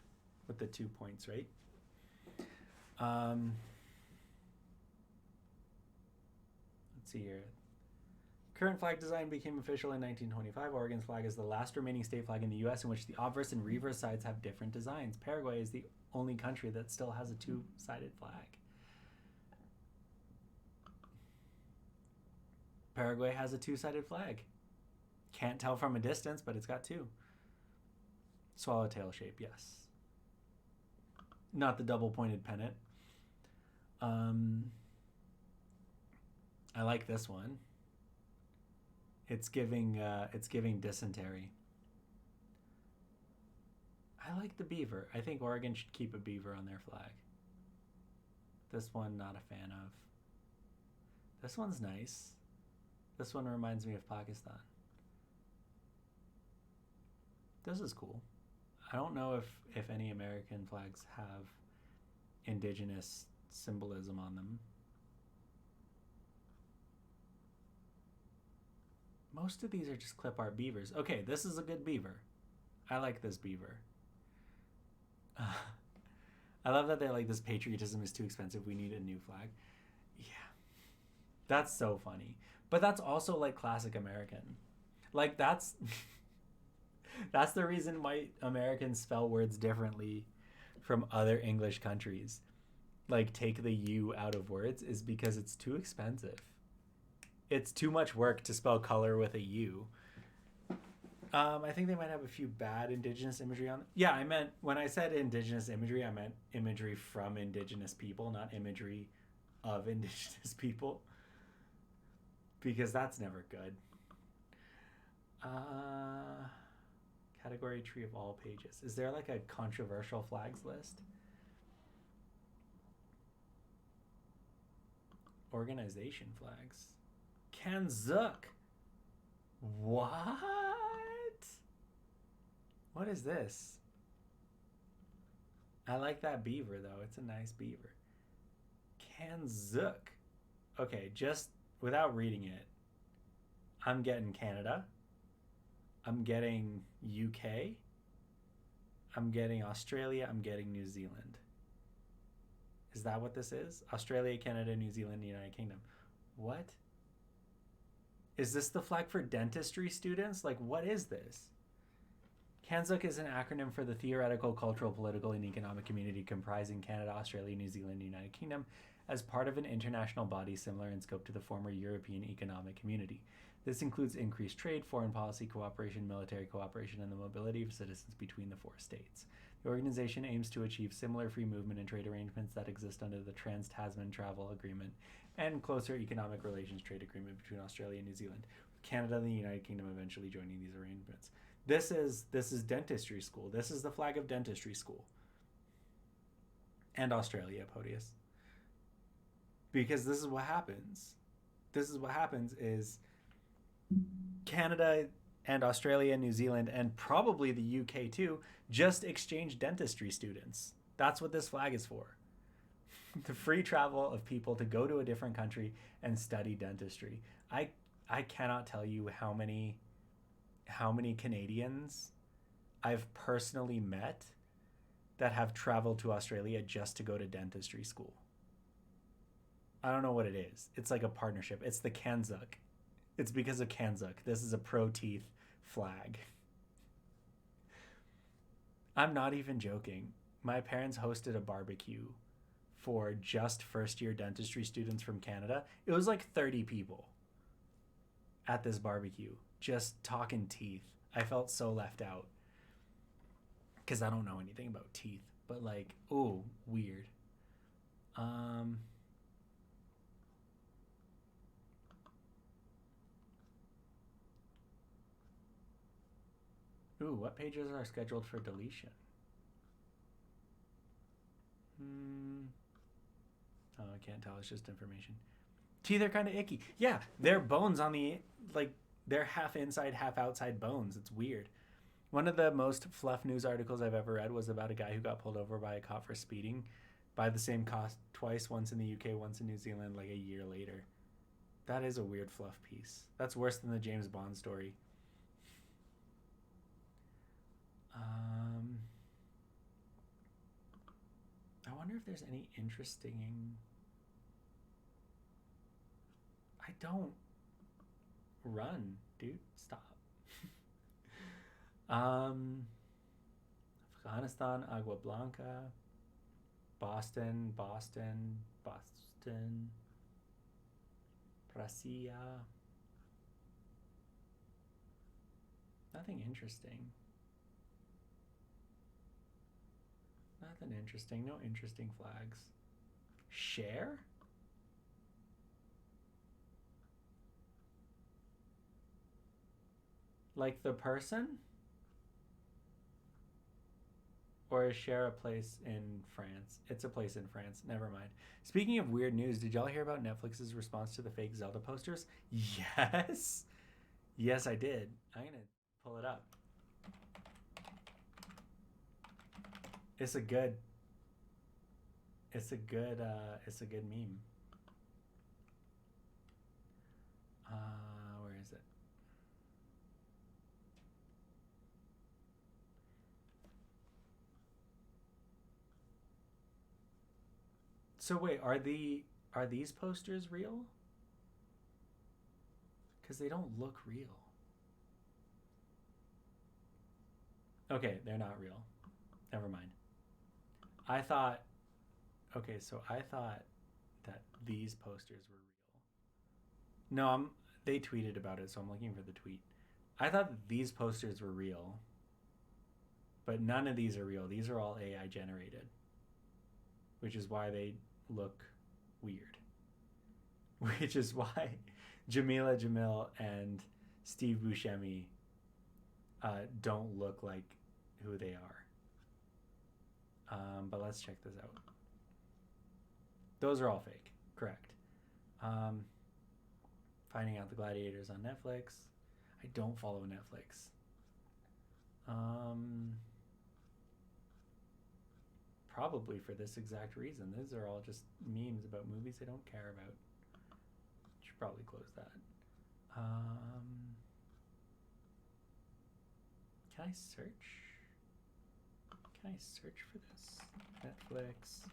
with the 2 points, right? Let's see here. Current flag design became official in 1925. Oregon's flag is the last remaining state flag in the U.S. in which the obverse and reverse sides have different designs. Paraguay is the only country that still has a two-sided flag. Paraguay has a two-sided flag. Can't tell from a distance, but it's got two. Swallowtail shape, yes. Not the double-pointed pennant. I like this one. It's giving dysentery. I like the beaver. I think Oregon should keep a beaver on their flag. This one, not a fan of. This one's nice. This one reminds me of Pakistan. This is cool. I don't know if any American flags have indigenous symbolism on them. Most of these are just clip art beavers. Okay, this is a good beaver. I like this beaver. I love that they're like, this patriotism is too expensive. We need a new flag. Yeah. That's so funny. But that's also like classic American. Like that's that's the reason why Americans spell words differently from other English countries. Like take the U out of words is because it's too expensive. It's too much work to spell color with a U. I think they might have a few bad indigenous imagery on. Yeah, I meant when I said indigenous imagery, I meant imagery from indigenous people, not imagery of indigenous people, because that's never good. Category tree of all pages. Is there like a controversial flags list? Organization flags. Kanzuk. What? What is this? I like that beaver though. It's a nice beaver. Kanzuk. Okay, just without reading it, I'm getting Canada. I'm getting UK. I'm getting Australia. I'm getting New Zealand. Is that what this is? Australia, Canada, New Zealand, United Kingdom. What? Is this the flag for dentistry students? Like, what is this? Kanzuk is an acronym for the theoretical, cultural, political, and economic community comprising Canada, Australia, New Zealand, and United Kingdom as part of an international body similar in scope to the former European Economic Community. This includes increased trade, foreign policy cooperation, military cooperation, and the mobility of citizens between the four states. The organization aims to achieve similar free movement and trade arrangements that exist under the Trans-Tasman Travel Agreement and closer economic relations trade agreement between Australia and New Zealand, with Canada and the United Kingdom eventually joining these arrangements. This is dentistry school. This is the flag of dentistry school. And Australia, Podius. Because this is what happens. This is what happens is Canada and Australia, New Zealand, and probably the UK too, just exchange dentistry students. That's what this flag is for. The free travel of people to go to a different country and study dentistry. I cannot tell you how many Canadians I've personally met that have traveled to Australia just to go to dentistry school. I don't know what it is. It's like a partnership. It's the Kanzuk. It's because of Kanzuk. This is a pro-teeth flag. I'm not even joking. My parents hosted a barbecue for just first-year dentistry students from Canada. It was like 30 people at this barbecue, just talking teeth. I felt so left out because I don't know anything about teeth, but like, oh, weird. Ooh, what pages are scheduled for deletion? Oh, I can't tell. It's just information. Teeth are kind of icky. Yeah, they're bones on the, like, they're half inside, half outside bones. It's weird. One of the most fluff news articles I've ever read was about a guy who got pulled over by a cop for speeding by the same cop twice, once in the UK, once in New Zealand, like a year later. That is a weird fluff piece. That's worse than the James Bond story. I wonder if there's any interesting... I don't run, dude. Stop. Afghanistan, Agua Blanca, Boston, Prasia. Nothing interesting. Nothing interesting. No interesting flags. Share? Like the person? Or is Share a place in France? It's a place in France. Never mind. Speaking of weird news, did y'all hear about Netflix's response to the fake Zelda posters? Yes. Yes, I did. I'm going to pull it up. It's a good meme. Where is it? So wait, are these posters real? Because they don't look real. Okay, they're not real. Never mind. I thought that these posters were real. No, they tweeted about it, so I'm looking for the tweet. I thought that these posters were real, but none of these are real. These are all AI generated, which is why they look weird. Which is why Jamila Jamil and Steve Buscemi don't look like who they are. But let's check this out. Those are all fake. Correct. Finding Out the Gladiators on Netflix. I don't follow Netflix. Probably for this exact reason. These are all just memes about movies I don't care about. Should probably close that. Can I search? Can I search for this? Netflix.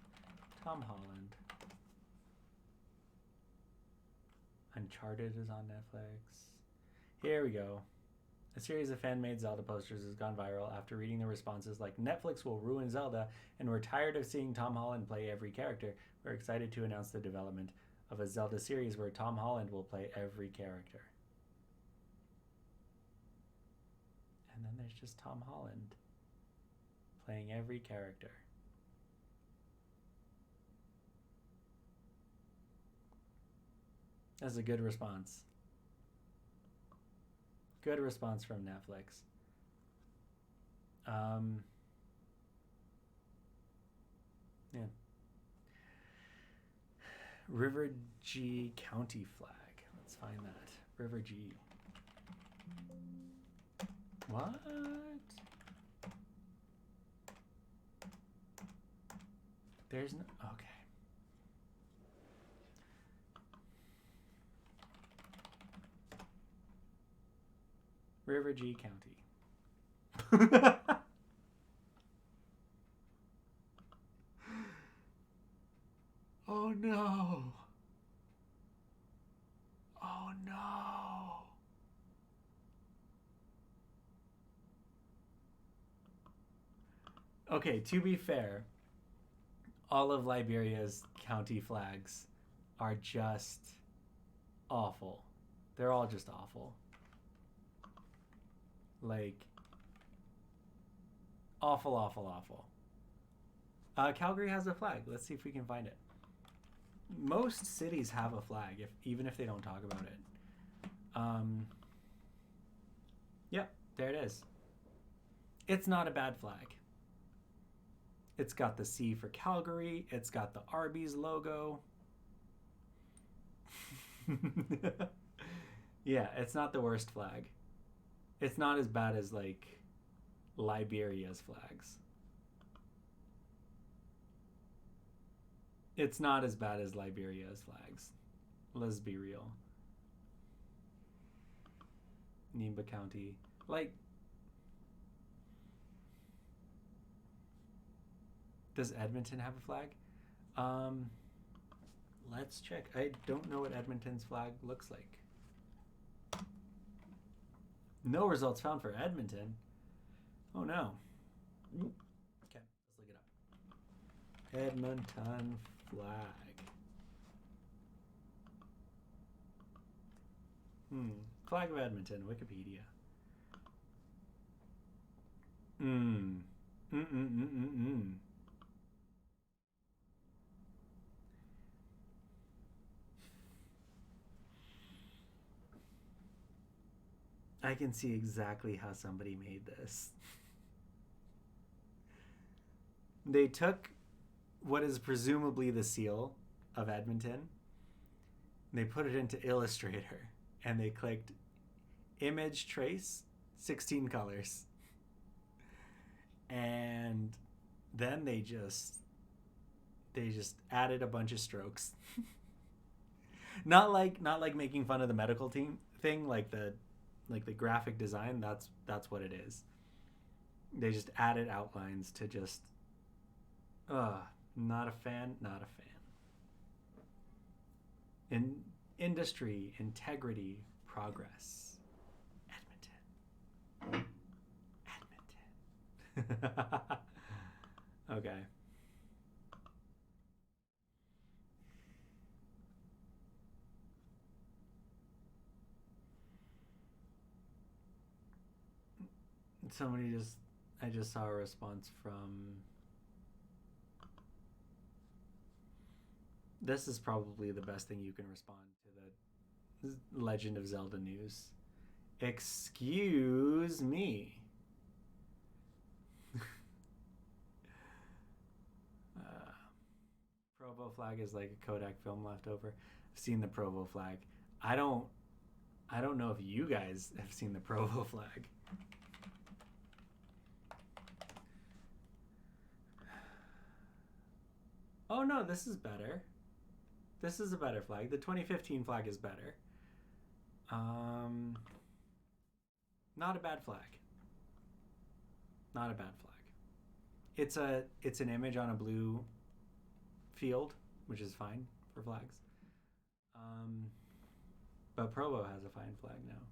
Tom Holland. Uncharted is on Netflix. Here we go. A series of fan-made Zelda posters has gone viral after reading the responses like, Netflix will ruin Zelda, and we're tired of seeing Tom Holland play every character. We're excited to announce the development of a Zelda series where Tom Holland will play every character. And then there's just Tom Holland playing every character. That's a good response. Good response from Netflix. Yeah. River G County flag. Let's find that. River G. What? There's no... Okay. River G County. Oh no. Oh no. Okay, to be fair, all of Liberia's county flags are just awful. They're all just awful. Like, awful, awful, awful. Calgary has a flag. Let's see if we can find it. Most cities have a flag, even if they don't talk about it. Yep, there it is. It's not a bad flag. It's got the C for Calgary. It's got the Arby's logo. Yeah, it's not the worst flag. It's not as bad as, like, Liberia's flags. It's not as bad as Liberia's flags. Let's be real. Nimba County. Like, does Edmonton have a flag? Let's check. I don't know what Edmonton's flag looks like. No results found for Edmonton. Oh no. Okay, let's look it up. Edmonton flag. Flag of Edmonton, Wikipedia. I can see exactly how somebody made this. They took what is presumably the seal of Edmonton, they put it into Illustrator, and they clicked image trace 16 colors, and then they just added a bunch of strokes. not like making fun of the medical team thing, like the graphic design. That's what it is. They just added outlines to just not a fan. In industry, integrity, progress. Edmonton. Okay. I just saw a response from. This is probably the best thing you can respond to the Legend of Zelda news. Excuse me. Provo flag is like a Kodak film leftover. I've seen the Provo flag. I don't know if you guys have seen the Provo flag. Oh no, this is better. This is a better flag. The 2015 flag is better. Not a bad flag. Not a bad flag. It's an image on a blue field, which is fine for flags. But Provo has a fine flag now.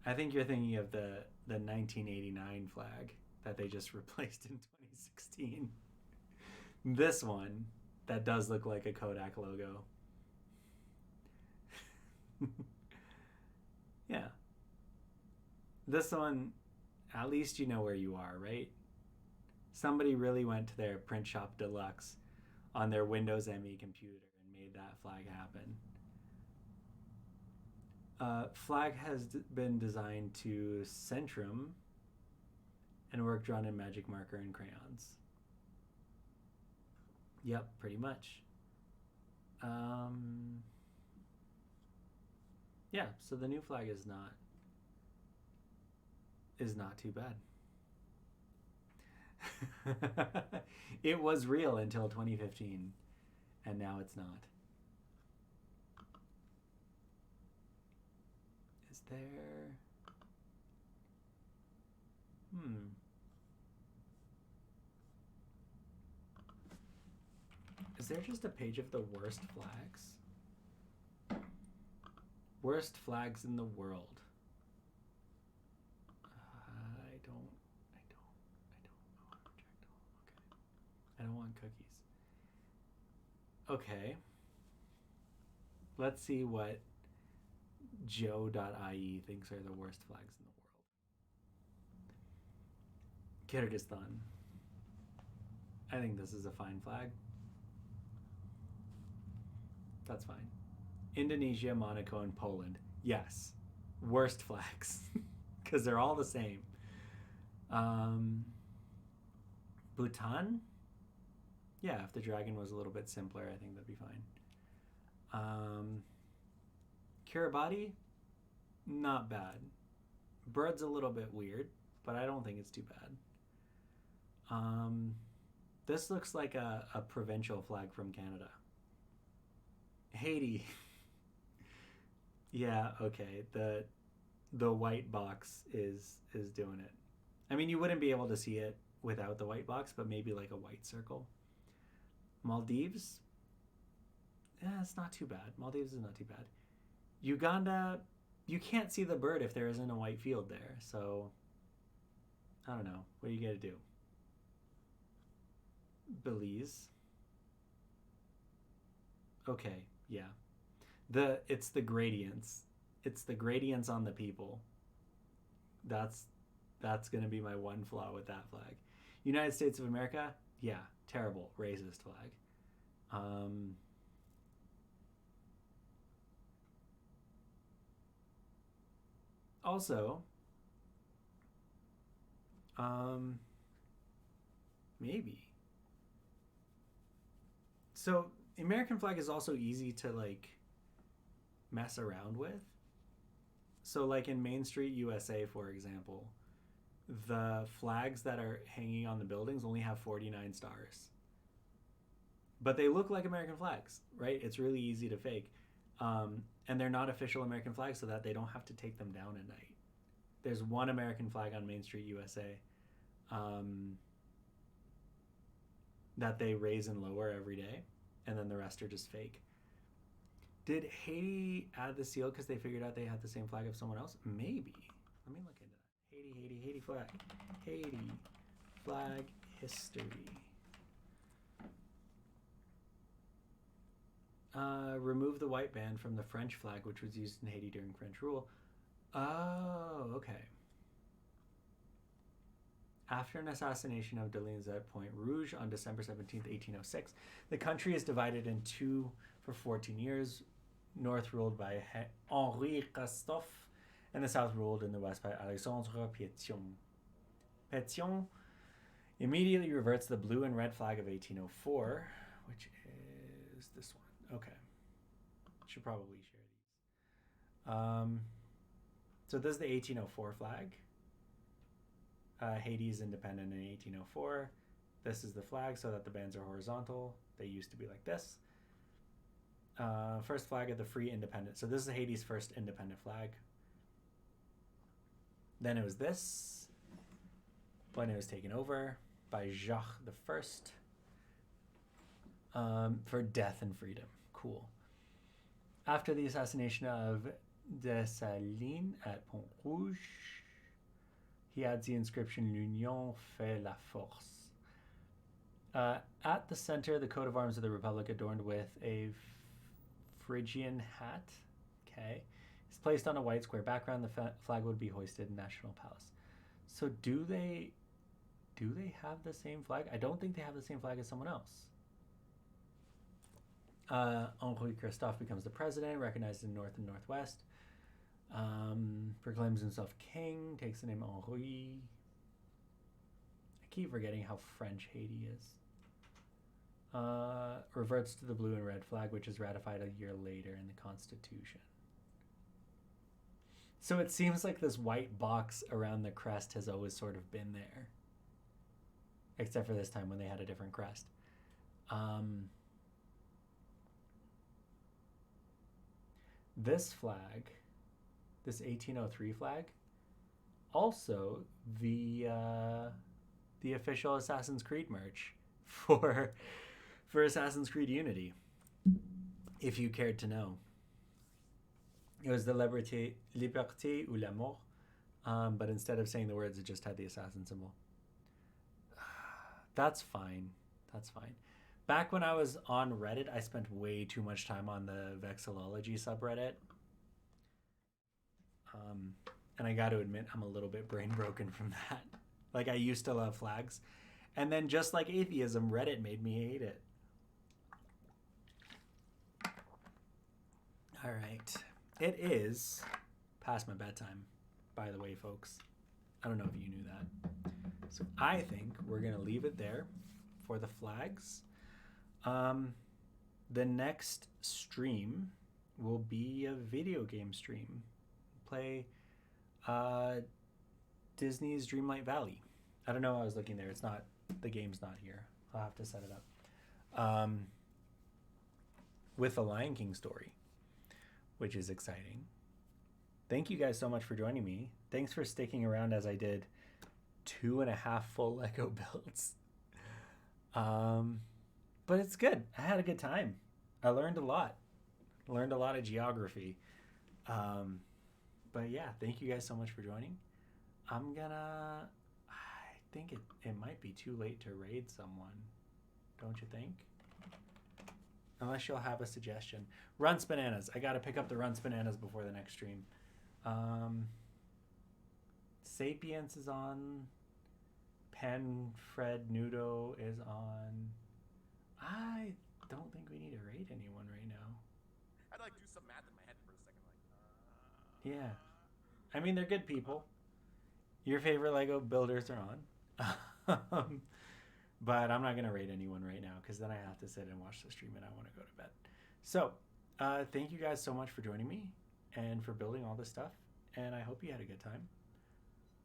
I think you're thinking of the 1989 flag that they just replaced in 2016. This one that does look like a Kodak logo. Yeah. This one, at least you know where you are, right? Somebody really went to their print shop deluxe on their Windows ME computer and made that flag happen. Flag has been designed to Centrum and work drawn in magic marker and crayons. Yep, pretty much. Yeah, so the new flag is not too bad. It was real until 2015, and now it's not. Is there... Is there just a page of the worst flags? Worst flags in the world. I don't know. Reject all. Okay. I don't want cookies. Okay. Let's see what Joe.ie thinks are the worst flags in the world. Kyrgyzstan. I think this is a fine flag. That's fine. Indonesia, Monaco, and Poland. Yes. Worst flags. Because they're all the same. Bhutan? Yeah, if the dragon was a little bit simpler, I think that'd be fine. Kiribati? Not bad. Bird's a little bit weird, but I don't think it's too bad. This looks like a provincial flag from Canada. Haiti. Yeah, okay. The white box is doing it. I mean, you wouldn't be able to see it without the white box, but maybe like a white circle. Maldives? Yeah, it's not too bad. Maldives is not too bad. Uganda, you can't see the bird if there isn't a white field there. So, I don't know. What are you going to do? Belize. Okay, yeah. It's the gradients. It's the gradients on the people. That's going to be my one flaw with that flag. United States of America? Yeah, terrible, racist flag. Also, maybe. So, the American flag is also easy to like mess around with. So like in Main Street, USA, for example, the flags that are hanging on the buildings only have 49 stars. But they look like American flags, right? It's really easy to fake. And they're not official American flags so that they don't have to take them down at night. There's one American flag on Main Street, USA, that they raise and lower every day, and then the rest are just fake. Did Haiti add the seal because they figured out they had the same flag of someone else? Maybe. Let me look into that. Haiti Haiti flag. Haiti flag history. Remove the white band from the French flag, which was used in Haiti during French rule. Oh, okay. After an assassination of Delisle at Point Rouge on December 17th, 1806, the country is divided in two for 14 years. North ruled by Henri Christophe, and the south ruled in the west by Alexandre Pétion. Pétion immediately reverts the blue and red flag of 1804, which is this one. Okay. Should probably share these. So this is the 1804 flag. Haiti is independent in 1804. This is the flag so that the bands are horizontal. They used to be like this. First flag of the free independent. So this is Haiti's first independent flag. Then it was this when it was taken over by Jacques I for death and freedom. Cool. After the assassination of Dessalines at Pont Rouge, he adds the inscription "L'Union fait la force." At the center, the coat of arms of the Republic adorned with a Phrygian hat. Okay. It's placed on a white square background. The flag would be hoisted in National Palace. So do they have the same flag? I don't think they have the same flag as someone else. Henri Christophe becomes the president, recognized in North and Northwest. Proclaims himself king, takes the name Henri. I keep forgetting how French Haiti is. Reverts to the blue and red flag, which is ratified a year later in the Constitution. So it seems like this white box around the crest has always sort of been there. Except for this time when they had a different crest. This flag, this 1803 flag, also the official Assassin's Creed merch for Assassin's Creed Unity, if you cared to know. It was the Liberté ou la mort, but instead of saying the words, it just had the assassin symbol. That's fine. That's fine. Back when I was on Reddit, I spent way too much time on the Vexillology subreddit. And I got to admit, I'm a little bit brain broken from that. Like, I used to love flags. And then just like atheism, Reddit made me hate it. All right. It is past my bedtime, by the way, folks. I don't know if you knew that. So I think we're going to leave it there for the flags. The next stream will be a video game stream. Play Disney's Dreamlight Valley. I don't know. I was looking there. It's not. The game's not here. I'll have to set it up. With the Lion King story, which is exciting. Thank you guys so much for joining me. Thanks for sticking around as I did 2.5 full Lego builds. But it's good. I had a good time. I learned a lot. Learned a lot of geography. But yeah, thank you guys so much for joining. I think it might be too late to raid someone. Don't you think? Unless you'll have a suggestion. Runts Bananas. I gotta pick up the Runts Bananas before the next stream. Sapiens is on. Pen Fred Nudo is on. I don't think we need to raid anyone right now. I'd like do some math in my head for a second, Yeah. I mean, they're good people. Your favorite Lego builders are on. But I'm not going to raid anyone right now because then I have to sit and watch the stream and I want to go to bed. So, thank you guys so much for joining me and for building all this stuff. And I hope you had a good time.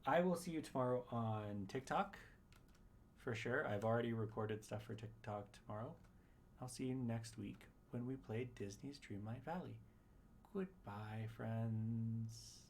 I will see you tomorrow on TikTok for sure. I've already recorded stuff for TikTok tomorrow. I'll see you next week when we play Disney's Dreamlight Valley. Goodbye, friends.